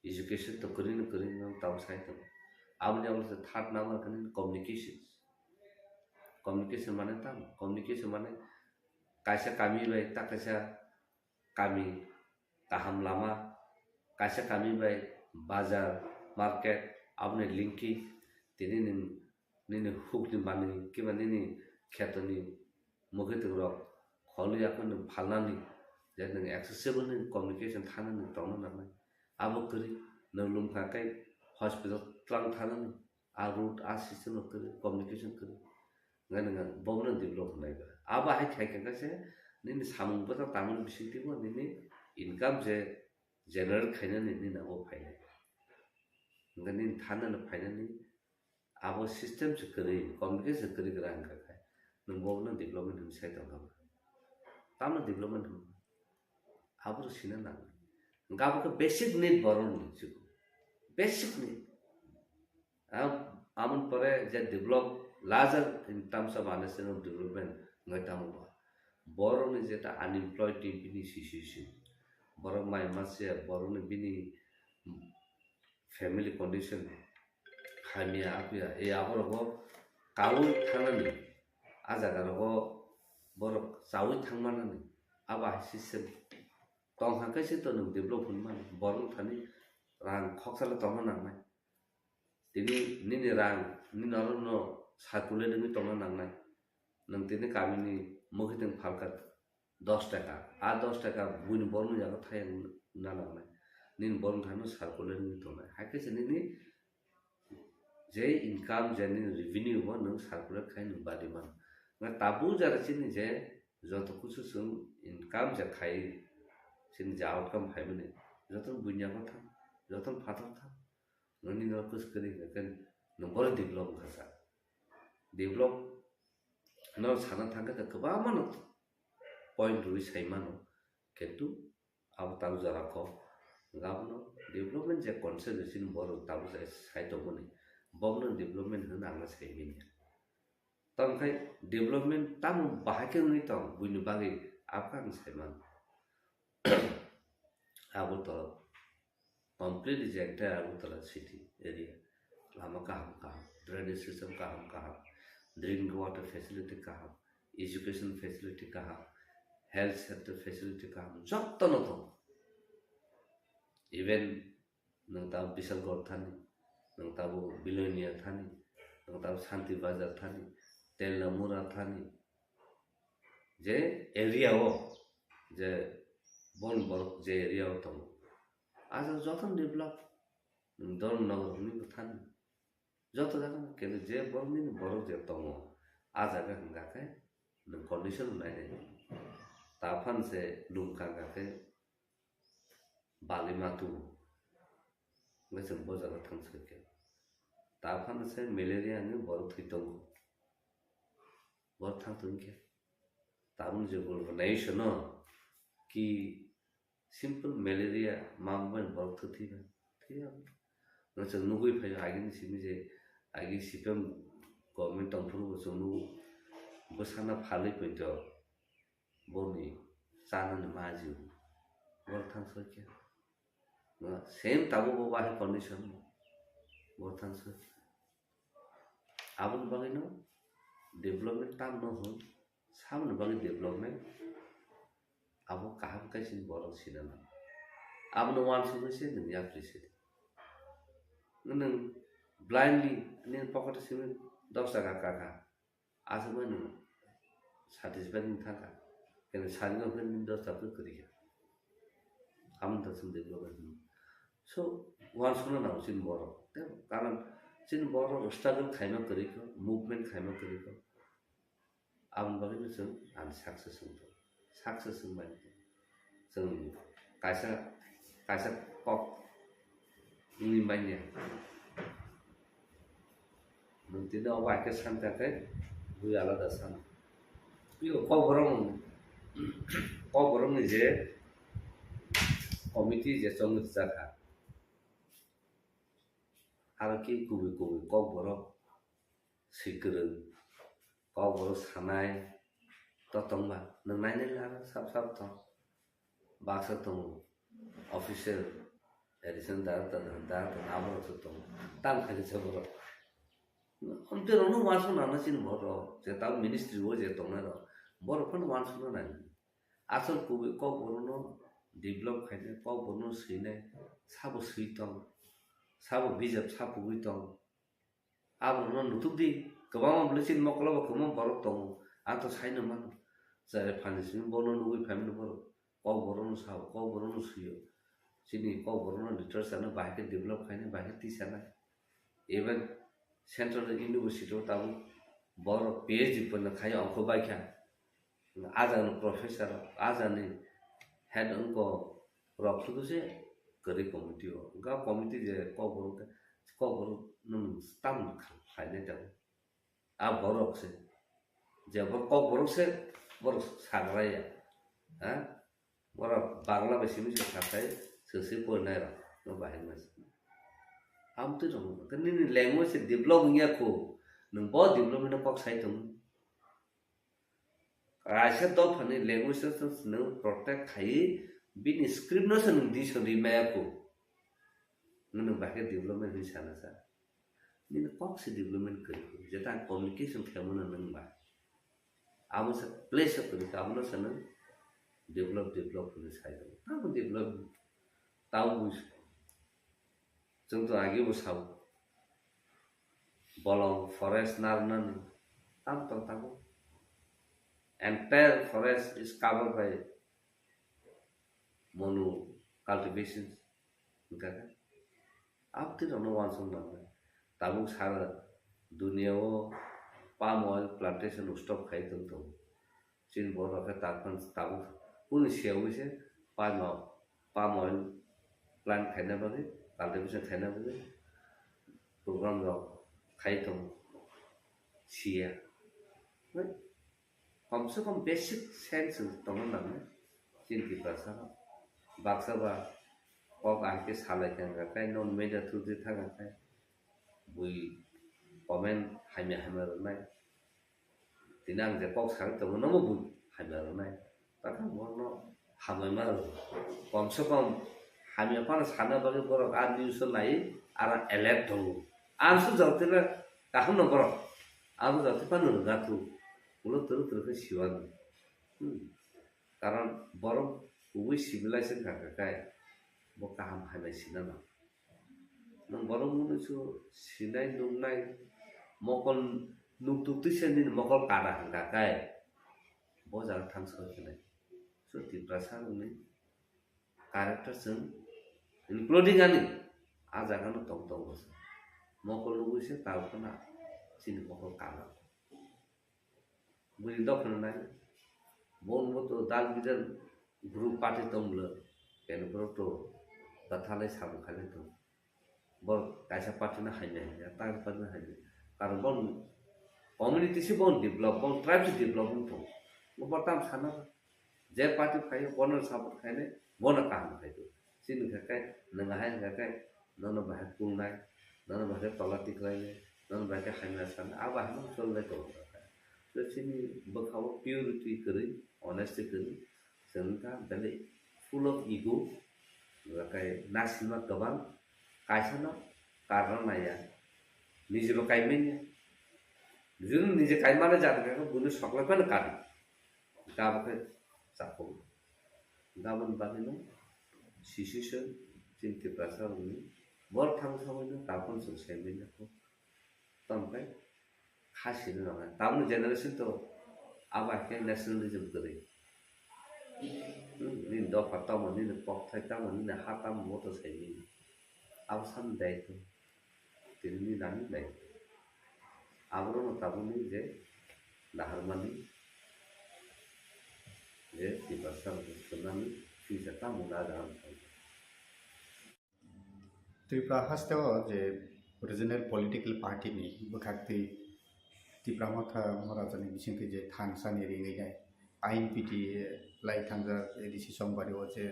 education तो करें ना ताऊ साइड तो, आप जब लोग से third number करें communication माने ताऊ, communication माने कैसे kami बाई ता कैसे kami kaham lama, कैसे kami बाई बाजार market आपने linki, तेरे nini hook ni bani kiba nini kheto ni mukhe tugro kholu yakon phalna ni jadang accessible ni communication thana ni tong na na abo kri no lum kha kai hospital tlang thana ni a route a system kri communication kri ngana bomna develop nai ba aba hai khai ka se nini samung ba ta tamul bisiti bo nini income je generate khaina ni na o phaina ngani thana na phaina ni abo system se kari communication kari grang ka khai nang bo na development ni sai ta na tamna development abo sina na ngabo ka basic need boron ni chu basic need amon pare je develop larger in terms of understanding of development ngai tamu boron ni jeta unemployed team ni situation boron mai masya boron bini family condition Hamia apia e aboro kawu thangani ajaga ro borok sawi thangmanani aba system tong hakai se to nung develop hunman borong thani rang khoksala tong na nai tini nini rang ninaro no sakule ni tong na nai nang tini kamini mokiteng phalkat 10 টাকা আর 10 টাকা বুনি বর্ণ জায়গা থাই না না nin borong thano sakule ni tong na hakai se nini je income jani revenue mo nang circular khai nang badi man na tabu jara chini je joto kuchu sung income ja khai chini ja outcome phai mane joto bunya ko tha joto phatar tha nani na kus kari kan number develop khasa develop no sana thanga ka kaba man point rui sai mano ketu ab tabu jara ko gabno development je concept sin boro tabu sai to bone bogno development hun angna saibin tam khai development tam bahake ni tam buinu bagi apkan saiman abu to complete reject abu to city area lama ka drainage system ka drinking water facility ka education facility ka health sector facility ka jotto no to even nang ta bisal gor thani nang tabu bilonia thani nang tabu shanti bazar thani telamura thani je area o je bon borok je area o to aja joton develop don nagor ni thani joto jaga ke je bon ni borok je to aja ga hanga kai nang condition nai ne ta phan se lum ka ga ke balimatu ngai sem bo jaga thang se ke ताफान से malaria ने बरो थितंग बर थांतों के ताबुन जो बोल बनाई शनो कि simple malaria मामबन बर तो थी ना थी अब न चल नुगुई फाइ आगे नि सिमी जे आगे सिपम गवर्नमेंट तंफुरु बसनु बसाना फालै पैंट बोनी चानन माजिउ बर थांसो के सेम ताबु बाबा है कंडीशन बर थांसो आबुन बगैनो डेभलपमेंट ताम न हो सामने बगे डेभलपमेंट अब कहाँ कैसे बोलो सिनेमा अब न वान सुनो से न या प्लीज न ब्लाइंडली ने पकड़ से 10 টাকা काका आज मैं satisfied नहीं था क्या सारी में फिर 10 टाका करेगा हम तो सुन डेभलपमेंट सो वान सुनो ना सिन बोरो कारण सिन बोरो स्ट्रगल खाइमा करेको मुभमेंट खाइमा करेको अब बगे में जों आन सक्सेस होबाय जों कायसा कक नि माइने नोंदिनो वाके सानताखै बुइ आलादा सान बियो कबरं नि जे कमिटी जे संगत जाखा आरो कि गुबै ककबरक सिगोरों ककबरक सानाय ततंबा नों नायनो लागा साब तो बाक्सा दङ अफिसियल एडिसन डाइरेक्टर आबो दङ ताम खालि जबर अन्ते रनु वासु नाना सिन भरो जे ता मिनिस्ट्री हो जे दङ र बरफन वासु न नानि आसल गुबै ककबरनो डेभलप खायने ककबरनो सैनाय साबो सैतं साबो बिजाब साबो दं आबो नुथुबदि गोबां ब्लेसिन मकलब खम बरक दङ आंथ साइनो मान जाय फानिसिम बनो नुगै फेमिलि बर ककबरनो साब ककबरनो सैयो सिनि ककबरनो लिटरेचर न बाहेक डेभलप खायने बाहेक तिसाना इवन सेंट्रल यूनिवर्सिटी ताबो बर पीएचडी पन खाय अंक बाइखा आजान प्रोफेसर आजानि हेड उनको रखलु से गरी कमिटी हो गा कमिटी जे ककबर नम स्टाम खायने दा आ बरक से जे ककबर से बर सागराया हां बर बांग्ला बेसिम से साथाय सोसे पनाय र न बाहेक मास हम तो रंग कनि लैंग्वेज से डेभलप गया को न बहुत डेभलपमेंट पक साइतम राशा तो फने लैंग्वेज से न प्रोटेक्ट खाई बिन स्क्रिप्ट न सन दिस रिमाया को न बाहेक डेभलपमेंट नि साना सा नि पक से डेभलपमेंट करि जेता कम्युनिकेशन खेमन न बा आबो से प्लेस करि आबो सन डेभलप नि साइतम ताबो डेभलप ताउ जों तो आगे बसाव बलम फरेस्ट नारनन ताम entire forest is covered by mono cultivation okay आप तो रनो वांसों ना ताबुक सारा दुनिया वो palm oil plantation stop खाई तो चीन बोल रहा है ताबुक उन शेवों से palm oil plant खाने बाकी cultivation खाने बाकी program लो खाई तो शिया कम से कम बेसिक सेंस तो ना चिंती पासा बाक्सा बा कक आके सालाय खांगा काय नॉन मेजर थ्रू दे थांगा काय बुई कमेंट हाइमे रनाय दिनां जे कक साल तो न बुई हाइमे रनाय ताका मोनो हामै मा कम से कम हाइमे पान साना बागे बर आ न्यूज लाई आरा अलर्ट दो आंसु जौतेला काहम न बर आबो जौते पान गाथु उलो तरु के सिवान कारण बरम उबै सिविलाइजेशन खाकाय बो काम हाइमे सिना ना नों बरम मुनसु सिनाय नुनाय मकल नुक्तुक्ति सेनि मकल कादा खाकाय बो जार थांसो केनाय सो तिब्रासा नि कैरेक्टर जों इनक्लुडिंग आनि आ जागानो तंग बस मकल नुगैसे तालखना सिनि मकल कादा बुझि दखन नाय बोन तो दाल बिदन ग्रुप पार्टी तंगल केनब्रो तो कथाले साब खाले तो बर कायसा पार्टी ना हाइने या तार पार्टी ना हाइने कारण bone community si bon develop bon tribe si development to mo pertam sana je party khai bonor support khai ne bona kam khai to sin kha kai nanga hai kha kai nana bahai kulnai nana bahai politik lai ne nana bahai khaina san aba ham sol lai to so sini bakhaw purity kari honesty kari senta bale full of ego kai nasima gabang kaisana karena maya নিজেরও কাইমে যদি নিজে কাইমানে জানে বুনে সকলে পেলে কাটে গাবকে চাপো গাবন বানিনো শিশুসন চিন্তে প্রাসার উনি বর থাম সময় গাবন সসাইবে না তমকাই খাসি না তামন জেনারেশন তো আবাকে ন্যাশনালিজম করে নিন দফা তামন নিন পক্থাই তামন নিন হাতাম মতো সাইবে আবসান দেয় তো তিনি নামি নাই আবরণ তাবুনি যে দাহারমানি যে তিবাসা সুনামি ফিজাতা মুনা দাহার त्रिपुरा हास्टेव जे रिजनल पॉलिटिकल पार्टी नि बखाक्ति त्रिपुरा मथा महाराजानि बिसिंखै जे थानसानि रिङैनाय आईएनपीटी लाई थांजा एडिसि समबारियाव जे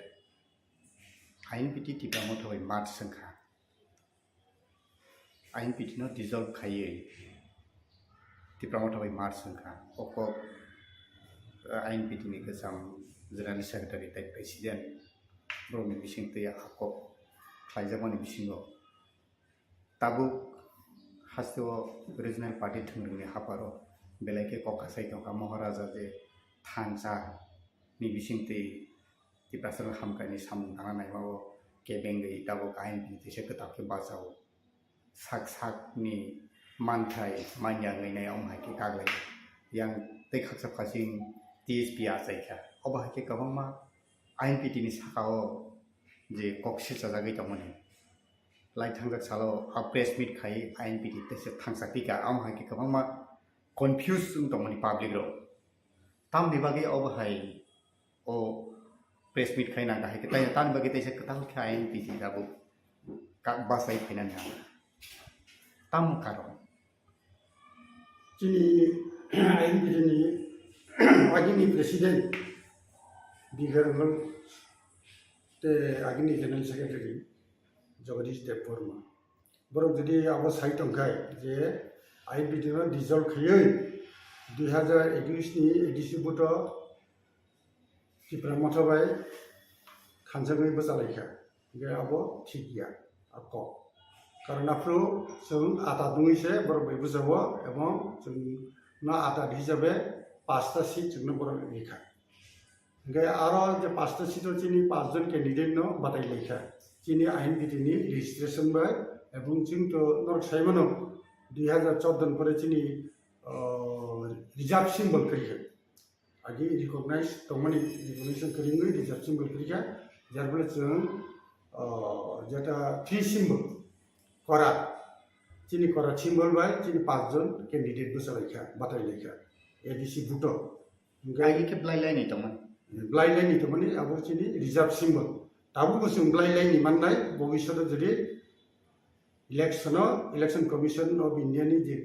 आईएनपीटी त्रिपुरा मथावै मार्च संखा INPT no dissolve खाइए त्रिपुरा मथावै मार्च संखा अको INPT नि गोजाम जनरल सेक्रेटारि टाइप प्रेसिडेंट ब्रह्म बिसिंखै आको खाइजामानि बिसिङाव ताबुक हास्तेव रिजनल पार्टी थंग्रिनि हापारो बेलायके ककासाइ दंखा महाराजा जे थानसा नि बिसिंखै त्रिपुरा हामकानि सामुं थांनाय मावो केबेंगै ताबुक INPT से कताके बाजाव sak ni mantai manya ngai omhai kaglai yang tei khaksa phasing TSP asaika obahake kabangma INPT ni sakao je kokse chajagai tamani lai thangjak salo a press meet khai INPT tese thangsakti ka omhake kabangma confused tamani public ro tam dibage obahai o press meet khai na ga hai tai tan bage tese katal khai INPT dabu ka basai phinan na tam karon Cini INPT ni agini presiden Debbarma te agini general secretary Jagadish Debbarma borok jadi abo sai tongkai je INPT no dissolve khayoi 2021 ni edisi buto Tripura mothabai khanjagai bajalaikha ge abo thik ya ako karena flu sung ata dungi se borok bai bujawo ebong sung na ata hisabe 5টা seat जोंनो borok lekha ge aro je 5টা সিটও চিনি 5 জন candidate no batai lekha চিনি INPT ni registration bai ebong जों to norok saimono 2014 pore চিনি reserve symbol kariya agi recognize tongmani recognition kringoi reserve symbol kariya jar bole जों যেটা 3 symbol করা চিনি করা সিম্বল বাই চিনি 5 জন ক্যান্ডিডেট বসে লেখা বাতাই লেখা এডিসি বুটো गाई के ब्लाइलाइ नि तमन ব্লাই লাইন তো মানে আবার চিনি রিজার্ভ সিম্বল তাবু বসে ব্লাই লাইন মাননাই ভবিষ্যতে যদি ইলেকশন কমিশন অফ ইন্ডিয়া नि যে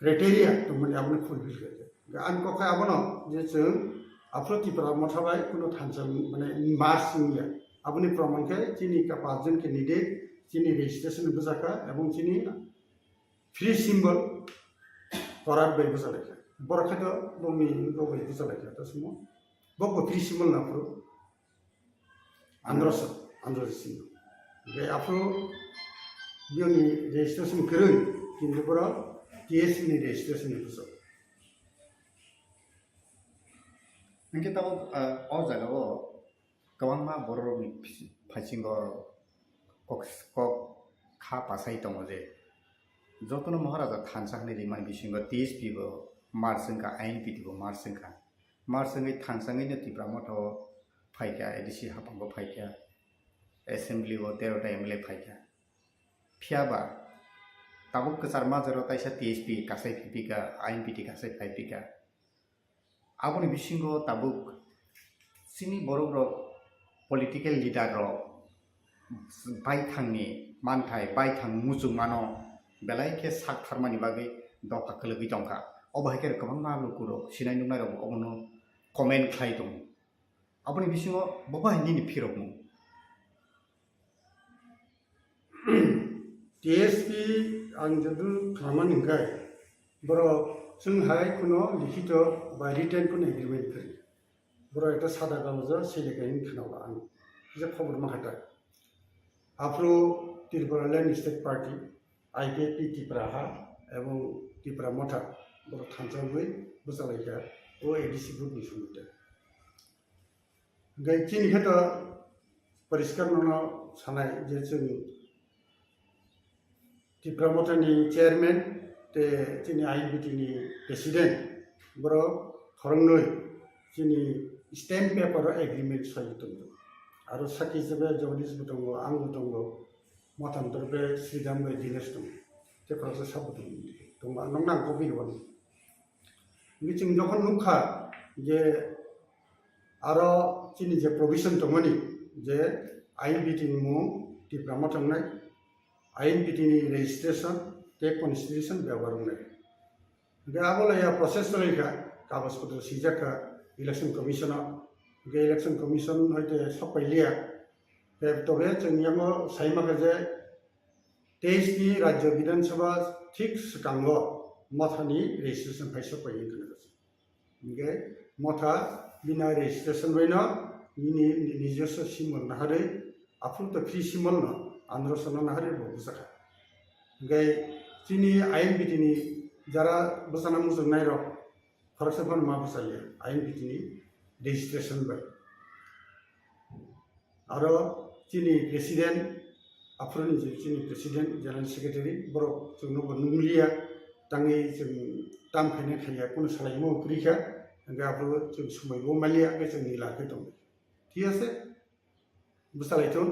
ক্রাইটেরিয়া তো মানে আপনি ফুলফিল করে আন কখায় আবনো যে जों আপনি ত্রিপুরা মথাবাই কোনো থানসাম মানে মার্চ ইন্ডিয়া আপনি প্রমাণকে চিনি কা 5 জন ক্যান্ডিডেট চিনি রেজিস্ট্রেশন বুঝাকা এবং চিনি ফ্রি সিম্বল করার বাই বুঝালেখা বড় খাদ্য বমি বাই বুঝালেখা তো সময় বক ফ্রি সিম্বল না পুরো আন্দ্র সিম্বল বে আপনি বিয়নি রেজিস্ট্রেশন করে কিন্তু পুরো TSP ni রেজিস্ট্রেশন বুঝা nangke tabo o jagao kawangma borok phasingo kok kha pasai tongo je jotono maharaja thansangni rimani bisingo TSP bo marsangka INPT bo marsangai thansangai ne Tripura motho phaika edisi hapango phaika assembly bo 13 ta MLA phaika phiaba tabuk kesar majaro taisa TSP kasai phipika INPT kasai phipika aboni bisingo tabuk sini borok ro political leader ro bai thangni manthai bai thang mujung mano belai ke sak tharmani bage dok hakele bitongka obahike kabang malu kuro sinai nungai rok obono comment khai dong aboni bisingo baba hindi ni phirok mu TSP ang jadu khaman ingkai boro जोंहाय कुनो लिखित बा retain कुनो agreement करी बरो এটা সাদা কাগজে সিলেকাইন খানাবা আন যে খবর মাখাটা আফ্রো Tripura land state party IKP Tripura এবং ত্রিপুরা মঠা বড় থানচাবই বুঝালাইকা ও এডিসি গ্রুপ নি সুমিতে গাই চিন খেতা পরিষ্কার নন সানাই যে जों ত্রিপুরা মঠানি চেয়ারম্যান ते जोंनि आइनबिटिनि प्रेसिडेन्ट बर' खरंनै जोंनि स्टेम्प पेपार एग्रीमेंट सही दङ आरो साखि हिसाबै जगदीशबो दङ आंबो दङ मथान्तर बे श्रीराम बे दिनेश दङ तेफोरासो साबो दङ नों नांगौ फैगोन जों जखन नुखा जे आरो जोंनि जे प्रभिजन दङनि जे आइनबिटिनि मुं टिप्रामा थांनाय आइनबिटिनि रेजिस्ट्रेशन ते कन्स्टिट्यूशन व्यवहार में गे आबोलाया प्रोसेस तरीका कागज पत्र सीजाका इलेक्शन कमिशन गे इलेक्शन कमिशन होते सब पहलिया बे तबे जोंनियामो साइमाखा जे 23 नि राज्य विधानसभा ठीक सिगाङो मथानि रेजिस्ट्रेशन फाइस पयै खनागो गे मथा बिना रेजिस्ट्रेशन बैनो नि निजस्व सिमल नाहारे आफुत फ्री सिमल न आन्द्रसन नाहारे बुजाखा गे जोंनि आइनबिटिनि जारा बोसाना मुजुनाय रक फरायसाफोर मा बोसायो आइनबिटिनि रेजिस्ट्रेशन बाय आरो जोंनि प्रेसिडेन्ट आफुरनि जोंनि प्रेसिडेन्ट जेनेरेल सेक्रेटारि बर' जोंनो नुलिया ताङै जों ताम खायनाय खाया कोनो सालायमो क्रिखा गे आफु जों समायबो मालिया बे जोंनि लाखै दं ठीक আছে बोसालायथों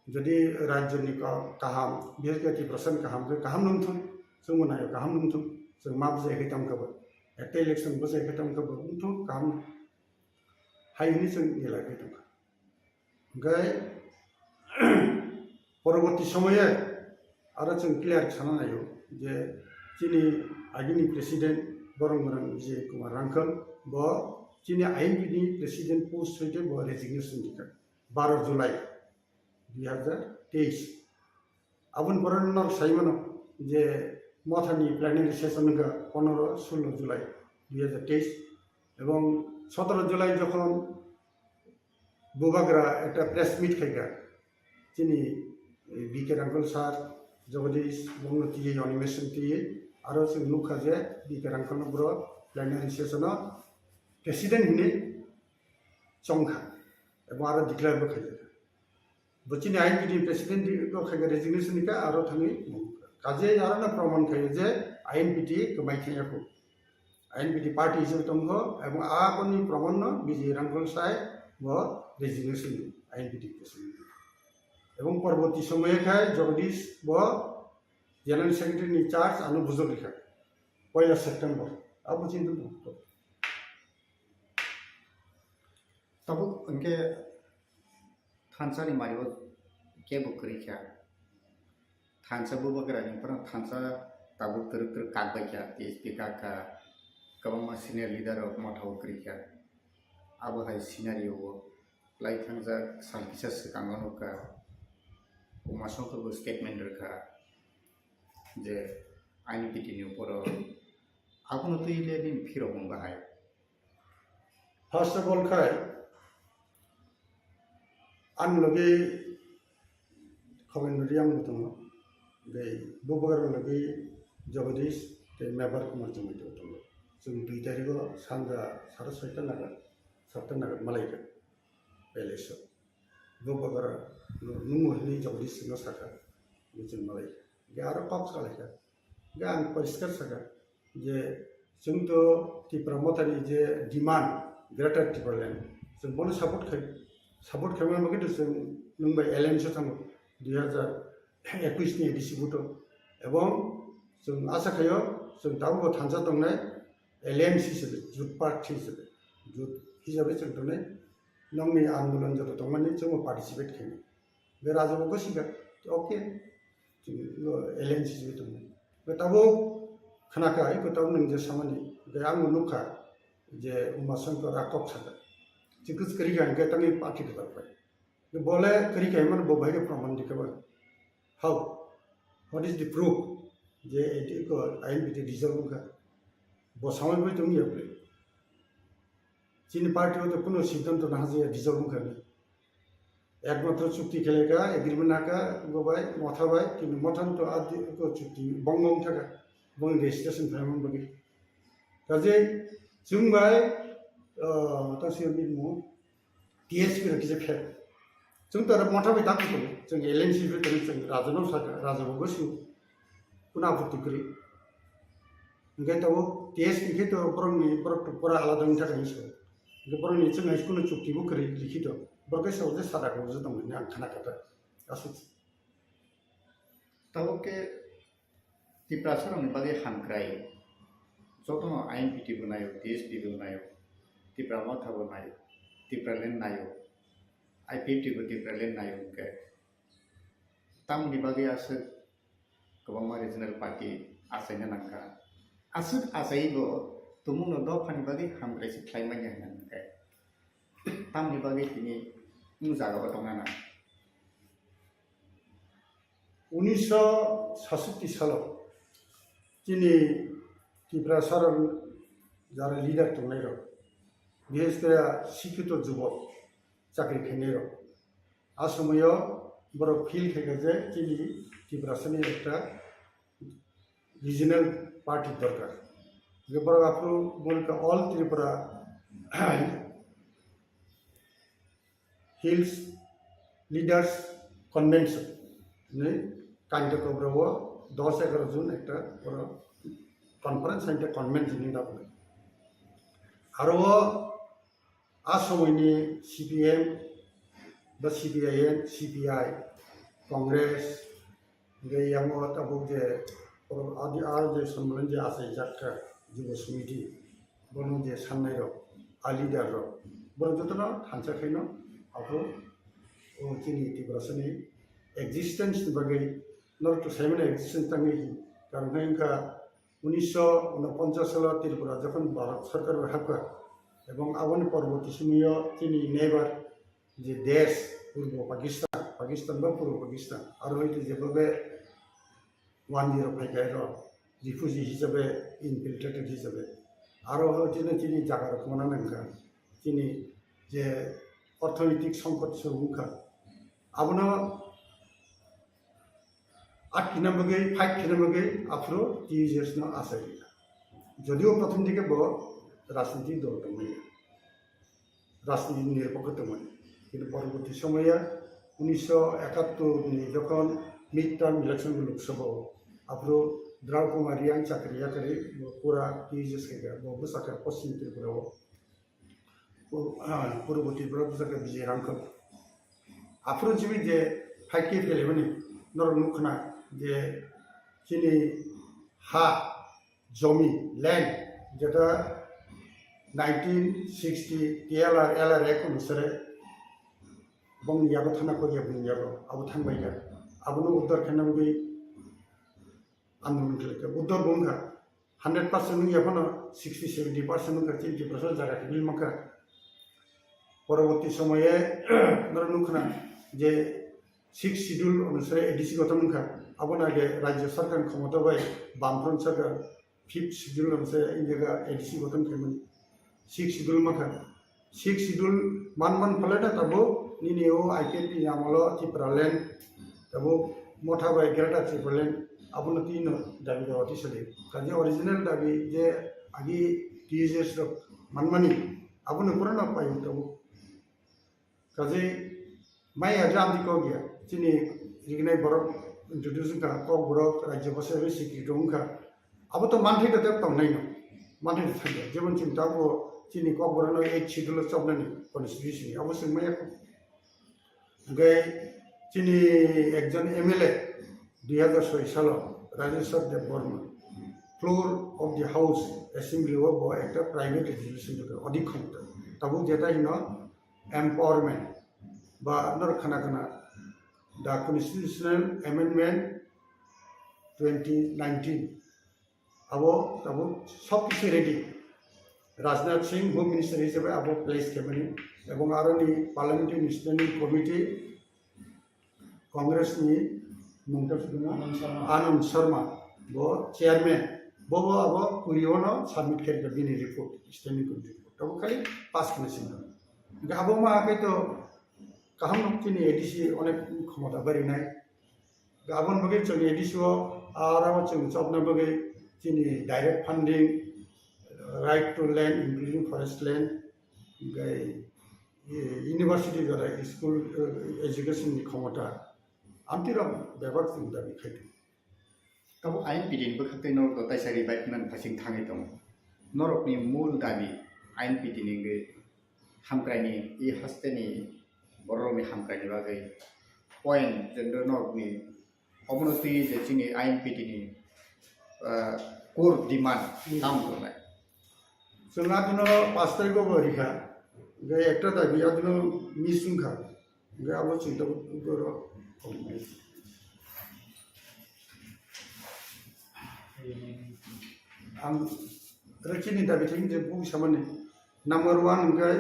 যদি রাজ্যनि गाहाम बिहेरगति प्रशासन गाहाम नंथों जों मनायो गाहाम नंथों जों मा बुजायखै तामखौबो एक इलेक्शन बुजायखै तामखौबो नंथों गाहाम हायनि जों एलाखै दं गाय परवर्ती समये आरो जों क्लियार खालामनो हायो जे जोंनि आगिनि प्रेसिडेन्ट बरंगरं विजय कुमार रांखल ब जोंनि आइनबिटिनि प्रेसिडेन्ट पोस्ट होइते ब रेजिगनेशन दिखा 12 जुलाई 2023 आबुन बरनर साइमनो जे मथानि प्लेनारि सेशन का 15-16 जुलाई 2023 এবং 17 जुलाई যখন বুবাগরা একটা প্রেস মিট খাইগা যিনি বিকে রাঙ্কল স্যার জগদীশ বঙ্গতি অনিমেশন দিয়ে আরো जों नुखा जे बिके रांकल ब्र प्लेनारि सेशन प्रेसिडेन्ट हिने चंखा এবং আরো ডিক্লেয়ার বখাইগা बच्चीनि आइनबिटि प्रेसिडेन्ट खायगा रेजिगनेशन का आरो थाङै काजे आरो प्रमाण खायो जे आइनबिटि कमाइखायाखौ आइनबिटि पार्टी हिसाबै दङ এবং आबनि प्रमाण विजय रांकल साय व रेजिगनेशन आइनबिटि प्रेसिडेन्ट এবং পরবর্তী সময়খায় জগদীশ व জেনারেল সেক্রেটারি চার্জ আনো বুঝক লেখা 1 সেপ্টেম্বর আবু চিন্তা तब उनके थानसा नि मारियो के बकरिखा थानसा बुबकरा नि पर थानसा ताबु तर कागबाय क्या टीएसपी का कबमा सीनियर लीडर ऑफ मठा बकरिखा अब हाय सिनारियो लाइक थांजा सालकिसास कांगनो का उमासों को स्टेटमेंट रखा जे आइनबिटि नि ऊपर आपन तो इले दिन फिरो होंगा है फर्स्ट ऑफ ऑल खाय आं लगे खबरनि आं दङ बे बुबगर लगे जगदीश ते मेबर कुमार जमै दङ जों 2 तारिखआव सानजा 6:30 नागाद 7 नागाद मालायका बेलेसो बुबगर नुमोहनि जगदीश सिंह साखा जों मालायका गे आरो पाप सालायका गे आं परिष्कार साखा जे जोंथ' त्रिपुरा मथानि जे डिमान्ड ग्रेटार त्रिपुरालेण्ड जों बनो सापर्ट खालामनो मगे जों नोंबाय एलायन्स थाङो 2021 नि एडिसिबुट এবং जों आसा खायो जों दाबो थांजा दंनाय एलायन्स हिसाबै जुथ पार्टी हिसाबै जों दंनाय नंनि आन्दोलन जत दंमानि जों पार्टिसिपेट खायो बे राजाबो सिगा ओके जों एलायन्स हिसाबै दंनाय दाबो खोनाखाय गोताव नों जे सामानि बे आं नुखा जे उमाशंकर आकब साका जिकुस करी गान के तंगे पार्टी के तरफ ये बोले करी के मन बो भाई के प्रमाण दिखबा how what is the proof जे एटी को INPT डिजर्व का बो समय में तुम ये बोले चीन पार्टी हो तो कोनो सिद्धांत ना जे डिजर्व करने एकमात्र चुक्ति खेलेगा एग्रीमेंट आका गोबाय मथाबाय किन्तु मथान तो आदि को चुक्ति बंगं थाका बंग रेजिस्ट्रेशन फाइमन बगे काजे जोंबाय तासे मिमु TSP रखिजे फे जों तर मथाबाय दाखो जों LNC बे जों राजनाव साका राजाबो गोसु कुना आपत्ति करी ओंखाय तो TSP के तो बरंनि बरक पुरा आलादानि थाखाय सो बरंनि जों कुनु चुक्तिबो करी लिखित बरके सावजे सादा को जो दं आं खोनाखादों आसुच तब के त्रिपुरा सरंनि बागै हानग्राय जत INPT बनायो TSP बनायो त्रिपुरा मथा बनायो त्रिपुरा लेन नायो IPT को त्रिपुरा लेन नायो के तामनि बागै आसो गोबां रिजनल पार्टी आसायना नांका आसो आसायबो तुमुनो दफानि बागै हानग्रायसो ख्लायमाय होननानै तामनि बागै तिनि मुजागाव दंना 1967 साल जिनि त्रिपुरा सरन जारा लिडार दंनाय र बिहेस के शिक्षित युवक चाकरी खेनाय र आ समय बर फिल खेगा जे जिनि त्रिपुरा सरनि एकटा रीजनल पार्टी दरकार जे बर आपरो बोलका all Tripura hills leaders convention ने कांड कोब्रोवो 10-11 जून एक कन्फरेंस एंड कन्वेंशन इन दाबो आरो आ समयनि CPM बा CPIN CPI कांग्रेस गैयामो तबो जे आदि आर जे सम्मेलन जे आसे जाखा जुब समिति बनो जे साननाय र आ लीडर र बर जतना थानसाखैनो आपरो ओ चिनि त्रिपुरासनि एक्जिस्टेंस बगै नर तो साइमन एक्जिस्टेंस तंगे कारण इनका 1949 साल त्रिपुरा जखन भारत सरकार हाका एवं आवन परवर्ती समय चिनि नेबर जे देश पूर्व पाकिस्तान बा पूर्व पाकिस्तान आरो हयतो जेबे 10 फाइगाय र रिफ्यूजी हिसाबै इनफिल्ट्रेटेड हिसाबै आरो हयतो चिनि जागा रखमना नंका चिनि जे अर्थनैतिक संकट सुबुंखा आबनो 8 किना बगे 5 किना बगे आफ्रो 30 years न आसाय जदिও प्रथम दिके ब राजनीति दल दंमोन राजनीति निरपेक्ष दंमोन किन्तु परवर्ती समय 1971 नि जखन मिड टार्म इलेक्शन लोकसभा आफ्रो द्राव कुमारी आं चाकरिया करे पूरा 30 years के बो साखा पश्चिम त्रिपुरा पूर्ववर्ती ब्रह्मचार्य विजय रांखो आफ्रो जीवी जे फाइके फेलेबनि नर नुखना जे चिनि हा जमी लैंड जेटा 1960 LR एक अनुसारे बंग याबो थाना को या बंग याबो अब थांबाय गा आबनो उद्धार खालामनांगौ आंदोलन खालामो उद्धार बंगा 100% याबनो 60-70% का 30% जागा बिल मका परवर्ती समय नुखना जे 6 शिड्यूल अनुसारे एडीसी गठन का अब आगे राज्य सरकार क्षमता बाय बामफ्रंट सरकार 5th शिड्यूल अनुसारे इंडिया एडीसी गठन खालामो 6 शिड्यूल मका 6 शिड्यूल मान फलेटा तबो निनिओ IPP आमलो त्रिपुरा लैंड तबो मोठा बाय ग्रेटर त्रिपुरा लैंड अब तीन दाबी दावाती सले काजे ओरिजिनल दाबी जे आगे 30 years मानमानी अब पुराना पाई तबो काजे माइ आजाम दिको गया चिनि रिगनाय बरक इंट्रोड्यूसिंग का कोकबोरक राज्य बसे सिक्रेट उनका अब तो मानथे तो तंनाय न मानथे थांगे जेबन चिंता को चिनि कोकबोरक 8 शिड्यूल चबनानि कन्स्टिट्यूशन अब सोंमाय गय चिनि एकजन MLA 2006 साल Rajeshwar Debbarma floor of the house assembly वो एक प्राइवेट रेजोल्यूशन अधिक क्षमता तब जेटा हिनो एम्पावरमेंट बा नर खाना the constitutional amendment 2019 abo tabo sob kichu ready Rajnath Singh Home Minister hisabe abo place kemani ebong aro ni Parliamentary Standing Committee Congress ni mungta suduna Anand Sharma bo chairman bo abo kuriono submit kari bini report standing committee report tabo kali pass kelesin ga abo ma ke to kaham chini ADC onek khomota bari nai ga abon bage chini ADC o arabo chini chopna bage chini direct funding right to land including forest land gai university jara school education ni khomota amtira bebar sunda bi khaitu tabo INPT ni bakhatte nor to taisari baitman phasing thangai tong norok ni mul dabi INPT ni ge hamkrai ni I haste ni borok ni hamkrai ni bagai point jendo norok ni obonoti je chini INPT ni core demand tam kornai sunga dino 5 tarik ko borika gai ekta dabi adino misungkha gai abo chinta goro am rakini dabi thing je bu samane number 1 gai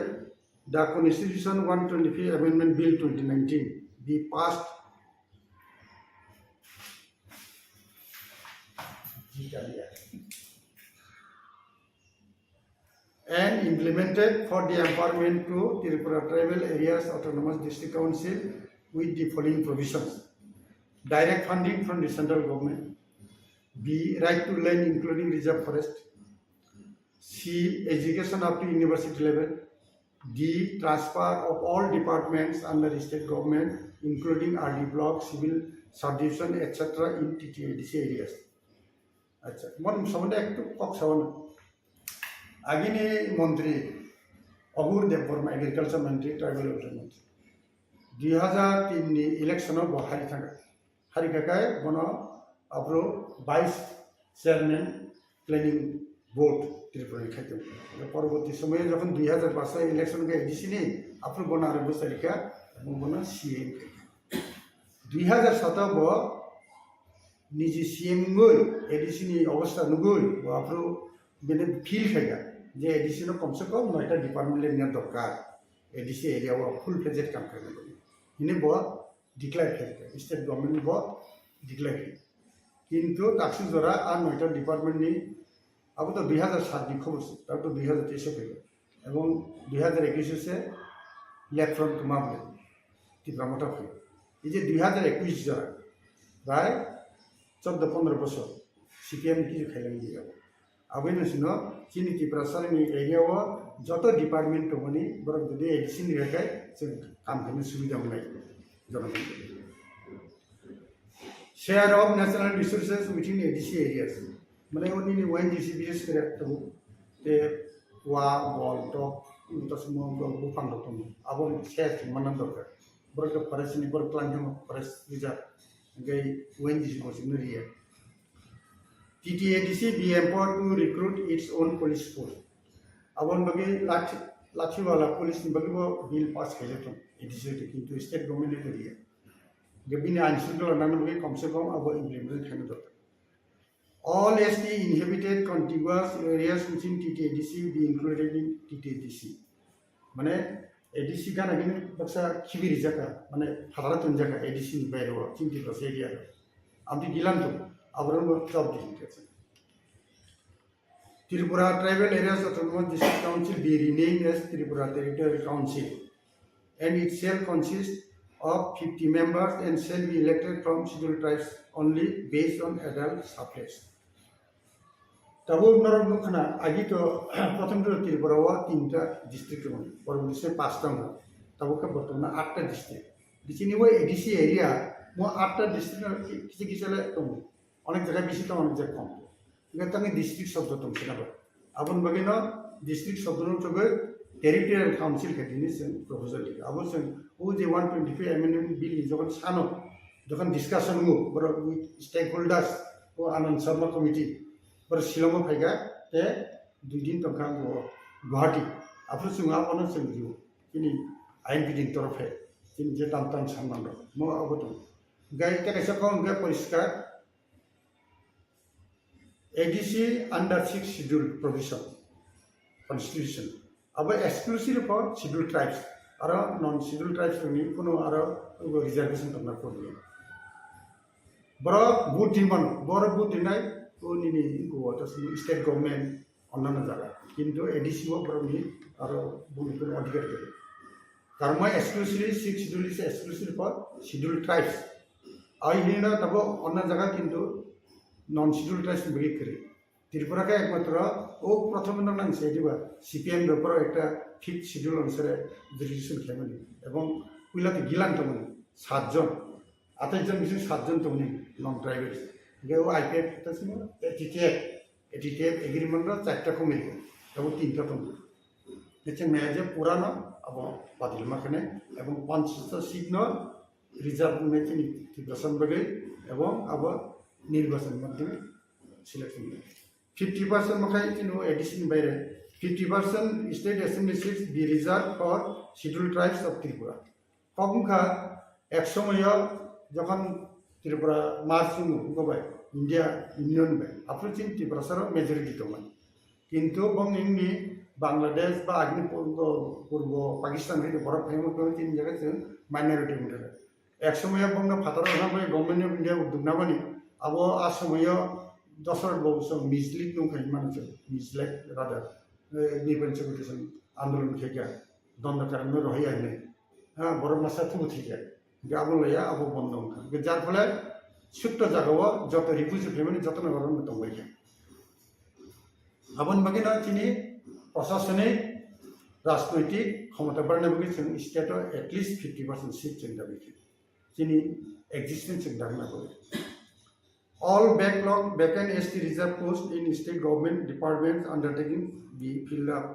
the Constitution 125 Amendment Bill 2019 be passed and implemented for the empowerment to Tripura Tribal Areas Autonomous District Council with the following provisions: direct funding from the central government, B. right to land including reserve forest, C. education up to university level, D. transfer of all departments under the state government including RD block, civil subdivision etc. in TTADC areas. अच्छा मन सबले एकटु कक छवन आगिनी मन्त्री अगुर Debbarma agriculture मन्त्री tribal welfare मन्त्री 2003 नि election बहारि थाका हारिकाय बनो आब्रो 22 चेयरमैन प्लानिंग बोर्ड त्रिपुरा खाइतो परवर्ती समय যখন 2005 इलेक्सन के एडिसी नि आप्रो बनो आरो बसारिका बनो सीएम 2007 बो निजी सीएम गई एडिसी नि अवस्था नुगई आप्रो बेने फील खाइगा जे एडिसी नो कम से कम 9टा डिपार्टमेंट लेने दरकार एडिसी एरिया वो फुल फ्लेजेड काम करने लगे इन्हें बहुत डिक्लेयर करते स्टेट गवर्नमेंट बहुत डिक्लेयर किया किंतु ताकि जरा आ 9टा डिपार्टमेंट नि अब तो 2007 नि खबर से तब तो 2023 से गए एवं 2021 से लेफ्ट फ्रंट मामले टिप्रामटा हुई ये 2021 जरा राय 14-15 बছর সিপিএম কিছু খাইলাম দিয়ে আবেন শুনো চিনি ত্রিপুরা সালনি এরিয়াও যত ডিপার্টমেন্ট হনি বরং যদি এডিসি নি রাখায় जों কাম করতে সুবিধা নাই জনগণ share of national resources within ADC areas মানে উনি ওএনজিসি বিশেষ করে তো তে ওয়া বল তো তসমো বুফাং দতম আবন শেয়ার মানন দরকার বরং ফরেস্ট বরং plan forest reserve gai ONGC bosing area. TTADC be empowered to recruit its own police force. Abon bagi lathi wala police ni bagi bo bill pass kaje to ADC to kintu state government area. Gabini anshul nan bagi kam se kam abo implement khane dot. All ST inhabited contiguous areas within TTADC be included in TTADC. Mane ADC kan agini baksa khibiri jaka mane hadaratun jaka ADC ni bayro chinti plus area amti gilan to abron job diction Tripura Tribal Areas Autonomous District Council be renamed as Tripura Territorial Council and it shall consist of 50 members and shall be elected from scheduled tribes only based on adult suffrage. तब नरम मुखना आगे तो प्रथम तो त्रिपुरा हुआ 3टा district में और उनसे 5टा में तब का बर्तमान 8टा डिस्ट्रिक्ट जिसने वो एडीसी एरिया वो 8टा डिस्ट्रिक्ट किसी किसी ले तुम अनेक जगह बिसी तो अनेक जगह कम इधर तंगे डिस्ट्रिक्ट शब्द तुम से ना अपन बगे ना डिस्ट्रिक्ट शब्द नो तो गए टेरिटोरियल काउंसिल के दिन से प्रपोजल लिखा अब से वो जे 125 अमेंडमेंट बिल जब सानो जब डिस्कशन हो बरो स्टेक होल्डर्स वो आनंद शर्मा कमिटी पर शिलोंग फाइगा ते 2 दिन तक वो गुवाहाटी आपरो सुंगा अनो संगियो किनि आईएनपी तरफ है किनि जे ताम सम्मान मो अबतो गाय के कैसे कौन के परिष्कार ADC under 6 schedule provision constitution. Abo exclusive for scheduled tribes. Aro non-scheduled tribes ni kuno aro reservation tamna kodli. Boro boot dimon, boro boot dinai kuni ni go atas state government onnana jaga. Kintu ADC wo boro ni aro boot kuno ଅଧିକାର kare. Karma exclusively 6 schedule is exclusive for scheduled tribes. Ai hina tabo onna jaga kintu non-scheduled tribes bagi kare. Tripura ka ekmatra o prothom nang sediba CPM dopro ekta 5th schedule অনুসারে registration খেমনি এবং কুইলাতে Gillan তমনি 7 জন 28 জন mission 7 জন তমনি নন tribal গেও IPF তাছিল ATTF agreement র 4টা committee এবং 3টা তমনি এতে মেজে পুরানো এবং বাতিল মাখনে এবং 50টা সিগন রিজার্ভ মেচিন নির্বাচন বগে এবং আবার নির্বাচন মাধ্যমে সিলেকশন 50% মাখাই কিনো এডিশন বাইরে 50% state assembly seats be reserved for scheduled tribes of Tripura. Kongka eksomoyo যখন ত্রিপুরা মার্চ গবাই ইন্ডিয়া ইউনিয়ন বাই আফ্রিচিন ত্রিপুরা সর মেজরিটি তমান কিন্তু বং ইংনি বাংলাদেশ বা আগ্নি পূর্ব পাকিস্তান হইতে বড় ফেমক তিন জায়গায় মাইনরিটি মিটার একসময় বং ফাতার ভাবে গভর্নমেন্ট অফ ইন্ডিয়া উদ্যোগ নামানি আবো আসময় দশর বংশ মিসলিড নংখাই মানুষ মিসলেট রাদার নির্বাচন সেকুরিটেশন আন্দোলন থেকে দ্বন্দ্ব কারণে রহি আইনে হ্যাঁ বড় মাসা থুবু থেকে আবো লইয়া আবো বন্ধ যার ফলে ছোট্ট জায়গাও যত রিফিউজি ফ্যামিলি যত নগরের মতো হয়ে আবন বাকি না তিনি প্রশাসনিক রাজনৈতিক ক্ষমতা বাড়ানোর বাকি স্টেটও এটলিস্ট 50% সিট চিন্তা বেশি তিনি এক্সিস্টেন্স চিন্তা না করে all vacant ST reserve posts in state government departments undertaking be filled up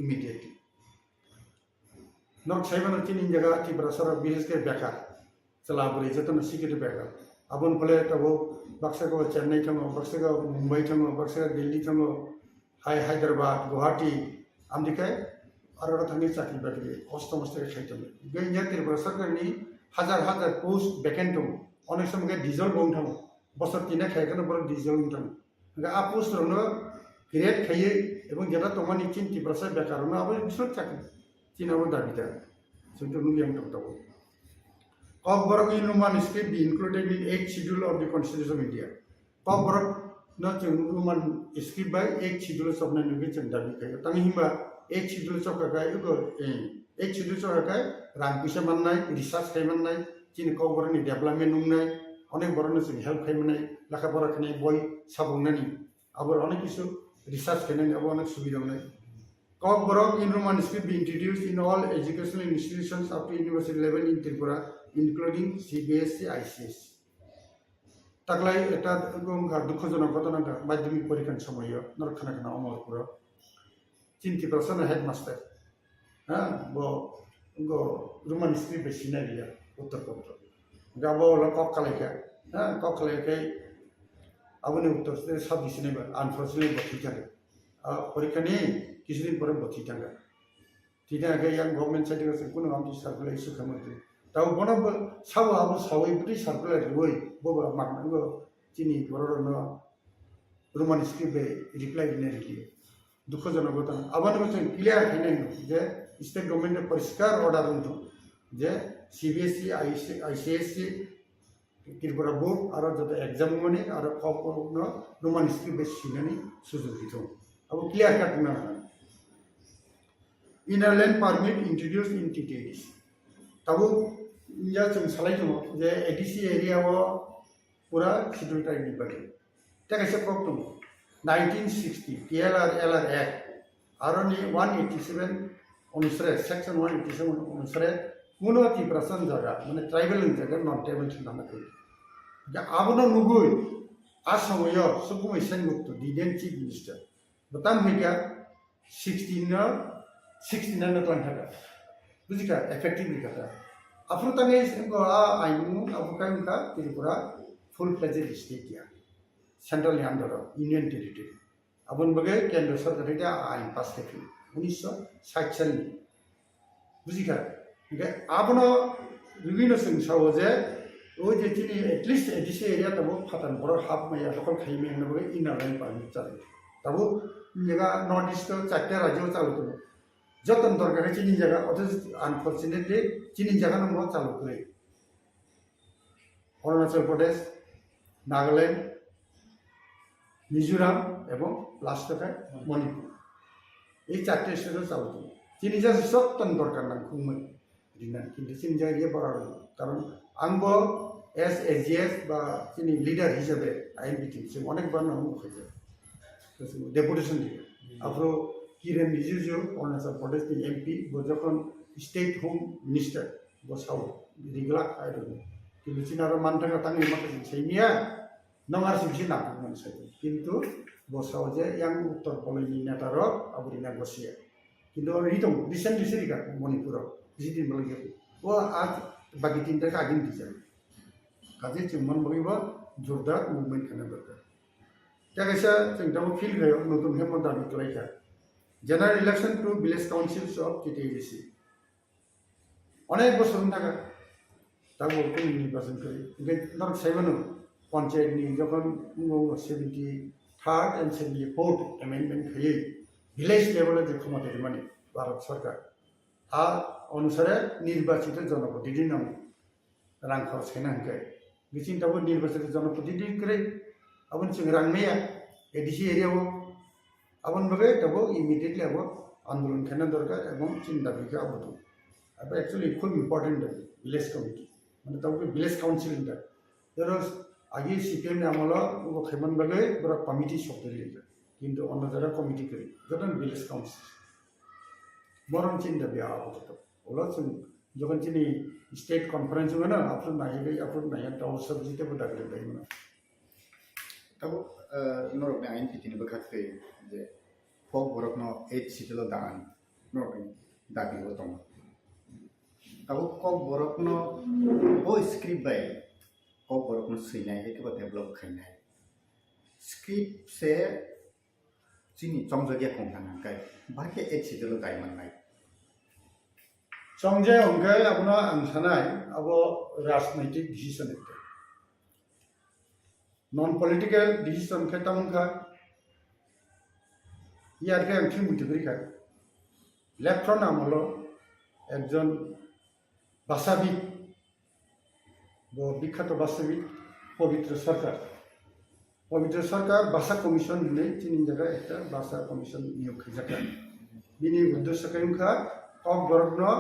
immediately. Not Simon Chin in Jaga, Tibrasara, BSK Baka, Salabri, Zetan, Secret Baka, Abon Paletabo, Baxago, Chennai Tango, Baxago, Mumbai Tango, Baxago, Delhi Tango, Hyderabad, Guwahati, Amdika, Arathani Chakri Bakri, Ostomaster Shaitan. Going yet, Tibrasaka, Hazar post vacant, on some get diesel bone. বছর তিনে খাই কেন বড় diesel উঠানো আপোষ Rono create খাইয়ে এবং যেটা তোমার নিচ্ছেন 50% বেকার রনো আবার বিশদ চাকরি চিনাবো দাবিদার সেটা নুলিয়াম টকটাবো KOKBOROK Inuman script be included in 8th schedule of the Constitution of India. KOKBOROK not Inuman script by 8th schedule of the Nugget dabi kaya tangi himba 8th schedule of kakai ugo 8th schedule of kakai rangpisa mannai research kai mannai chin KOKBOROK ni development numnai অনেক বড় নতুন help খাই মানে লেখাপড়া খাই বই সাবংনানি আবার অনেক কিছু রিসার্চ খাই আবার অনেক সুবিধা নাই KOKBOROK Inuman script be introduced in all educational institutions up to university level in Tripura including CBSE ICS তাকলাই এটা দুঃখজনক ঘটনা মাধ্যমিক পরীক্ষার সময় নরখানা অমরপুর 30% হেডমাস্টার হ্যাঁ রোমান স্ক্রিপ্ট বেশি না গিয়া উত্তরপত্র গাবো কক কালাইকা হ্যাঁ কক কালাইকাই আবনে উত্তর সব দিছি নেবা আনফরচুনেটলি বতি থাকে পরীক্ষা নিয়ে কিছুদিন পরে বতি থাকে ঠিক আছে ইয়াং গভর্নমেন্ট সার্টিফিকেট কোনো আমটি সার্কুলার ইস্যু খামতে তাও বন সাবো আবো সাবই বুটি সার্কুলার রই বব মাগনাঙ্গো চিনি বড়রন রোমান স্ক্রিপ্টে রিপ্লাই দিনে রেখে দুঃখজনক ঘটনা আবার বলছেন ক্লিয়ার খাই যে স্টেট গভর্নমেন্টের পরিষ্কার অর্ডার উঠো যে CBSE ICSE Tripura board আরো যত এক্সাম মানে আর KOKBOROK রোমান স্ক্রিপ্ট বেশি নানি সুযোগ দিত আবো ক্লিয়ার কাট না ইনারল্যান্ড পারমিট ইন্ট্রোডিউস ইন TTADC তাবো ইয়া जों সালাইতো যে ADC এরিয়াও পুরা শিডিউল টাইপ নিবাকে তাকাইছে প্রথম 1960 PLR LR Act আরনি 187 অনুসারে সেকশন 187 অনুসারে কোনো 30% জায়গা মানে ট্রাইবেল জায়গা নন ট্রাইবেল নাম করি যে আবনো নুগুই আর সময় সুকুমাই সেনগুপ্ত দিদেন চিফ মিনিস্টার বতাম হইকা 69 প্ল্যান থাকা বুঝিকা এফেক্টিভলি কথা আপনি তাঙ্গে আইনু আবুকাইমকা ত্রিপুরা ফুল ফ্লেজেড স্টেট ইয়া সেন্ট্রাল আন্ডার ইউনিয়ন টেরিটরি আবন বগে কেন্দ্র সরকার এটা আইন পাস থেকে 1960 সালে বুঝিকা আবনো বিভিন্ন সহজে ওই যে চিনি এটলিস্ট এডিসি এরিয়া তাবো ফাটান বড় হাফ মাইয়া সকল খাই মেয়ে নেবো ইনার লাইন পানি চালু তাবো জায়গা নর্থ ইস্ট 4টা রাজ্য চালু করবো যতন দরকার চিনি জায়গা অথচ আনফর্চুনেটলি চিনি জায়গা নম চালু করে অরুণাচল প্রদেশ নাগাল্যান্ড মিজোরাম এবং লাস্ট মণিপুর এই 4টে স্টেটও চালু করবো চিনি জায়গা যতন দরকার না খুবই কিন্তু চিনি জায়গা গিয়ে পড়ার কারণ आंबो एस एजिएस बा चिनी लीडर हिसाबै आइएनपिटी जों अनेकबार नाम होयो डेपुटेशन दियो आफ्रो किरेन रिजिजु अरुणाचल प्रदेश नि एमपी बो जखन स्टेट होम मिनिस्टर बसाव रिगला आइदो किन्तु चिनारो मानथांगा तांनि माखासे सैमिया नंगार सिमसि नाममोन साइ किन्तु बसाव जे यां उत्तर पलैनि नेतारो आबुरिना गसिया किन्तु रिदम रिसेन्टलि सिरिका मणिपुराव जिदिन बलगे ओ आज बाकी 3टा आगिन दिजा काजे जों मन बगैबा जोरदार मुभमेन्ट खालामनो दरकार त्यागैसा जों दाबो फिल गयो नतुन हेमन दाबि खालायखा general election to village councils of TTDC अनेक बोसोरनि थाखाय दाबो कोन निर्वाचन करि नर साइबानो पन्चायतनि जखन 73rd and 74th अमेंडमेंट खयै विलेज लेभेल जे क्षमता माने भारत सरकार आ अनुसारे निर्वाचित जनप्रतिनिधि नाम रां खरच खालामनांगौ बिथिं दाबो निर्वाचित जनप्रतिनिधि करे आबन जों रांनाया एडिसि एरियाव आबन बगे दाबो इमिडिएटली आबो आंदोलन खालामनो दरकार एवं चिन्ता बिखौ आबो दं अब एक्चुअली खूब इम्पोर्टेंट विलेज कमिटी माने दाबो विलेज काउन्सिल दा जेराव आगे सीपीएम नामलो वो खेमन बगे बरा कमिटी सफ्टवेयर किन्तु अन्य जरा कमिटी करे जतन विलेज काउन्सिल बरं चिन्ता बिया आबो ओला जों जखन चिनि स्टेट कन्फरेन्स होनो आफुर नाया दाउ सब्जिते बदागले दाइमोन ताबो नरकनि आइएनपिटिनि बखाखै जे KOKBOROKनो 8 सिटल दान नरकनि दाबिबो दं ताबो KOKBOROKनो ओ स्क्रिप्ट बाय KOKBOROKनो सैनाय एकेबा डेभलप खायनाय स्क्रिप्ट से चिनि चंजगिया खंथानांगाय बाके 8 सिटल दाइमोननाय संजय उनके अपना अंशनाय अब राजनैतिक डिसीजन नॉन पॉलिटिकल डिसीजन के तमका यार के अंतिम मुद्दे लेफ्ट फ्रंट आमलो एकजन भाषाविद वो विख्यात भाषाविद पवित्र सरकार भाषा कमिशन ने चिनी जगह एक भाषा कमिशन नियोग खाजाका बिनि उद्देश्य का KOKBOROKनो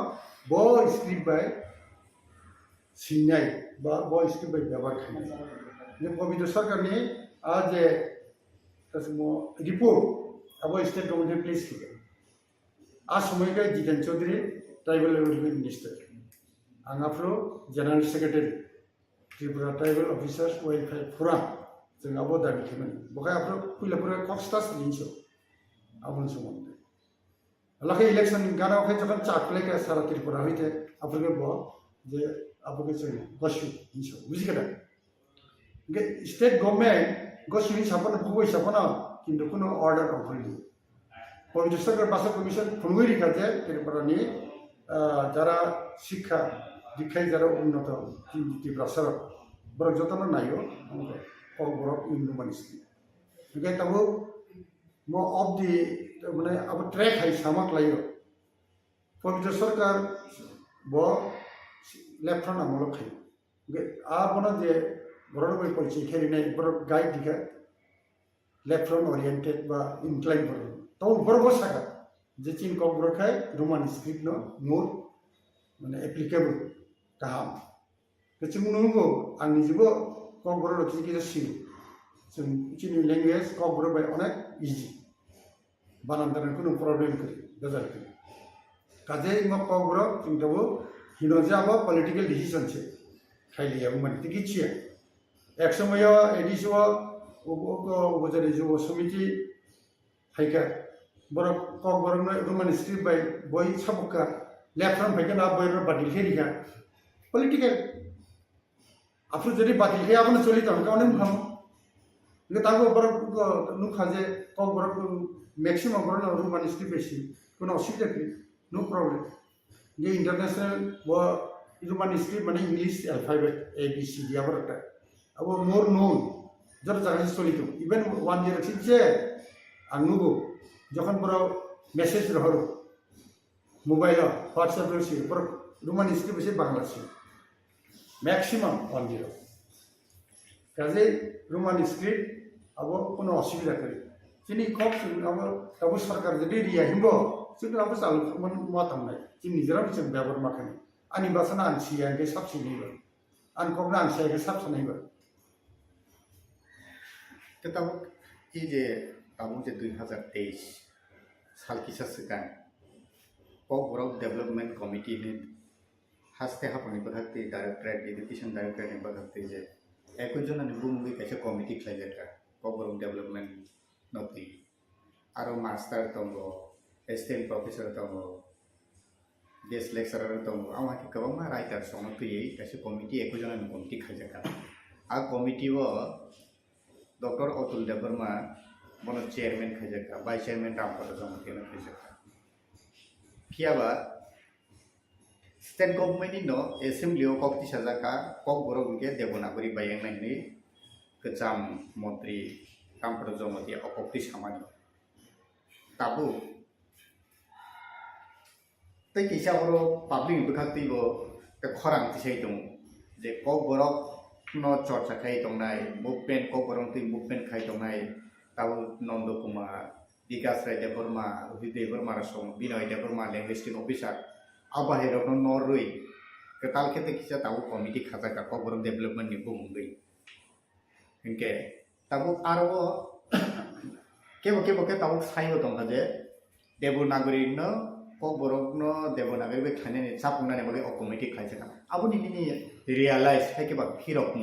बो स्क्रिप्ट बाय सिनाय बा बो स्क्रिप्ट बाय व्यवहार खानाय ने पवित्र सरकारनि आज तसमो रिपोर्ट अब स्टेट गवर्नमेंट प्लेस किगे आ समय के Jiten Chaudhary tribal development minister आंगाफ्रो general secretary Tripura tribal officers welfare forum जों अब दाबि खालामो बखाय आफ्रो फैलाफोरा कक्सटास लिंसो आबन समाव लखे इलेक्शन गाना ओखे जखन चाकले के सारा त्रिपुरा होइते आपके बो जे आपके जों गसु हिंसो बुझिगदा गे स्टेट गवर्नमेंट गसु हिसाबन भगो हिसाबन किन्तु कोनो अर्डर अफलि पवित्र सरकार भाषा कमिशन फुनगुरि खाजे त्रिपुरानि जारा शिक्षा दीक्षाय जारा उन्नत त्रिपुरा सर बर जतन नायो KOKBOROK इउनिभार्सिटी गे तबो मो ऑफ दी माने अब ट्रैक है सामक लायो पवित्र सरकार बो लेफ्ट फ्रंट आमलो खायो आ बना जे बरन बाय परिचय खेरिनाय बर गाइड दिखा लेफ्ट फ्रंट ओरिएंटेड बा इंक्लाइन बर तो बरबो साका जे चिन KOKBOROK है रोमान स्क्रिप्ट नो मोर माने एप्लीकेबल गाहाम के मुनुगो आंनि जिबो KOKBOROK किजे सिन जों चिनि लैंग्वेज KOKBOROK बाय अनेक इजी बानानदारन कोनो प्रॉब्लम करी गजल करी काजे इमा KOKBOROK जों दाबो हिनोजाबो पॉलिटिकल डिसीजन छे खाइलिया मन तिकिचिया एक समय एडिसो ओबजरे जो समिति फाइका बर KOKBOROK रोमान स्क्रिप्ट बाय बय सबका लेफ्ट फ्रंट फाइका ना बय बातिल खेरिका पॉलिटिकल आफु जदि बातिल खे आपन चली तन काउने मुखाम ने ताको बर नुखाजे KOKBOROK मैक्सिमम बरन रोमान स्क्रिप्ट बेसी कोनो असुविधा नो प्रॉब्लम ये इंटरनेशनल वो Roman script মানে English alphabet A B C D abarta abo more known jar jar historic even 1 year since anugo যখন বড় মেসেজ রহর মোবাইল হোয়াটসঅ্যাপ রয়েছে বড় রোমান স্ক্রিপ্ট হচ্ছে বাংলা ছিল ম্যাক্সিমাম 1 year কাজে রোমান স্ক্রিপ্ট আবার কোনো অসুবিধা করে যিনি খুব আমার তবু সরকার যদি রিয়া হিমব সেগুলো আবার চালু মাতাম নাই যে নিজেরাও কিছু ব্যবহার মাখানি আনি বাসনা আনছি আনকে সাবসি নেইব আনকবনা আনছি আনকে সাবসি নেইব tabuk je tabuk je 2023 साल की सिगां कोकबोरक डेवलपमेंट कमिटी ने हास्ते हापनि बधाते डायरेक्टरेट एजुकेशन डायरेक्टरेट ने बधाते जे एकजन बुंगै कैसे कमिटी खालायलेका कोकबोरक डेवलपमेंट नति आरो मास्टर दंगो एसिस्टेंट प्रोफेसर दंगो गेस्ट लेक्चरार दंगो आमाके गोबां राइटार संग फैयै कैसे कमिटी एकजन कमिटी खालायलेका आ कमिटी वो डॉक्टर अतुल देबबर्मा बनो चेयरमैन खाजका वाइस चेयरमैन रामपद जमकेन खाजका फियाबा स्टेट गवर्नमेंट नो एसेंब्ली ऑफ कक्ति साजाका कोकबोरक के देवनागरी बायंनायनि गोजाम मंत्री रामपद जमके अकक्ति सामानि ताबु तै किसा बरो पब्लिक बखातिबो ते खरां तिसै दं जे कोकबोरक नो चर्चा खाय दंनाय मुभमेंट कोकबोरक ति मुभमेंट खाय दंनाय ताबु नंद कुमार विकास राय देबबर्मा रोहित देबबर्मा सं बिनय देबबर्मा लिंग्विस्टिक ऑफिसर आबाहेरक नररुई कताल खेते किसा ताबु कमिटी खाजाका कोकबोरक डेवलपमेंट नि बुंगै इनके ताबु आरो केबो के ताबु साइबो दंगा जे देवनागरी न कोकबोरक न देवनागरी बे खाने सापुंनाने बगे कमिटी खाजाका आबु नि रियलाइज हायकेबा फिरक